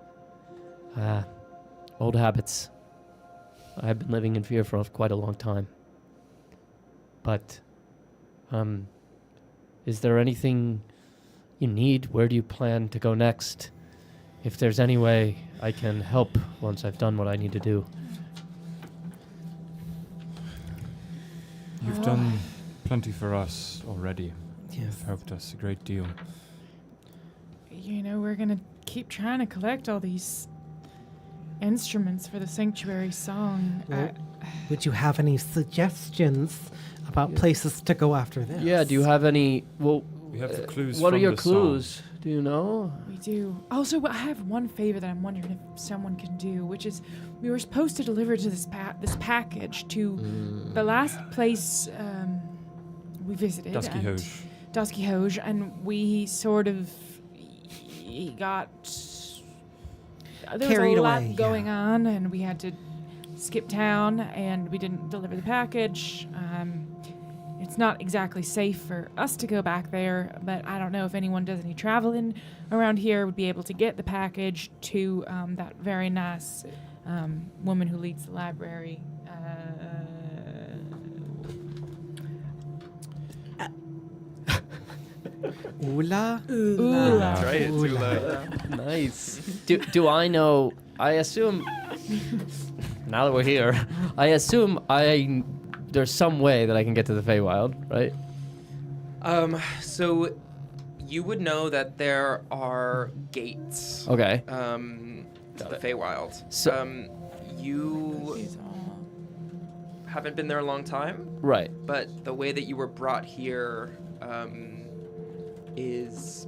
Old habits. I've been living in fear for quite a long time. But, is there anything you need? Where do you plan to go next? If there's any way I can help once I've done what I need to do. You've done plenty for us already. Yes. You've helped us a great deal. You know, we're gonna keep trying to collect all these instruments for the sanctuary song. Well, would you have any suggestions about places to go after this? Yeah, do you have any... Well, we have the clues what are from your the clues? song. Do you know? We do. Also, I have one favor that I'm wondering if someone can do, which is we were supposed to deliver to this package to the last place we visited. Dusky Hoj, and we sort of got... There was carried a lot away, going on, and we had to skip town, and we didn't deliver the package. It's not exactly safe for us to go back there, but I don't know if anyone does any traveling around here would be able to get the package to that very nice woman who leads the library. Ula? Ula. That's right, it's Ula. Nice. Do I know... I assume... now that we're here, I assume there's some way that I can get to the Feywild, right? So you would know that there are gates. Okay. To the Feywild. So, you haven't been there a long time. Right. But the way that you were brought here is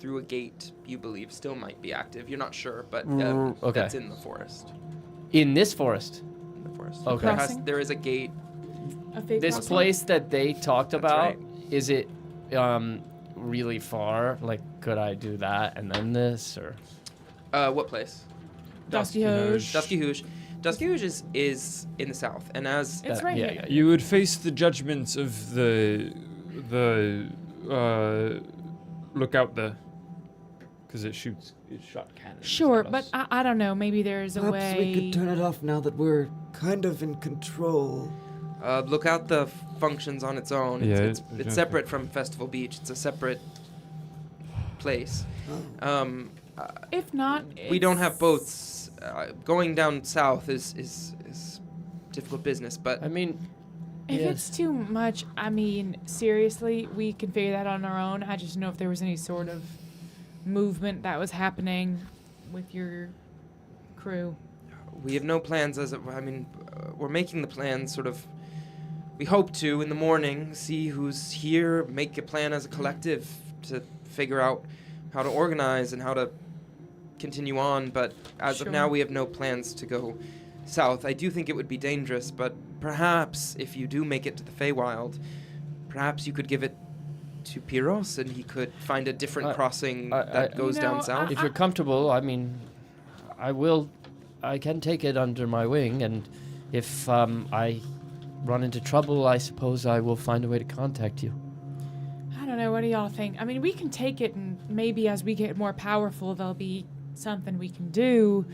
through a gate you believe still might be active. You're not sure, but okay. That's in the forest. In this forest? In the forest. Okay. There is a gate. This place that they talked about, right. Is it really far? Like, could I do that and then this, or? What place? Dusky Hoj. Dusky Hoj. Dusky Hoj is in the south, and as it's right here. Yeah. You would face the judgments of the lookout there, because it shot cannons. Sure, but I don't know. Maybe there's a way. Perhaps we could turn it off now that we're kind of in control. Lookout the functions on its own. Yeah, It's separate from Festival Beach. It's a separate place. If not, we don't have boats. Going down south is difficult business, but I mean, if it's too much, I mean, seriously, we can figure that on our own. I just know if there was any sort of movement that was happening with your crew. We have no plans we're making the plans sort of. We hope to, in the morning, see who's here, make a plan as a collective to figure out how to organize and how to continue on. But as of now, we have no plans to go south. I do think it would be dangerous, but perhaps if you do make it to the Feywild, perhaps you could give it to Pyros and he could find a different crossing that goes down south. If you're comfortable, I mean, I can take it under my wing, and if I run into trouble, I suppose I will find a way to contact you. I don't know. What do y'all think? I mean, we can take it, and maybe as we get more powerful, there'll be something we can do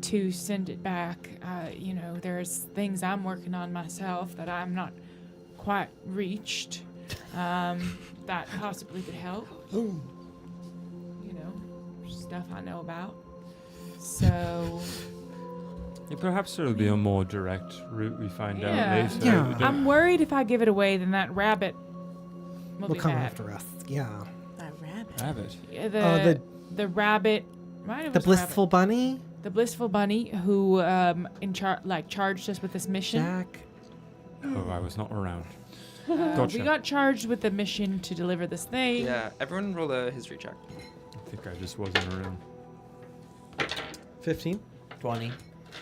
to send it back. There's things I'm working on myself that I'm not quite reached that possibly could help. Stuff I know about. So... Yeah, perhaps there'll be a more direct route we find out later. Yeah. I'm worried if I give it away, then that rabbit will come mad. after us. Yeah. That rabbit. Rabbit. Yeah, the rabbit. Right, it The was blissful rabbit. bunny? the blissful bunny who charged us with this mission. Jack. Oh, I was not around. We got charged with the mission to deliver this thing. Yeah, everyone roll a history check. I think I just wasn't around. 15. 20.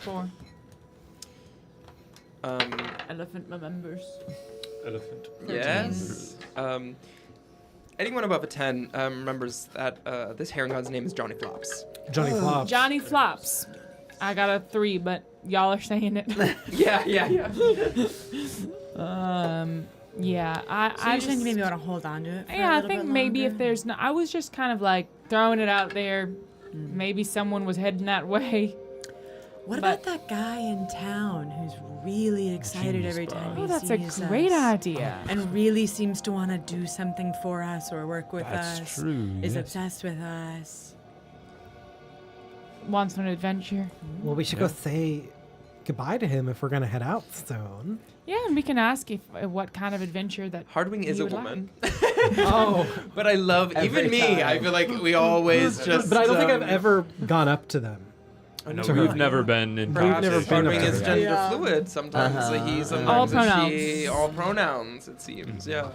4. Elephant remembers. Elephant. Yes. Anyone above a 10 remembers that this herring god's name is Johnny Flops. Johnny Flops. Johnny Flops. I got a 3, but y'all are saying it. Yeah. So I you're just saying maybe want to hold on to it for a I little think bit maybe longer? if there's no, I was just kind of like throwing it out there. Maybe someone was heading that way. What about that guy in town who's really excited every time he Oh, that's sees a great us idea. and really seems to want to do something for us or work with That's us? true, Is yes. obsessed with us. Wants an adventure. Well, we should go say goodbye to him if we're going to head out soon. Yeah, and we can ask if what kind of adventure that Hardwing is you a would woman. Oh. But I love, Every even me, time. I feel like we always just... But I don't think I've ever gone up to them. No, To we've her. never been in We've never conversation. been Hardwing up is there. gender fluid. Sometimes he, sometimes All it's pronouns. she, all pronouns, it seems, yeah.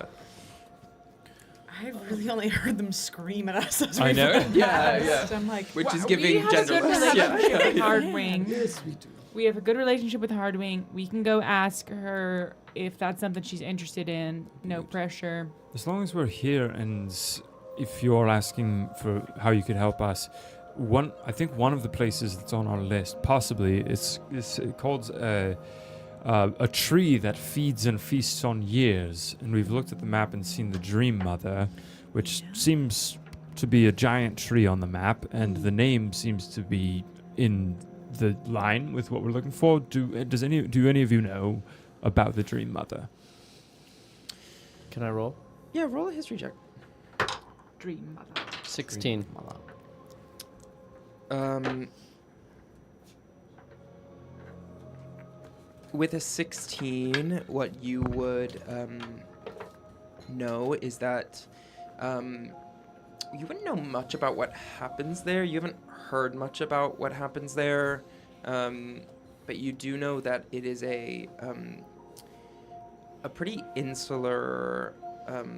I've really only heard them scream at us as I we know. went Yeah, past. yeah. I'm like, Which is we giving have a good genderless. relationship with Yeah. Hardwing. Yes, we do. We have a good relationship with Hardwing. We can go ask her if that's something she's interested in. No pressure. As long as we're here, and if you're asking for how you could help us, I think one of the places that's on our list, possibly, is called a tree that feeds and feasts on years. And we've looked at the map and seen the Dream Mother, which seems to be a giant tree on the map, and the name seems to be in the line with what we're looking for. Do any of you know about the Dream Mother? Can I roll? Yeah, roll a history check. Dream mother. 16. With a 16, what you would know is that you wouldn't know much about what happens there. You haven't heard much about what happens there, but you do know that it is a pretty insular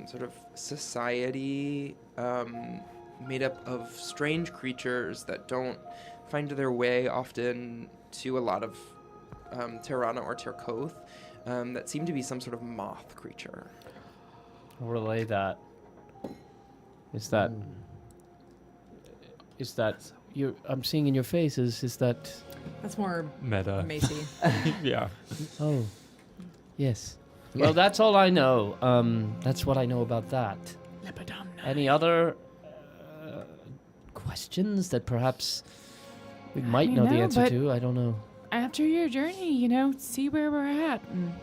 sort of society made up of strange creatures that don't find their way often to a lot of Tirana or Tirkoth that seem to be some sort of moth creature. I'll relay that. Is that you? I'm seeing in your faces. Is that? That's more Meta. Macy. Yeah. Oh, yes. Well, that's all I know. That's what I know about that. Any other questions that perhaps we might know the answer but to? I don't know. After your journey, see where we're at. And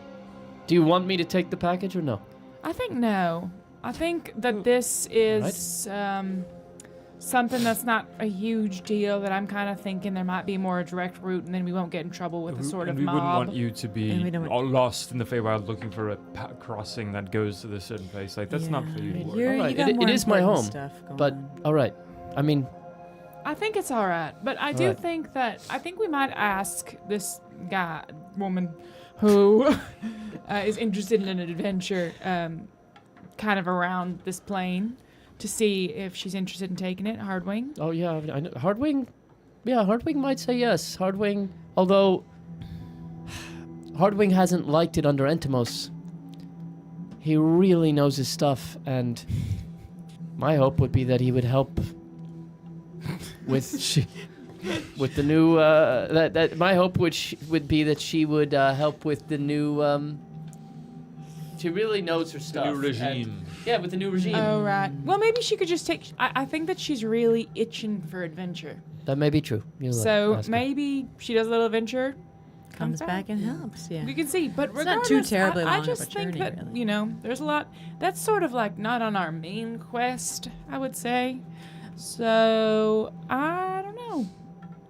Do you want me to take the package or no? I think no. I think that this is something that's not a huge deal, that I'm kind of thinking there might be more a direct route, and then we won't get in trouble with a sort of we mob. wouldn't want you to And be we don't- all lost in the Feywild looking for a crossing that goes to this certain place. Like, that's not for you to worry You're- about. you Alright, got it more is my important home, stuff going but on. all right. I mean, I think it's all right, but I do Alright. think we might ask this woman who is interested in an adventure kind of around this plane to see if she's interested in taking it. Hardwing. oh yeah, I know. Hardwing. Yeah, Hardwing might say yes. Hardwing, although Hardwing hasn't liked it under Entimos. He really knows his stuff, and my hope would be that he would help with with the new. That my hope would be that she would help with the new. She really knows her stuff. new regime. Yeah, with the new regime. Oh, right. Well, maybe she could just take... I think that she's really itching for adventure. That may be true. So maybe she does a little adventure, Comes back and helps, yeah. We can see, but It's not regardless, too terribly I long of just a think journey, that really. there's a lot. That's sort of like not on our main quest, I would say. So I don't know.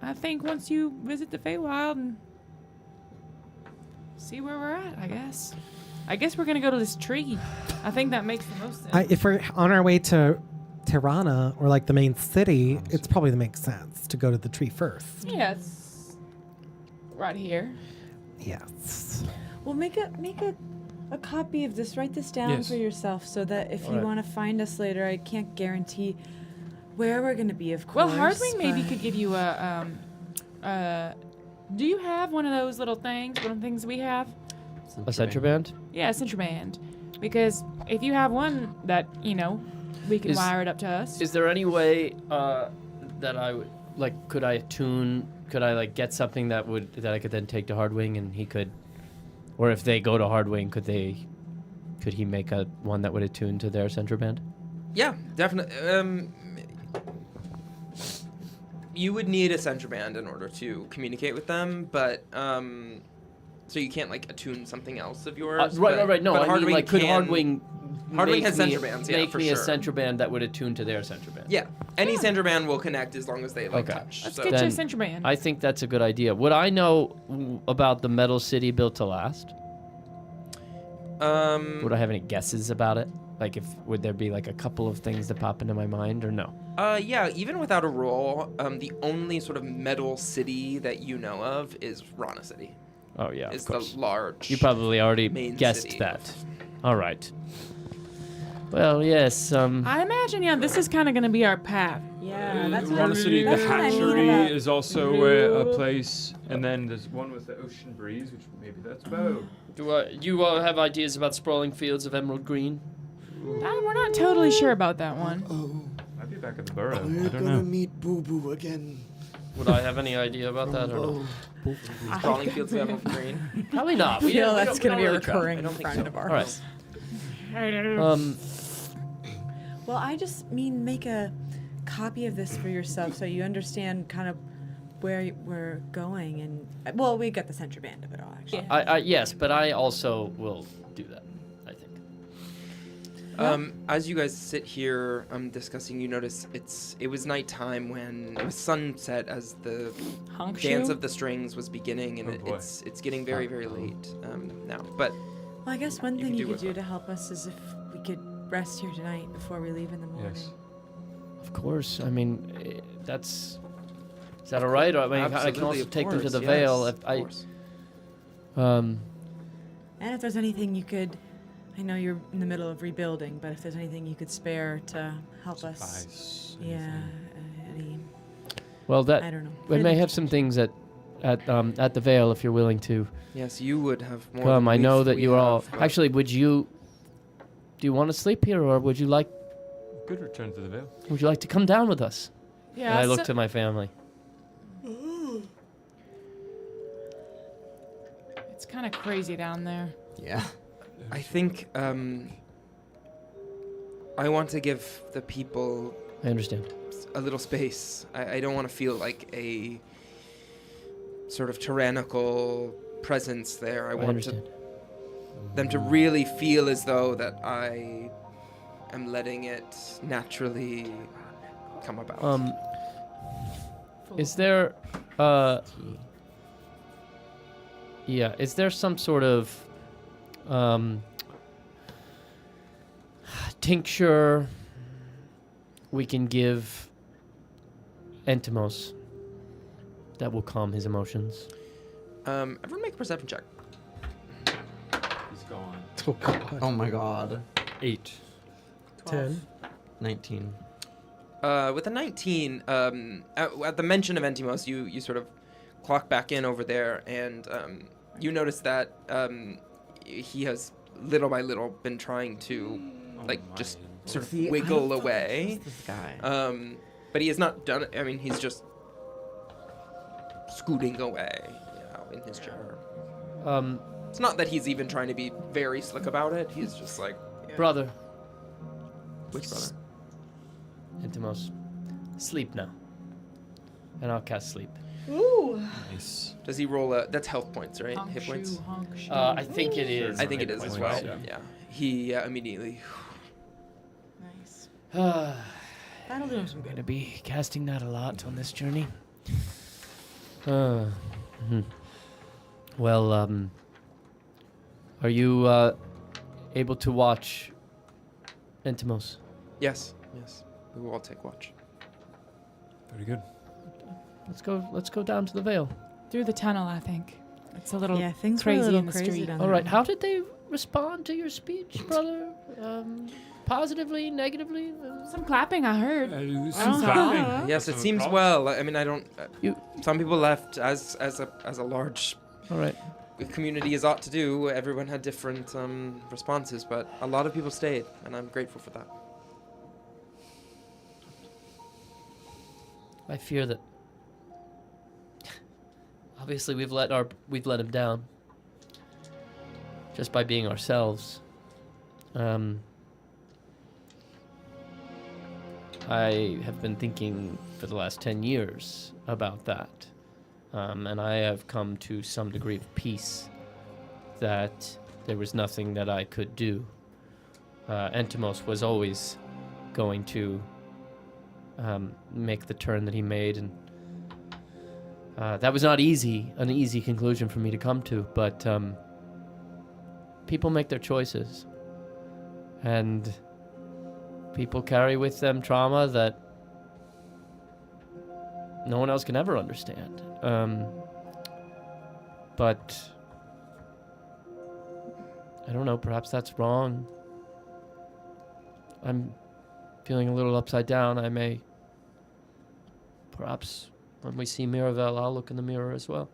I think once you visit the Feywild and see where we're at, I guess we're gonna go to this tree. I think that makes the most sense. If we're on our way to Tirana or like the main city, it's probably the makes sense to go to the tree first. Yeah, it's right here. Yes. Well, make a copy of this. Write this down for yourself so that if you want to find us later, I can't guarantee where we're going to be, of course. Well, Hardwing maybe could give you do you have one of those little things, one of the things we have? A Centroband? Yeah, a Centroband. Because if you have one that, we can wire it up to us. Is there any way that I would, could I get something that I could then take to Hardwing and he could, or if they go to Hardwing, could he make one that would attune to their Centroband? Yeah, definitely. You would need a Centroband in order to communicate with them, but so you can't attune something else of yours. Right. No, but I mean, could Hardwing has Centrobands, make for me sure. a Centroband that would attune to their Centroband? Yeah, any Centroband will connect as long as they touch. Let's get you a Centroband. I think that's a good idea. Would I know about the metal city built to last? Would I have any guesses about it? Would there be a couple of things that pop into my mind, or no? Yeah, even without a roll, the only sort of metal city that you know of is Rana City. Oh yeah, is of course. the large. You probably already main guessed city. that. All right. Well, yes. I imagine, this is kind of going to be our path. Yeah, that's Rana City, the that's what I mean hatchery about- is also a place, and then there's one with the ocean breeze, which maybe that's Bow. Do you have ideas about sprawling fields of emerald green? We're not totally sure about that one. Might be back at the Burrow. We're I don't gonna know. meet Boo Boo again. Would I have any idea about that or no? Sprawling fields of emerald green. Probably not. I feel that's going to be a recurring friend of ours. All right. Well, I just mean make a copy of this for yourself so you understand kind of where we're going. And well, we got the Centroband of it all, actually. Yes, but I also will do that, I think. As you guys sit here discussing, you notice it was nighttime when it was sunset as the dance of the strings was beginning, and it's getting very, very late now. But well, I guess one thing you could do to help us is if we could rest here tonight before we leave in the morning. Yes. Of course. I mean, is that all right? I mean, I can also take them to the Vale. Of course. And if there's anything you could, I know you're in the middle of rebuilding, but if there's anything you could spare to help us, any. Well, I don't know. We may have some things at the Vale if you're willing to. Yes, you would have more. Come, I know that you all. but- Actually, do you want to sleep here, or would you like? Good return to the Vale. Would you like to come down with us? Yeah. And I look to my family. It's kind of crazy down there. Yeah. I think I want to give the people. I understand. A little space. I don't want to feel like a sort of tyrannical presence there. I want them to really feel as though that I am letting it naturally come about. Is there is there some sort of tincture we can give Entimos that will calm his emotions? Everyone make a perception check. He's gone. Oh, God. Oh my God. 8. 10. 19. With a 19, at the mention of Entimos, you sort of clock back in over there, and you notice that he has little by little been trying to just sort of wiggle away. This guy. But he has not done it. I mean, he's just scooting away, in his chair. It's not that he's even trying to be very slick about it. He's just like, Brother. Which brother? Entimos. Sleep now. And I'll cast sleep. Ooh. Nice. Does he roll that's health points, right? Hit points? I think it is. I think it is as well. Yeah. Yeah. He immediately. Nice. That'll do him some good. I'm going to be casting that a lot on this journey. Well, are you able to watch Entimos? Yes. We will all take watch. Very good. Let's go down to the Vale. Through the tunnel, I think. It's a little things were a crazy little in the crazy street. down All there. right. How did they respond to your speech, brother? Positively, negatively? Some clapping, I heard. Some clapping. Yes, it seems well. I mean, I don't. Some people left as a large. All right. Community as ought to do. Everyone had different responses, but a lot of people stayed, and I'm grateful for that. I fear that. Obviously, we've let him down. Just by being ourselves. I have been thinking for the last 10 years about that. And I have come to some degree of peace that there was nothing that I could do. Entimos was always going to make the turn that he made, and that was not an easy conclusion for me to come to, but people make their choices, and people carry with them trauma that no one else can ever understand. But I don't know, perhaps that's wrong. I'm feeling a little upside down. I may, perhaps when we see Miravel, I'll look in the mirror as well.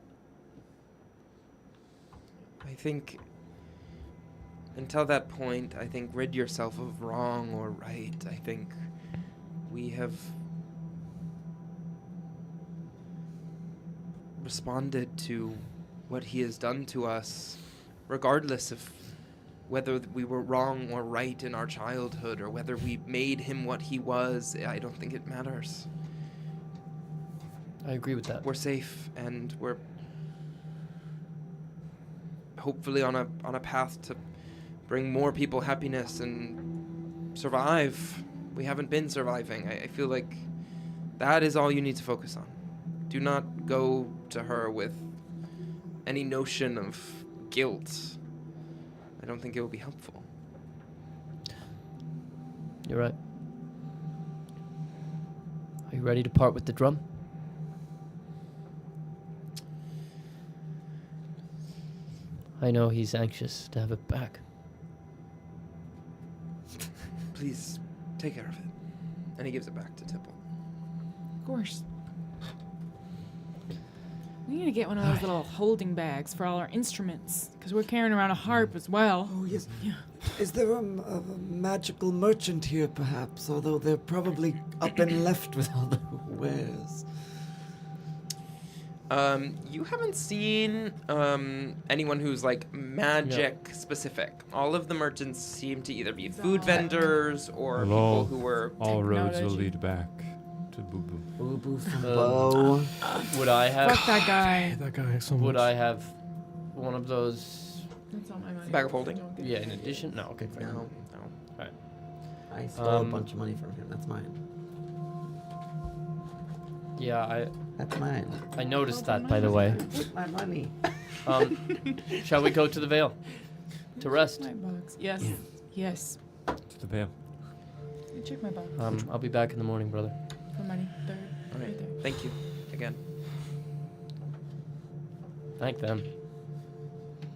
I think until that point, I think rid yourself of wrong or right. I think we have responded to what he has done to us, regardless of whether we were wrong or right in our childhood or whether we made him what he was. I don't think it matters. I agree with that. We're safe, and we're hopefully on a path to bring more people happiness and survive. We haven't been surviving. I feel like that is all you need to focus on. Do not go to her with any notion of guilt. I don't think it will be helpful. You're right. Are you ready to part with the drum? I know he's anxious to have it back. Please take care of it. And he gives it back to Thibault. Of course. We need to get one of those little holding bags for all our instruments, because we're carrying around a harp as well. Oh, yes. Yeah. Is there a magical merchant here, perhaps? Although they're probably up and left with all the wares. You haven't seen anyone who's like magic specific. All of the merchants seem to either be food vendors or people who were all roads will lead back to Boo Boo. Boo Boo from Bow. Would I have? Fuck that guy. That guy so Would much. I have one of those? That's all my money. Bag of holding? Yeah. In addition, no. Okay, fine. No. All right. I stole a bunch of money from him. That's mine. Yeah, That's mine. I noticed that, by the way. My money. Shall we go to the Vale to rest? My box. Yes. Yeah. Yes. To the Vale. Check my box. I'll be back in the morning, brother. For money. Third. All right. Right there. Thank you again. Thank them.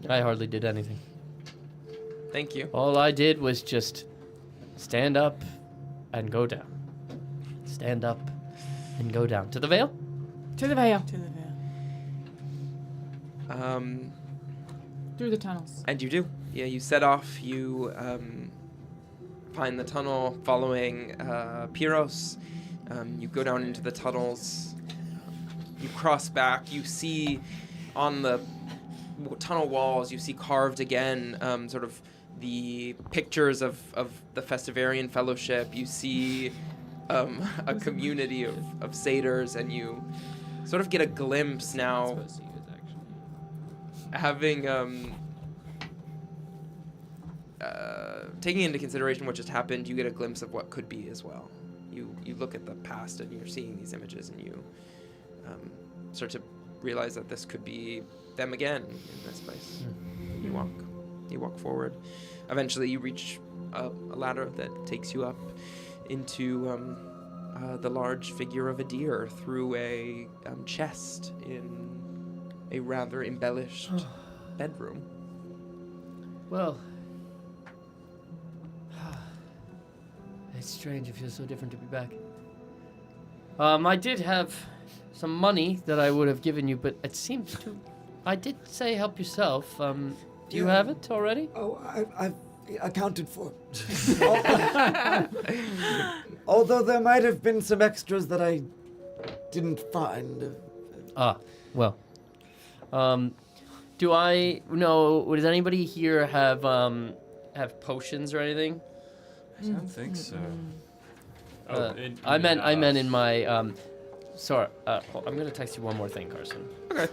I hardly did anything. Thank you. All I did was just stand up and go down. Stand up and go down. To the Vale? To the Vale. To the Vale. Through the tunnels. And you do. Yeah, you set off. You find the tunnel following Pyros. You go down into the tunnels. You cross back. You see on the tunnel walls, you see carved again sort of the pictures of the Festivarius Fellowship. You see a community of satyrs, and you sort of get a glimpse now, having taking into consideration what just happened, you get a glimpse of what could be as well. You look at the past and you're seeing these images, and you start to realize that this could be them again in this place. You walk forward. Eventually you reach a ladder that takes you up into the large figure of a deer through a chest in a rather embellished bedroom. Well, it's strange. It feels so different to be back. I did have some money that I would have given you, but it seems to... I did say help yourself. Do you have it already? Oh, I've accounted for. Although there might have been some extras that I didn't find. Well. Do I know? Does anybody here have potions or anything? I don't think so. I meant in my. Sorry, I'm gonna text you one more thing, Carson. Okay.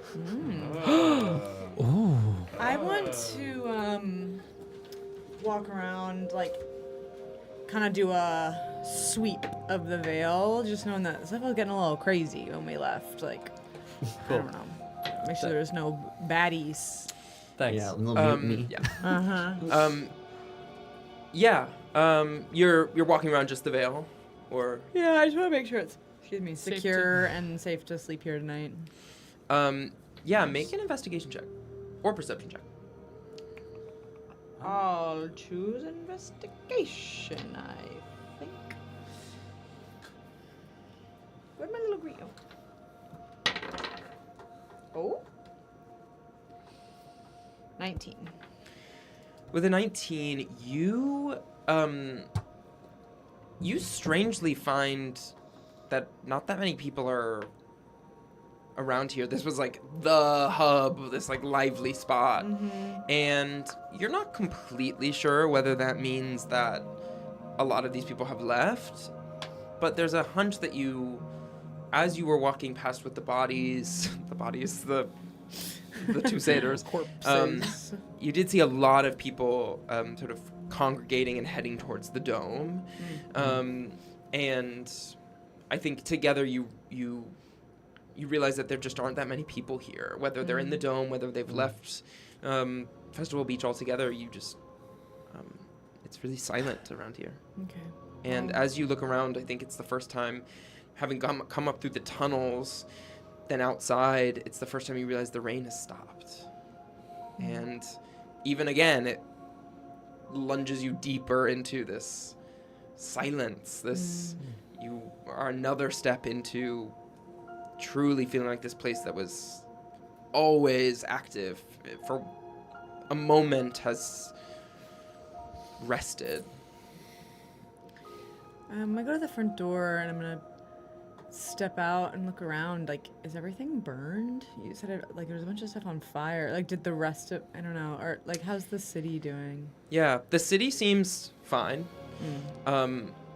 I want to walk around, like, kind of do a sweep of the veil, just knowing that stuff was getting a little crazy when we left. Like, Cool. I don't know. Make sure there's no baddies. Thanks. Yeah, a little mutiny. Yeah. You're walking around just the veil, or Yeah, I just want to make sure it's, Safe secure and safe to sleep here tonight. yeah. Make an investigation check or perception check. I'll choose investigation, I think. Where'd my little green? Oh. 19. With a 19, you strangely find that not that many people are around here. This was like the hub, this like lively spot. And you're not completely sure whether that means that a lot of these people have left, but there's a hunch that as you were walking past with the two satyrs, Corpses. you did see a lot of people sort of congregating and heading towards the dome. And I think together you realize that there just aren't that many people here, whether they're in the dome, whether they've left Festival Beach altogether. It's really silent around here. Okay. And as you look around, I think it's the first time, having come up through the tunnels, then outside, it's the first time you realize the rain has stopped. And even again, it lunges you deeper into this silence. You are another step into truly feeling like this place that was always active for a moment has rested. I'm gonna go to the front door and I'm gonna step out and look around. Like, is everything burned? You said it, like there was a bunch of stuff on fire. Like, did the rest of, I don't know, or like how's the city doing? Yeah, the city seems fine.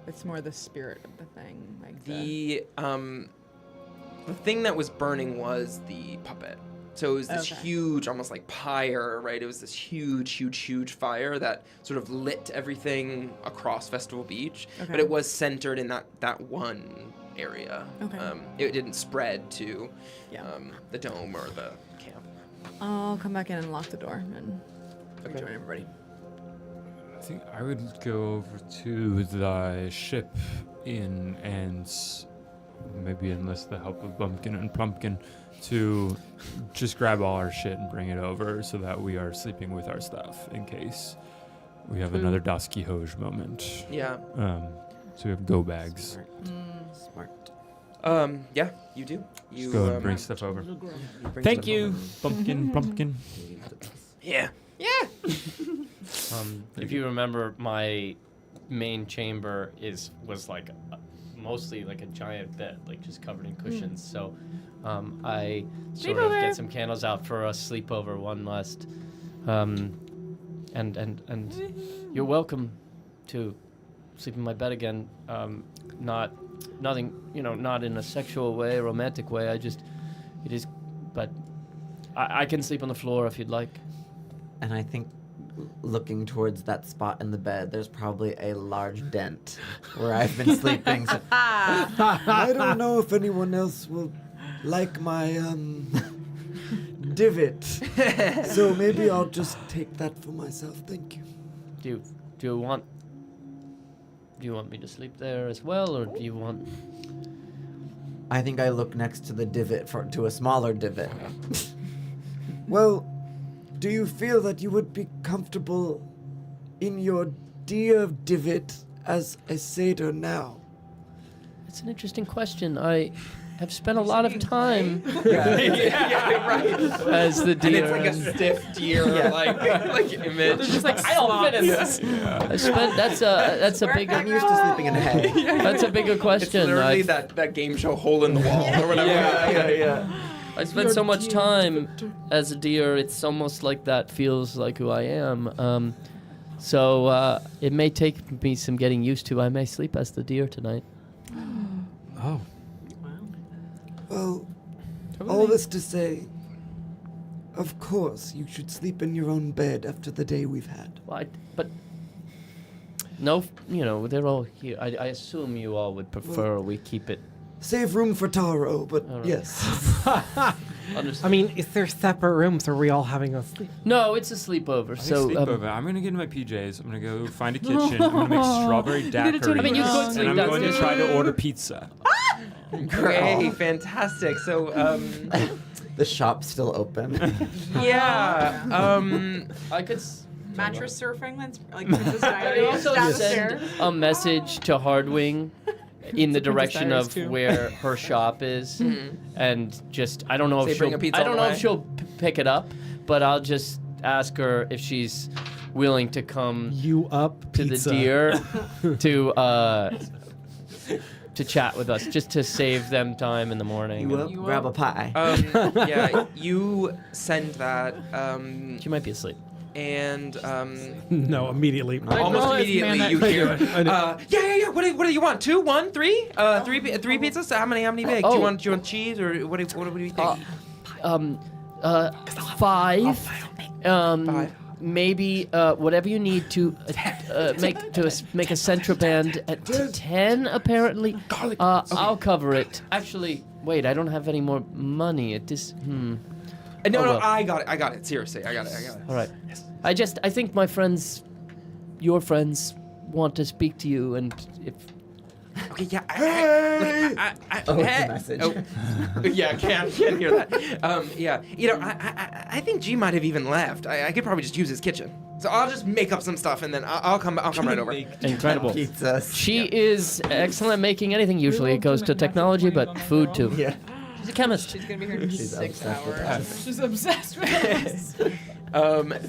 It's more the spirit of the thing. Like the thing that was burning was the puppet. So it was this huge, almost like pyre, right? It was this huge fire that sort of lit everything across Festival Beach. Okay. But it was centered in that one area. Okay. It didn't spread to the dome or the camp. I'll come back in and lock the door and rejoin everybody. I think I would go over to the ship and maybe enlist the help of Bumpkin and Plumpkin to just grab all our shit and bring it over so that we are sleeping with our stuff in case we have another Das Quixote moment. Yeah. So we have go bags. Smart. Yeah, you do. Just go and bring stuff over. Thank you, Pumpkin. Yeah. If you remember, my main chamber was like mostly like a giant bed, like just covered in cushions. So I sort of get some candles out for a sleepover, one last. And you're welcome to sleep in my bed again. Nothing, not in a sexual way, romantic way. But I can sleep on the floor if you'd like. And I think looking towards that spot in the bed, there's probably a large dent where I've been sleeping. So I don't know if anyone else will like my divot. So maybe I'll just take that for myself. Thank you. Do you want Do you want me to sleep there as well, or do you want? I think I look next to the divot to a smaller divot. Well, do you feel that you would be comfortable in your dear divot as a satyr now? It's an interesting question. I have spent a lot of time right. as the deer. And it's like a stiff deer, like image. It's just like, I don't fit in this. I spent. That's a big. I'm used to sleeping in hay. That's a bigger question. It's literally that game show Hole in the Wall or whatever. Yeah. I spent so much time as a deer. It's almost like that feels like who I am. So it may take me some getting used to. I may sleep as the deer tonight. Oh. Well, all this to say, of course, you should sleep in your own bed after the day we've had. But no, they're all here. I assume you all would prefer we keep it. Save room for Taro, but All right. yes. I mean, is there separate rooms? Or are we all having a sleep? No, it's a sleepover. So sleepover. I'm gonna get in my PJs. I'm gonna go find a kitchen. I'm gonna make strawberry daiquiris. I mean, you could sleep and I'm going to downstairs. try to order pizza. Great, fantastic. So, The shop's still open. yeah. I could. Mattress surfing, that's like I Princess could Diaries also downstairs. send a message to Hardwing in the direction Diaries of too. where her shop is, and just I don't know Say if bring she'll a pizza I don't all the know if way. she'll pick it up, but I'll just ask her if she's willing to come You up to pizza. the deer to chat with us, just to save them time in the morning. You up? Grab a pie. Yeah, you send that. She might be asleep. And No, immediately. almost immediately you hear. I know. Yeah. What do you want? 2, 1, 3? Three pizzas. How many big? Do you want cheese or what do you think? 5. 5. Maybe whatever you need to make a centroband at 10. Apparently, I'll cover it. Actually, wait, I don't have any more money at this. No, well. I got it. Seriously, I got it. All right. I think my friends, your friends, want to speak to you, and if. Okay, yeah. It's a message. Yeah, can't hear that. Yeah, I think G might have even left. I could probably just use his kitchen. So I'll just make up some stuff and then I'll come right over. Incredible. Pizzas. She is excellent at making anything. Usually it goes to technology, but food too. Yeah. She's a chemist. She's gonna be here in She's 6 obsessed with hours. She's obsessed with us.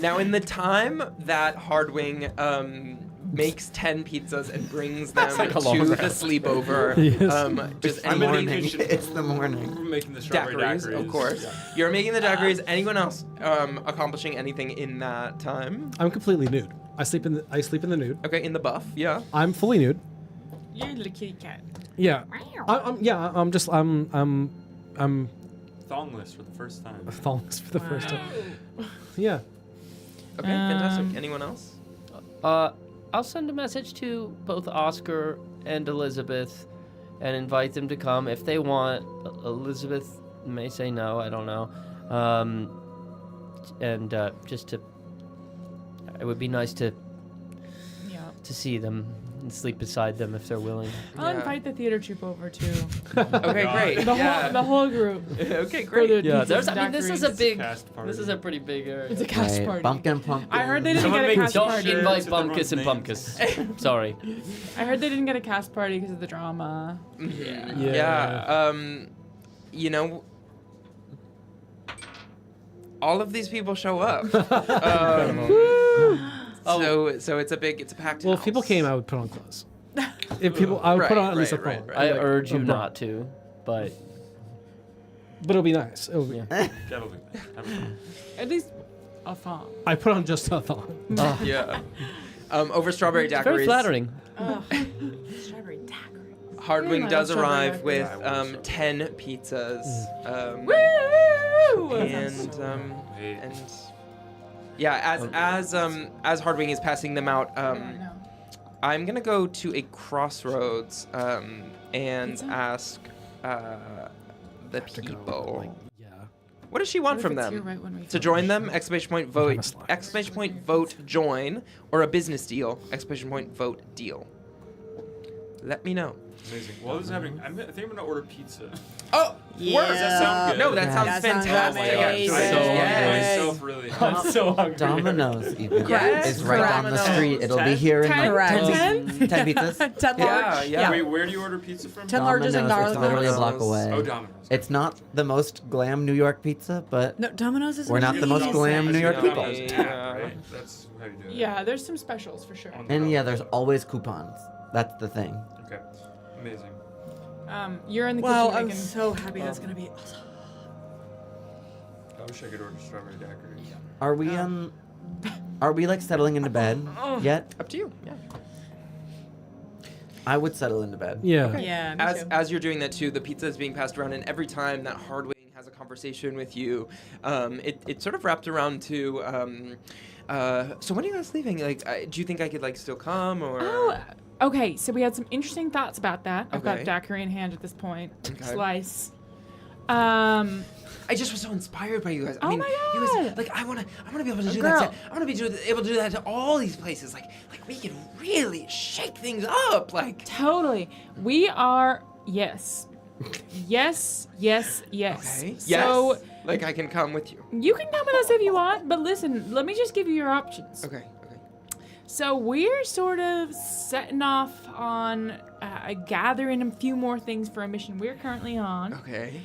Now, in the time that Hardwing makes 10 pizzas and brings them like a to long the rest. sleepover, It's the morning. It's the morning. We're making the strawberry daiquiris, of course. You're making the daiquiris. Anyone else accomplishing anything in that time? I'm completely nude. I sleep in the nude. Okay, in the buff, yeah. I'm fully nude. You're the kitty cat. Yeah. I'm Thongless for the first time. thongless for the first time. Yeah. Okay, fantastic. Anyone else? I'll send a message to both Oscar and Elizabeth and invite them to come if they want. Elizabeth may say no, I don't know. And just to, it would be nice to see them and sleep beside them if they're willing. I'll invite the theater troupe over too. Okay, great. The whole group. Okay, great. Yeah, this is a big. Cast party. This is a pretty big area. It's a cast party. Pumpkin. I heard they didn't Someone get a make cast don't party. Invite Shirts with Bumpkus and everyone's Bumpkus. Sorry. I heard they didn't get a cast party because of the drama. Yeah. All of these people show up. So it's a packed Well, house. if people came, I would put on clothes. If people, I would put on at least a right, thong. I Like, urge you a bra. not to, but But it'll be nice. It'll be. That'll be fun. At least a thong. I put on just a thong. Yeah. Over strawberry it's daiquiris. very flattering. Strawberry daiquiri. Hardwing Yeah, does strawberry arrive with daiquiris. 10 pizzas. Woo! And yeah, as Hardwing is passing them out, I'm gonna go to a crossroads and ask the people. What does she want from them? To join them? Exclamation point vote. Exclamation point vote join, or a business deal. Exclamation point vote deal. let me know. Amazing. Well, this is happening. I think I'm gonna order pizza. Oh, Yeah. Does that sound good? No, that sounds fantastic. amazing. Myself really. I'm so hungry. Domino's even Yes, is right down the Domino's. street. It'll be here in like Correct. 10 pizzas. 10 large. Yeah. Wait, where do you order pizza from? 10 larges and Domino's, garlic it's literally a block Domino's. away. Oh, Domino's. It's not the most glam New York pizza, but No, Domino's is we're not the most amazing. glam New York Yeah. people. Right? That's how you do it. Yeah, there's some specials for sure. And yeah, there's always coupons. That's the thing. Okay. Amazing. You're in the Wow, kitchen. I'm making- so happy that's gonna be awesome. I wish I could order strawberry daiquiri. Are we like settling into bed yet? Up to you. Yeah. I would settle into bed. Yeah. Yeah, me too. As you're doing that too, the pizza is being passed around, and every time that Hardwing has a conversation with you, it sort of wrapped around to. So when are you guys leaving? Like, do you think I could like still come or? Oh, okay. So we had some interesting thoughts about that. I've got Okay. daiquiri in hand at this point. Okay. Slice. I just was so inspired by you guys. I Oh mean, my you God. guys, like I wanna be able to do Girl. that. I wanna be able to do that to all these places. Like we can really shake things up. Like Totally. We are yes. Yes. okay, So yes, like I can come with you. you can come with us if you want, but listen, let me just give you your options. Okay. So we're sort of setting off on gathering a few more things for a mission we're currently on. Okay.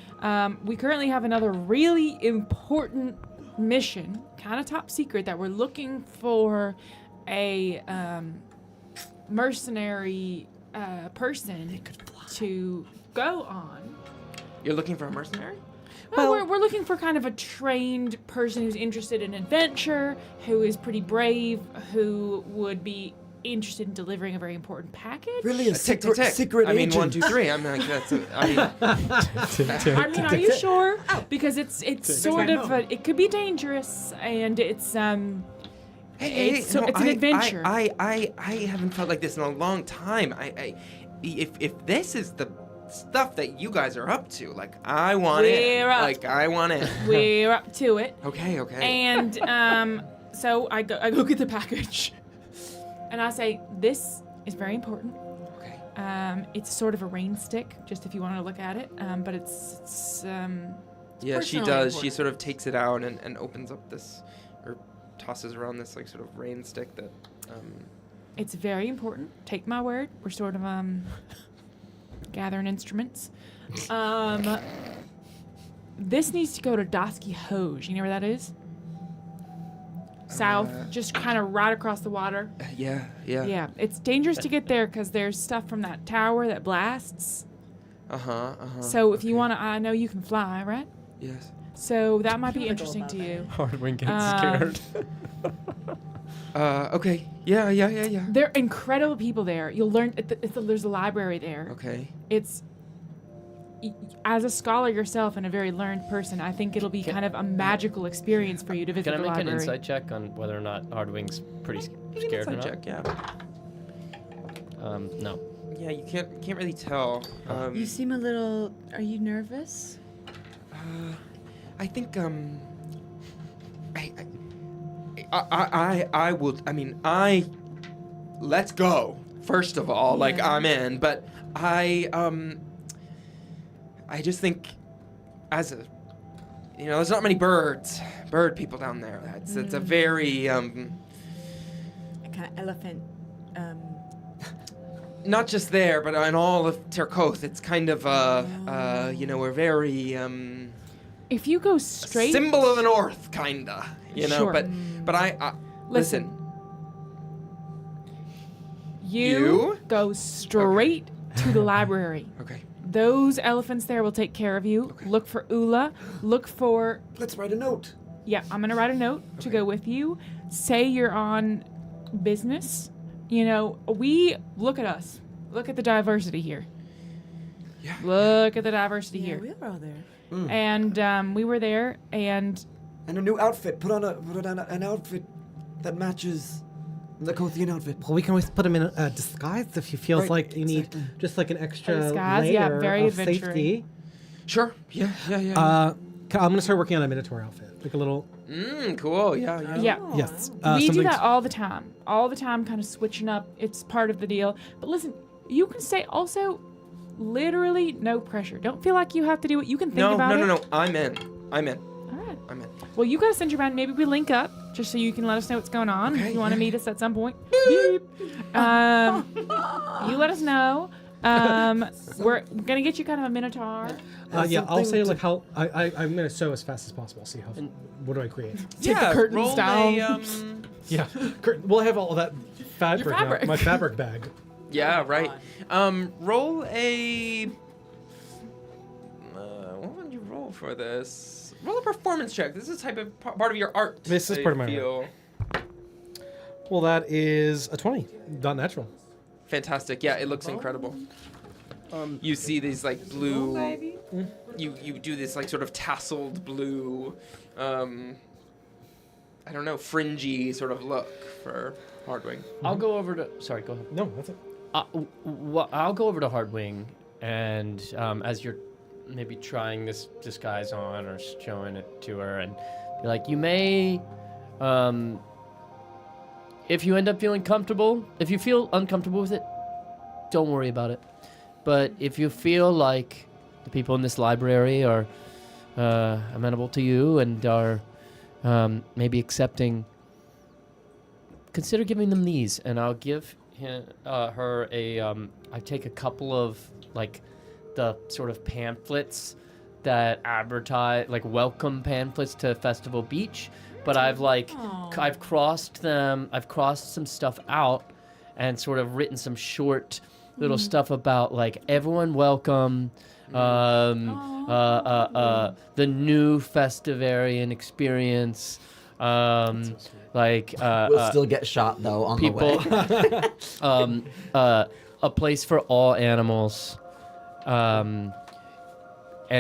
We currently have another really important mission, kind of top secret, that we're looking for a mercenary person to go on. You're looking for a mercenary? Well, we're looking for kind of a trained person who's interested in adventure, who is pretty brave, who would be interested in delivering a very important package. Really, a Tick, secret, tick, tick. secret I mean, agent. 1, 2, 3. I'm like, that's. I mean, I mean, are you sure? Because it's sort of it could be dangerous, and it's it's an adventure. I haven't felt like this in a long time. If this is the stuff that you guys are up to, like I want it. Like I want it. We're up to it. Okay. And so I go get the package, and I say, this is very important. Okay. It's sort of a rain stick, just if you want to look at it. But it's Yeah, she personally does. She important. sort of takes it out and opens up this, or tosses around this like sort of rain stick that. It's very important. Take my word. We're sort of gathering instruments. This needs to go to Dosky Hoj. You know where that is? South, just kind of right across the water. Yeah. Yeah, it's dangerous to get there because there's stuff from that tower that blasts. So if you want to, I know you can fly, right? Yes. So that might be interesting to you. Hardwing gets scared. Okay. Yeah. They're incredible people there. You'll learn. There's a library there. Okay. As a scholar yourself and a very learned person, I think it'll be kind of a magical experience for you to visit Can I the make library. an insight check on whether or not Hardwing's pretty scared or not? Check, yeah. No. Yeah, you can't really tell. You seem a little. Are you nervous? I think I will. I mean, let's go. First of all, like I'm in, but I just think as a, there's not many bird people down there. It's a very A kind of elephant. not just there, but in all of Terkoth, it's kind of we're very If you go straight, symbol of the North, kinda, Sure. But I listen. You go straight to the library. Okay. Those elephants there will take care of you. Okay. Look for Ula. Look for. Let's write a note. Yeah, I'm gonna write a note to go with you. Say you're on business. We look at us. Look at the diversity here. Yeah. Look at the diversity Yeah, here. we were all there. And we were there, and a new outfit. Put on an outfit that matches the Kothian outfit. Well, we can always put him in a disguise if he feels like you need just like an extra disguise, layer yeah, very of adventuring. safety. Sure. Yeah. I'm gonna start working on a Minotaur outfit, like a little. Cool. Yeah. yeah. Yes. We do something that all the time. All the time, kind of switching up. It's part of the deal. But listen, You can say also, literally no pressure. Don't feel like you have to do it. You can think about it. No. I'm in. All right. I'm in. Well, you got a send your band. Maybe we link up just so you can let us know what's going on. Okay, if you want to meet us at some point. Beep. You let us know. We're gonna get you kind of a minotaur. I'll say like how I'm gonna sew as fast as possible. See how. What do I create? Take the curtains roll down. Yeah, well, I have all that fabric. Your fabric. Now, my fabric bag. Yeah, right. Roll a. What would you roll for this? Roll a performance check. This is type of part of your art. This is part of my art. Well, that is a 20. Not natural. Fantastic. Yeah, it looks incredible. You see these like blue. You do this like sort of tasseled blue. I don't know, fringy sort of look for Hardwing. I'll go over to. Sorry, go ahead. No, that's it. I'll go over to Hardwing, and as you're maybe trying this disguise on or showing it to her, and be like, you may, if you end up feeling comfortable, if you feel uncomfortable with it, don't worry about it. But if you feel like the people in this library are amenable to you and are maybe accepting, consider giving them these, and I'll give her a. I take a couple of like the sort of pamphlets that advertise, like welcome pamphlets to Festival Beach, but I've crossed them. I've crossed some stuff out and sort of written some short little stuff about like everyone welcome. The new Festivarian experience. We'll still get shot though on people, the way. A place for all animals, and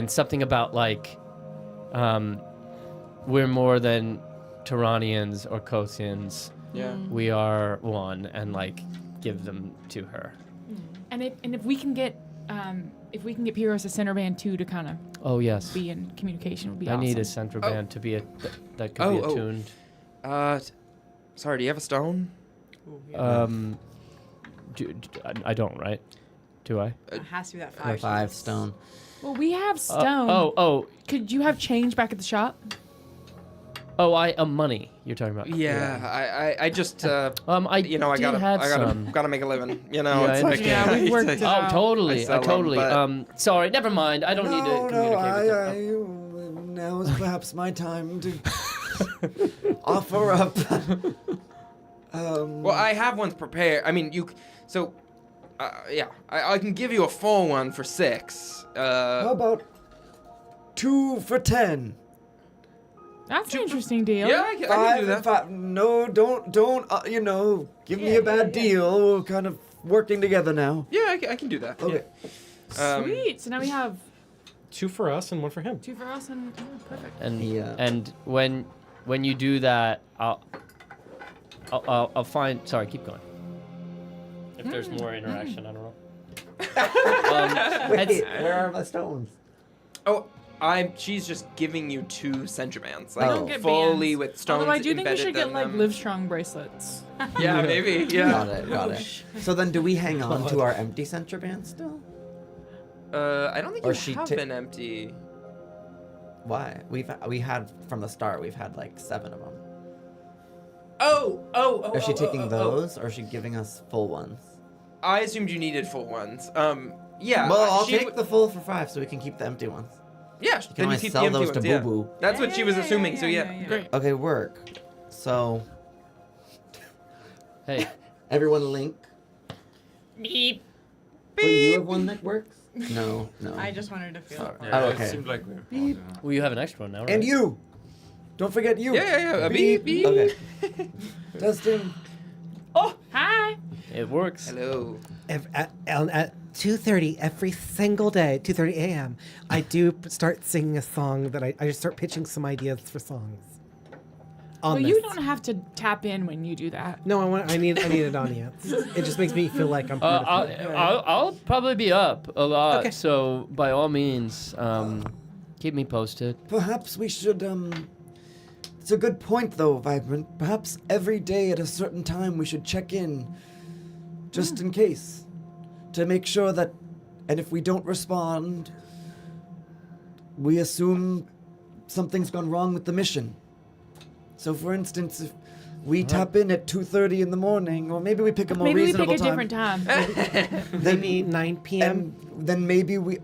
something about like, we're more than Turanians or Kothians. Yeah, we are one, and like give them to her. And if we can get Pyros a center band too to kind of be in communication would be awesome. I need a center band to be that could be attuned. Sorry, do you have a stone? I don't, right? Do I? It has to be that 5 stone. Well, we have stone. Could you have change back at the shop? Money you're talking about. Yeah. I just I gotta make a living. You know, it's like we worked it out. Totally. Sorry, never mind. I don't need to communicate with them. Now is perhaps my time to offer up. Well, I have ones prepared. I mean, I can give you a full one for 6. How about 2 for 10? That's an interesting deal. Yeah, I can do that. 5. No, don't. Give me a bad deal. We're kind of working together now. Yeah, I can do that. Okay. Yeah. Sweet. So now we have 2 for us and 1 for him. 2 for us and perfect. And when you do that, I'll find. Sorry, keep going. If there's more interaction, I don't know. Wait, where are my stones? Oh, she's just giving you 2 Sentrabands, like don't get fully bands. with stones. Although I do think we should get in like them. Livestrong bracelets. Yeah, maybe. Yeah. Got it. So then, do we hang on to our empty Sentraband still? I don't think Or you she have ta- been empty. Why? We had from the start. We've had like 7 of them. Oh. Is she taking those, or is she giving us full ones? I assumed you needed full ones. Yeah. Well, I'll take the full for 5, so we can keep the empty ones. Yeah, You can then you always keep sell the empty those ones. to Yeah. Boo Boo. That's what she was assuming. So yeah. Great. Okay, work. So, Hey, everyone link. Beep. Wait, you have one that works? No. I just wanted to feel. Sorry. Yeah, okay. It seemed like we were. Beep. well, you have an extra one now, right? And you. Don't forget you. Yeah. Beep, beep. Okay. Testing. Oh, hi. It works. Hello. At 2:30 every single day, 2:30 a.m., I do start singing a song that I just start pitching some ideas for songs. Well, you don't have to tap in when you do that. No, I need an audience. It just makes me feel like I'm part of it. I'll probably be up a lot, Okay. so by all means, keep me posted. Perhaps we should, It's a good point, though, Vibrant. Perhaps every day at a certain time we should check in, just in case. to make sure that, and if we don't respond, we assume something's gone wrong with the mission. So, for instance, if we tap in at 2:30 in the morning, or maybe we pick a more reasonable time. Maybe we pick a different time. Maybe 9 p.m. And then maybe we,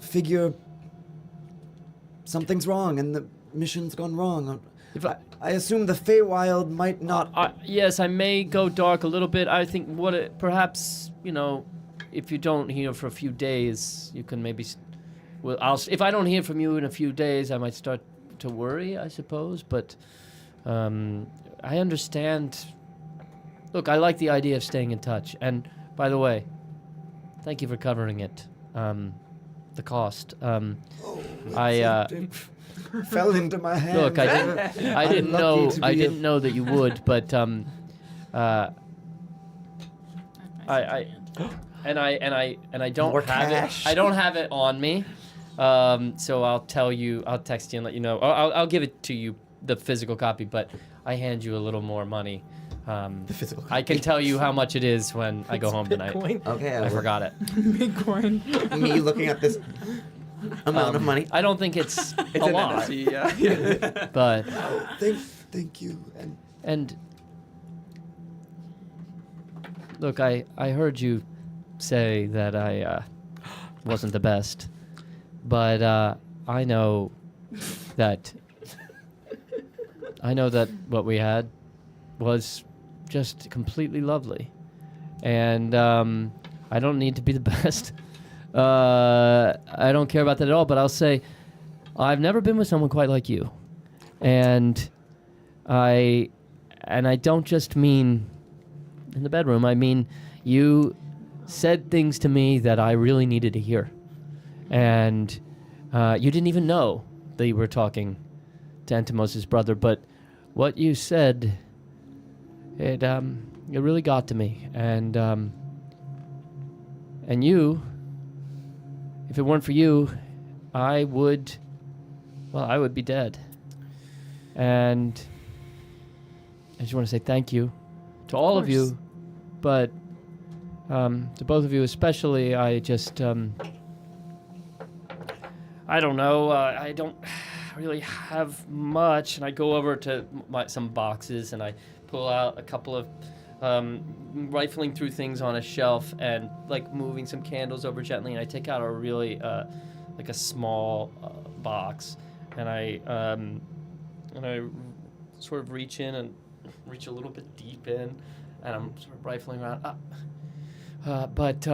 figure something's wrong and the mission's gone wrong. I assume the Feywild might not... yes, I may go dark a little bit. I think perhaps, if you don't hear for a few days, you can maybe... if I don't hear from you in a few days, I might start to worry, I suppose. But I understand. Look, I like the idea of staying in touch. And by the way, thank you for covering it. The cost. I fell into my hands. Look, I didn't know that you would, but I don't More have cash. it. I don't have it on me. So I'll text you and let you know. Or I'll give it to you, the physical copy, but I hand you a little more money. The physical copy. I can tell you how much it is when I go home tonight. Okay, I forgot it. Bitcoin. Me looking at this amount of money. I don't think it's a an lot. NFT, yeah. But thank you. And look, I heard you say that I wasn't the best, but I know that what we had was just completely lovely, and I don't need to be the best. I don't care about that at all. But I'll say, I've never been with someone quite like you, and I don't just mean in the bedroom. I mean, you said things to me that I really needed to hear, and you didn't even know that you were talking to Entimos' brother, but what you said, it really got to me, and you, if it weren't for you, I would be dead. And I just want to say thank you to all of you, but to both of you especially. I just I don't know. I don't really have much, and I go over to some boxes and I pull out a couple of rifling through things on a shelf and like moving some candles over gently, and I take out a really like a small box, and I sort of reach in and reach a little bit deep in, and I'm sort of rifling around. But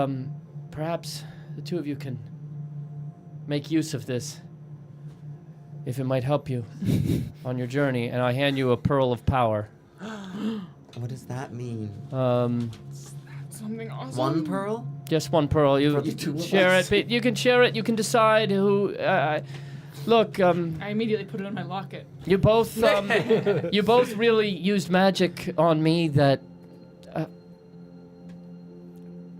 perhaps the two of you can make use of this if it might help you on your journey. And I hand you a pearl of power. What does that mean? Something awesome. One pearl? Just one pearl. You share it. But you can share it. You can decide who. Look. I immediately put it on my locket. You both. You both really used magic on me that.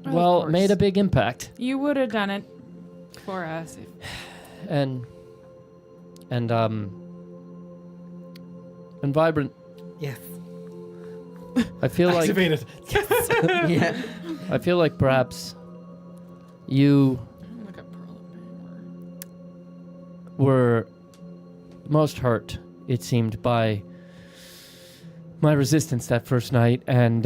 Made a big impact. You would have done it for us. And Vibrant. Yes. I feel like. Activated. Yes. Yeah. I feel like perhaps you were most hurt, it seemed, by my resistance that first night, and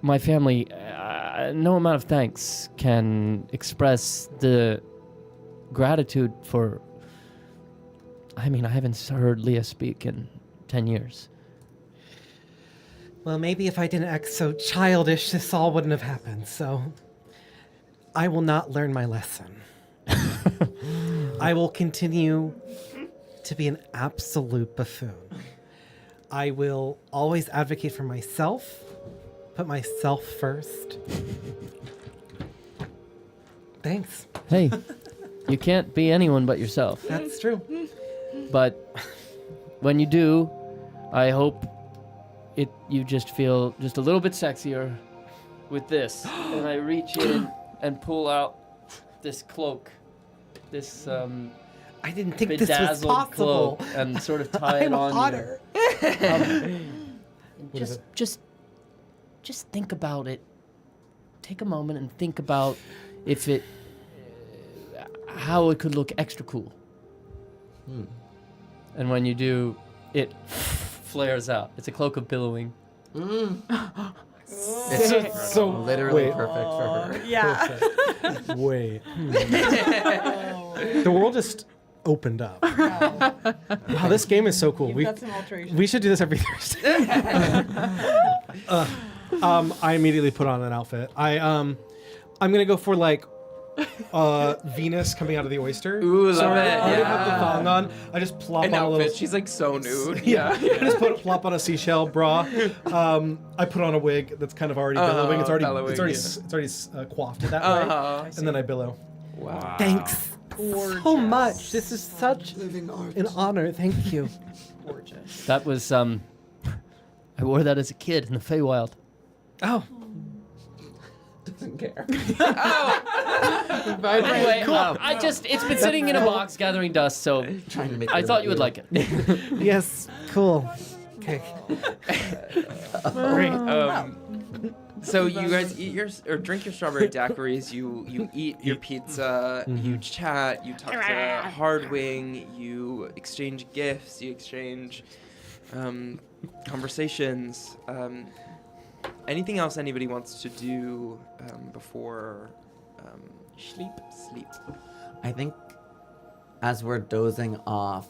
my family, no amount of thanks can express the gratitude for. I mean, I haven't heard Leah speak in 10 years. Well, maybe if I didn't act so childish, this all wouldn't have happened, so I will not learn my lesson. I will continue to be an absolute buffoon. I will always advocate for myself, put myself first. Thanks. Hey, you can't be anyone but yourself. That's true. But when you do, I hope you just feel just a little bit sexier with this. And I reach in and pull out this cloak, this I didn't think this was possible. cloak, and sort of tie it on hotter. you. Just just think about it. Take a moment and think about how it could look extra cool. And when you do, it flares out. It's a cloak of billowing. It's so literally perfect for her. Yeah. Perfect. Wait. The world just opened up. Wow, this game is so cool. Got some alteration. We should do this every Thursday. I immediately put on an outfit. I'm gonna go for like Venus coming out of the oyster. Ooh, love it. I didn't have the thong on. I just plop An on a outfit. little. She's like so nude. Yeah. I just plop on a seashell bra. I put on a wig that's kind of already billowing. It's already coiffed that way, and then I billow. Wow. Thanks so much. This is such an honor. Thank you. Gorgeous. That was I wore that as a kid in the Feywild. Oh. Doesn't care. Anyway, cool. It's been sitting in a box gathering dust, so Trying to make I it thought you would look like it. Yes. Cool. Okay. Great. So you guys drink your strawberry daiquiris. You eat your pizza. You chat. You talk to Hardwing. You exchange gifts. You exchange conversations. Anything else anybody wants to do before sleep? I think as we're dozing off,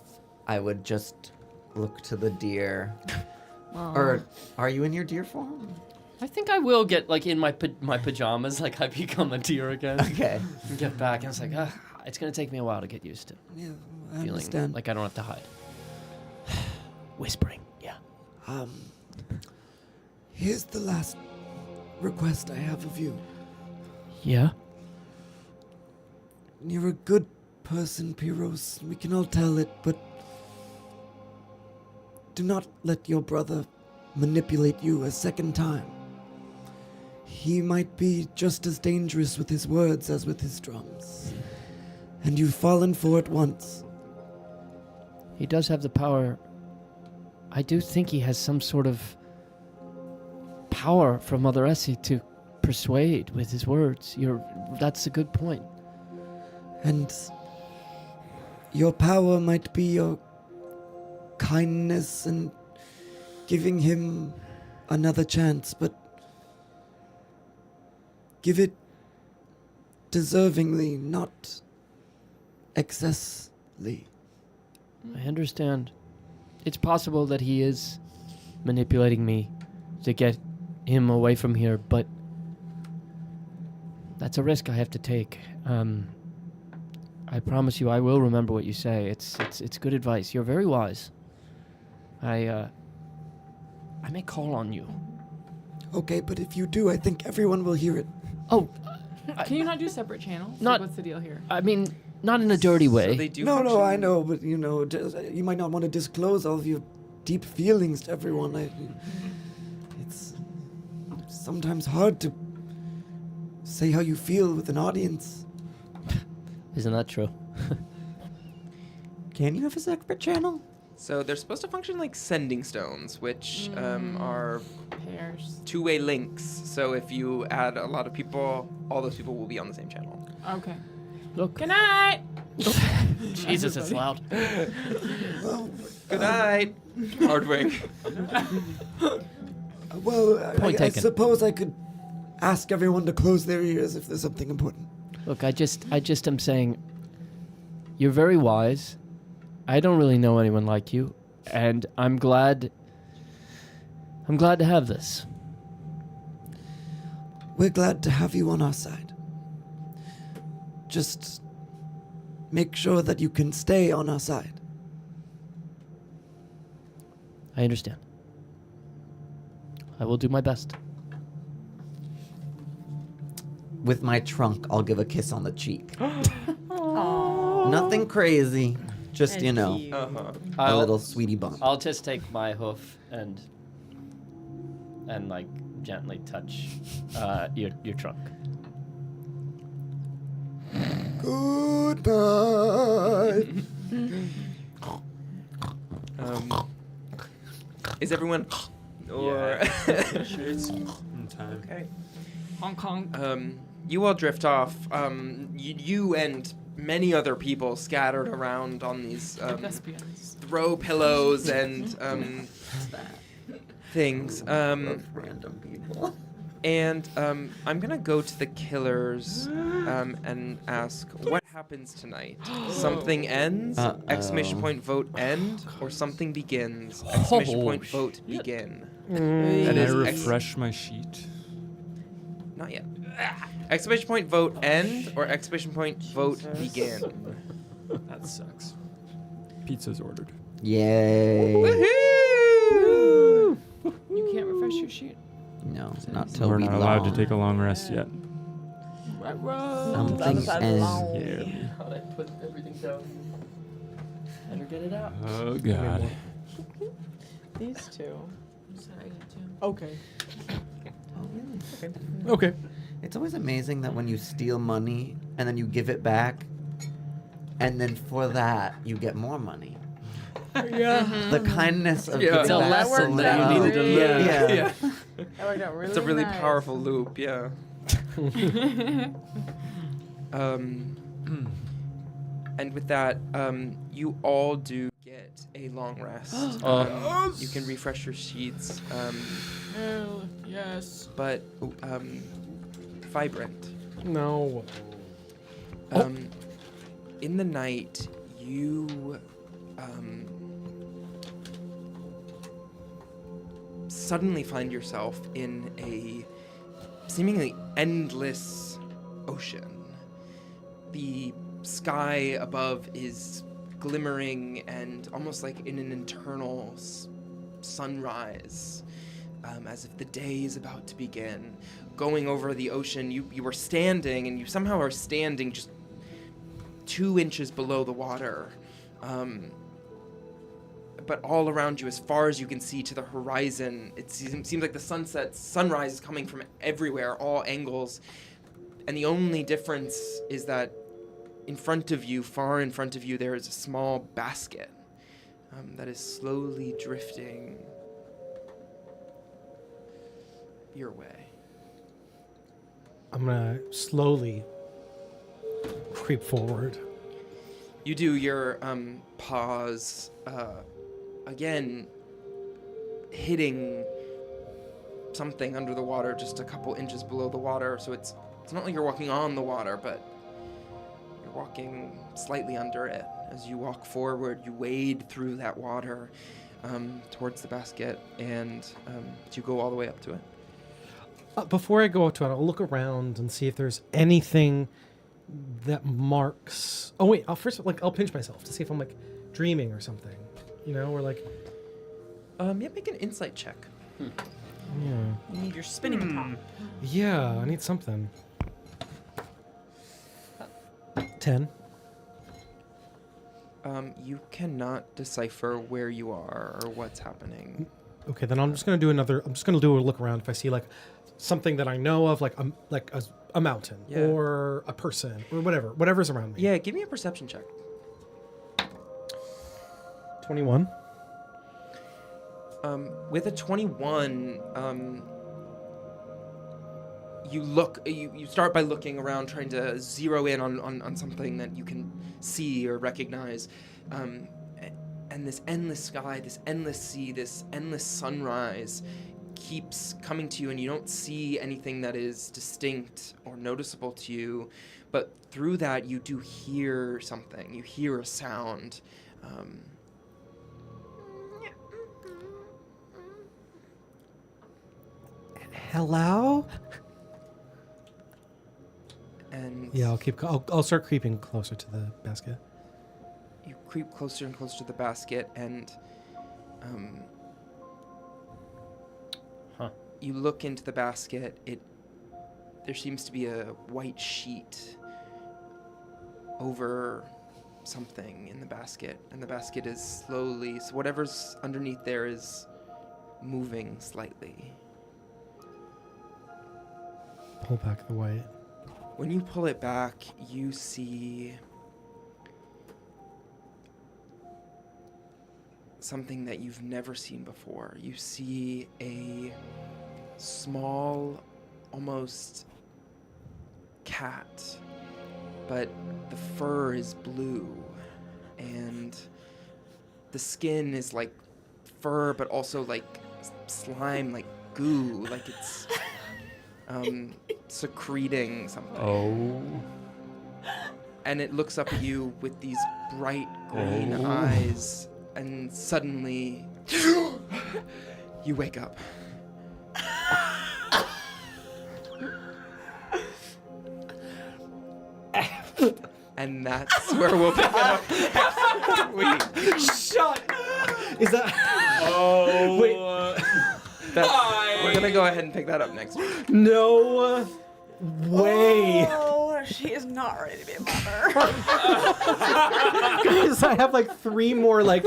I would just look to the deer. Or are you in your deer form? I think I will get like in my pajamas, like I become a deer again. Okay. And get back, and it's like, it's gonna take me a while to get used to. Yeah, I Feeling understand. like I don't have to hide. Whispering, yeah. Here's the last request I have of you. Yeah? You're a good person, Pyros. We can all tell it, but do not let your brother manipulate you a second time. He might be just as dangerous with his words as with his drums. And you've fallen for it once. He does have the power. I do think he has some sort of power from Mother Essie to persuade with his words. That's a good point. And your power might be your kindness and giving him another chance, but give it deservingly, not excessively. I understand. It's possible that he is manipulating me to get him away from here, but that's a risk I have to take. I promise you I will remember what you say. It's good advice. You're very wise. I may call on you. Okay, but if you do, I think everyone will hear it. Oh, Can you not do separate channels? Not- Like, what's the deal here? I mean, not in a dirty way. So they do No, I know, but you might not want to disclose all of your deep feelings to everyone. It's sometimes hard to say how you feel with an audience. Isn't that true? Can you have a separate channel? So they're supposed to function like sending stones, which are Pairs. two-way links. So if you add a lot of people, all those people will be on the same channel. Okay. Look. Good night. Jesus, it's loud. Good night, Hardwing. Well, Point I taken. suppose I could ask everyone to close their ears if there's something important. Look, I just am saying, you're very wise. I don't really know anyone like you, and I'm glad to have this. We're glad to have you on our side. Just make sure that you can stay on our side. I understand. I will do my best. With my trunk, I'll give a kiss on the cheek. Nothing crazy. Just, a little sweetie bump. I'll just take my hoof and like gently touch your trunk. Goodbye. Is everyone? Or time. Okay. Hong Kong. You all drift off. You and many other people scattered around on these Lesbians. throw pillows and things. Random people. And I'm gonna go to the killers and ask what happens tonight. Something ends. Exclamation point vote end, or something begins. Exclamation point vote begin. Can I refresh my sheet? Not yet. Exclamation point vote end, or exclamation point vote begin. That sucks. Pizza's ordered. Yay. Woohoo! You can't refresh your sheet. No, not till We're we not allowed to long. take a long rest yet. Something ends. Yeah. How'd I put everything down? Better get it out. Oh god. These two. Sorry, you too. Okay. Okay. It's always amazing that when you steal money and then you give it back, and then for that you get more money. Yeah. The kindness of Yeah. giving It's a back lesson so that you little. needed to learn. Yeah. That worked out really It's a really nice. powerful loop, yeah. And with that, you all do get a long rest. You can refresh your sheets. Hell yes. But vibrant. No. In the night, you suddenly find yourself in a seemingly endless ocean. The sky above is glimmering and almost like in an eternal sunrise, as if the day is about to begin. Going over the ocean, you were standing, and you somehow are standing just 2 inches below the water. But all around you, as far as you can see to the horizon, it seems like the sunrise is coming from everywhere, all angles. And the only difference is that in front of you, far in front of you, there is a small basket that is slowly drifting your way. I'm gonna slowly creep forward. You do your pause, again, hitting something under the water, just a couple inches below the water. So it's not like you're walking on the water, but you're walking slightly under it. As you walk forward, you wade through that water towards the basket, and you go all the way up to it. Before I go up to it, I'll look around and see if there's anything that marks. Oh wait, I'll pinch myself to see if I'm like dreaming or something, or like. Yeah, make an insight check. Yeah. You need your spinning top. Yeah, I need something. 10. You cannot decipher where you are or what's happening. Okay, then I'm just gonna do a look around if I see like something that I know of, like a mountain or a person or whatever's around me. Yeah, give me a perception check. 21. With a 21, you start by looking around, trying to zero in on something that you can see or recognize. And this endless sky, this endless sea, this endless sunrise keeps coming to you, and you don't see anything that is distinct or noticeable to you. But through that, you do hear something. You hear a sound. Hello? And yeah, I'll start creeping closer to the basket. You creep closer and closer to the basket, and you look into the basket. There seems to be a white sheet over something in the basket, and the basket is slowly, so whatever's underneath there is moving slightly. Pull back the white. When you pull it back, you see something that you've never seen before. You see a small, almost cat, but the fur is blue, and the skin is like fur, but also like slime, like goo, like it's secreting something. Oh. And it looks up at you with these bright green eyes, and suddenly you wake up. And that's where we'll pick it up next week. Shut. Is that? Oh. Wait. We're gonna go ahead and pick that up next week. No way. Oh, she is not ready to be a mother. Guys, I have like 3 more like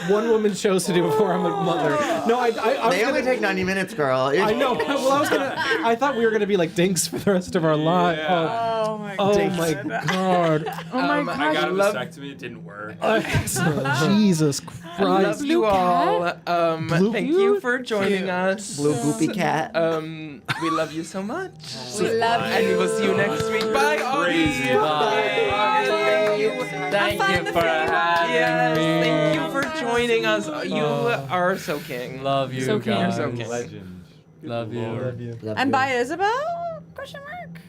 one-woman shows to do before I'm a mother. No, I They only take 90 minutes, girl. I know. Well, I thought we were gonna be like dinks for the rest of our lives. Oh my Oh god. my god. Oh my god. I got a vasectomy. It didn't work. Jesus Christ. I love you all. Thank you for joining us. Blue goopy cat. We love you so much. We love And we will see you next week. Bye, Crazy. Augie. Bye. Thank you. Thank you for having Yes, me. thank you for joining us. You are so king. Love you, So king. guys. You're so king. Legend. Love you. Love you. And by Isabel? Question mark.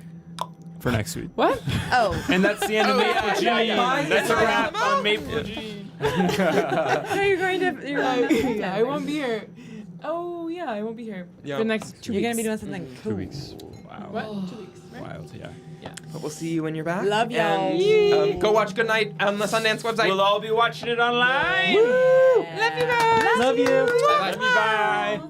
For next week. What? Oh. And that's the end of Maple Gene. yeah. That's a wrap on Maple Gene. No, you're going to. You're going to Yeah, I won't be here. Oh yeah, I won't be here. Yeah. The next 2 You're weeks. going to be doing something cool. 2 weeks. Wow. What? 2 weeks. Right? Wild, yeah. But we'll see you when you're back. Love y'all. And go watch Good Night on the Sundance website. We'll all be watching it online. Love you guys. Love you. Love you. Bye.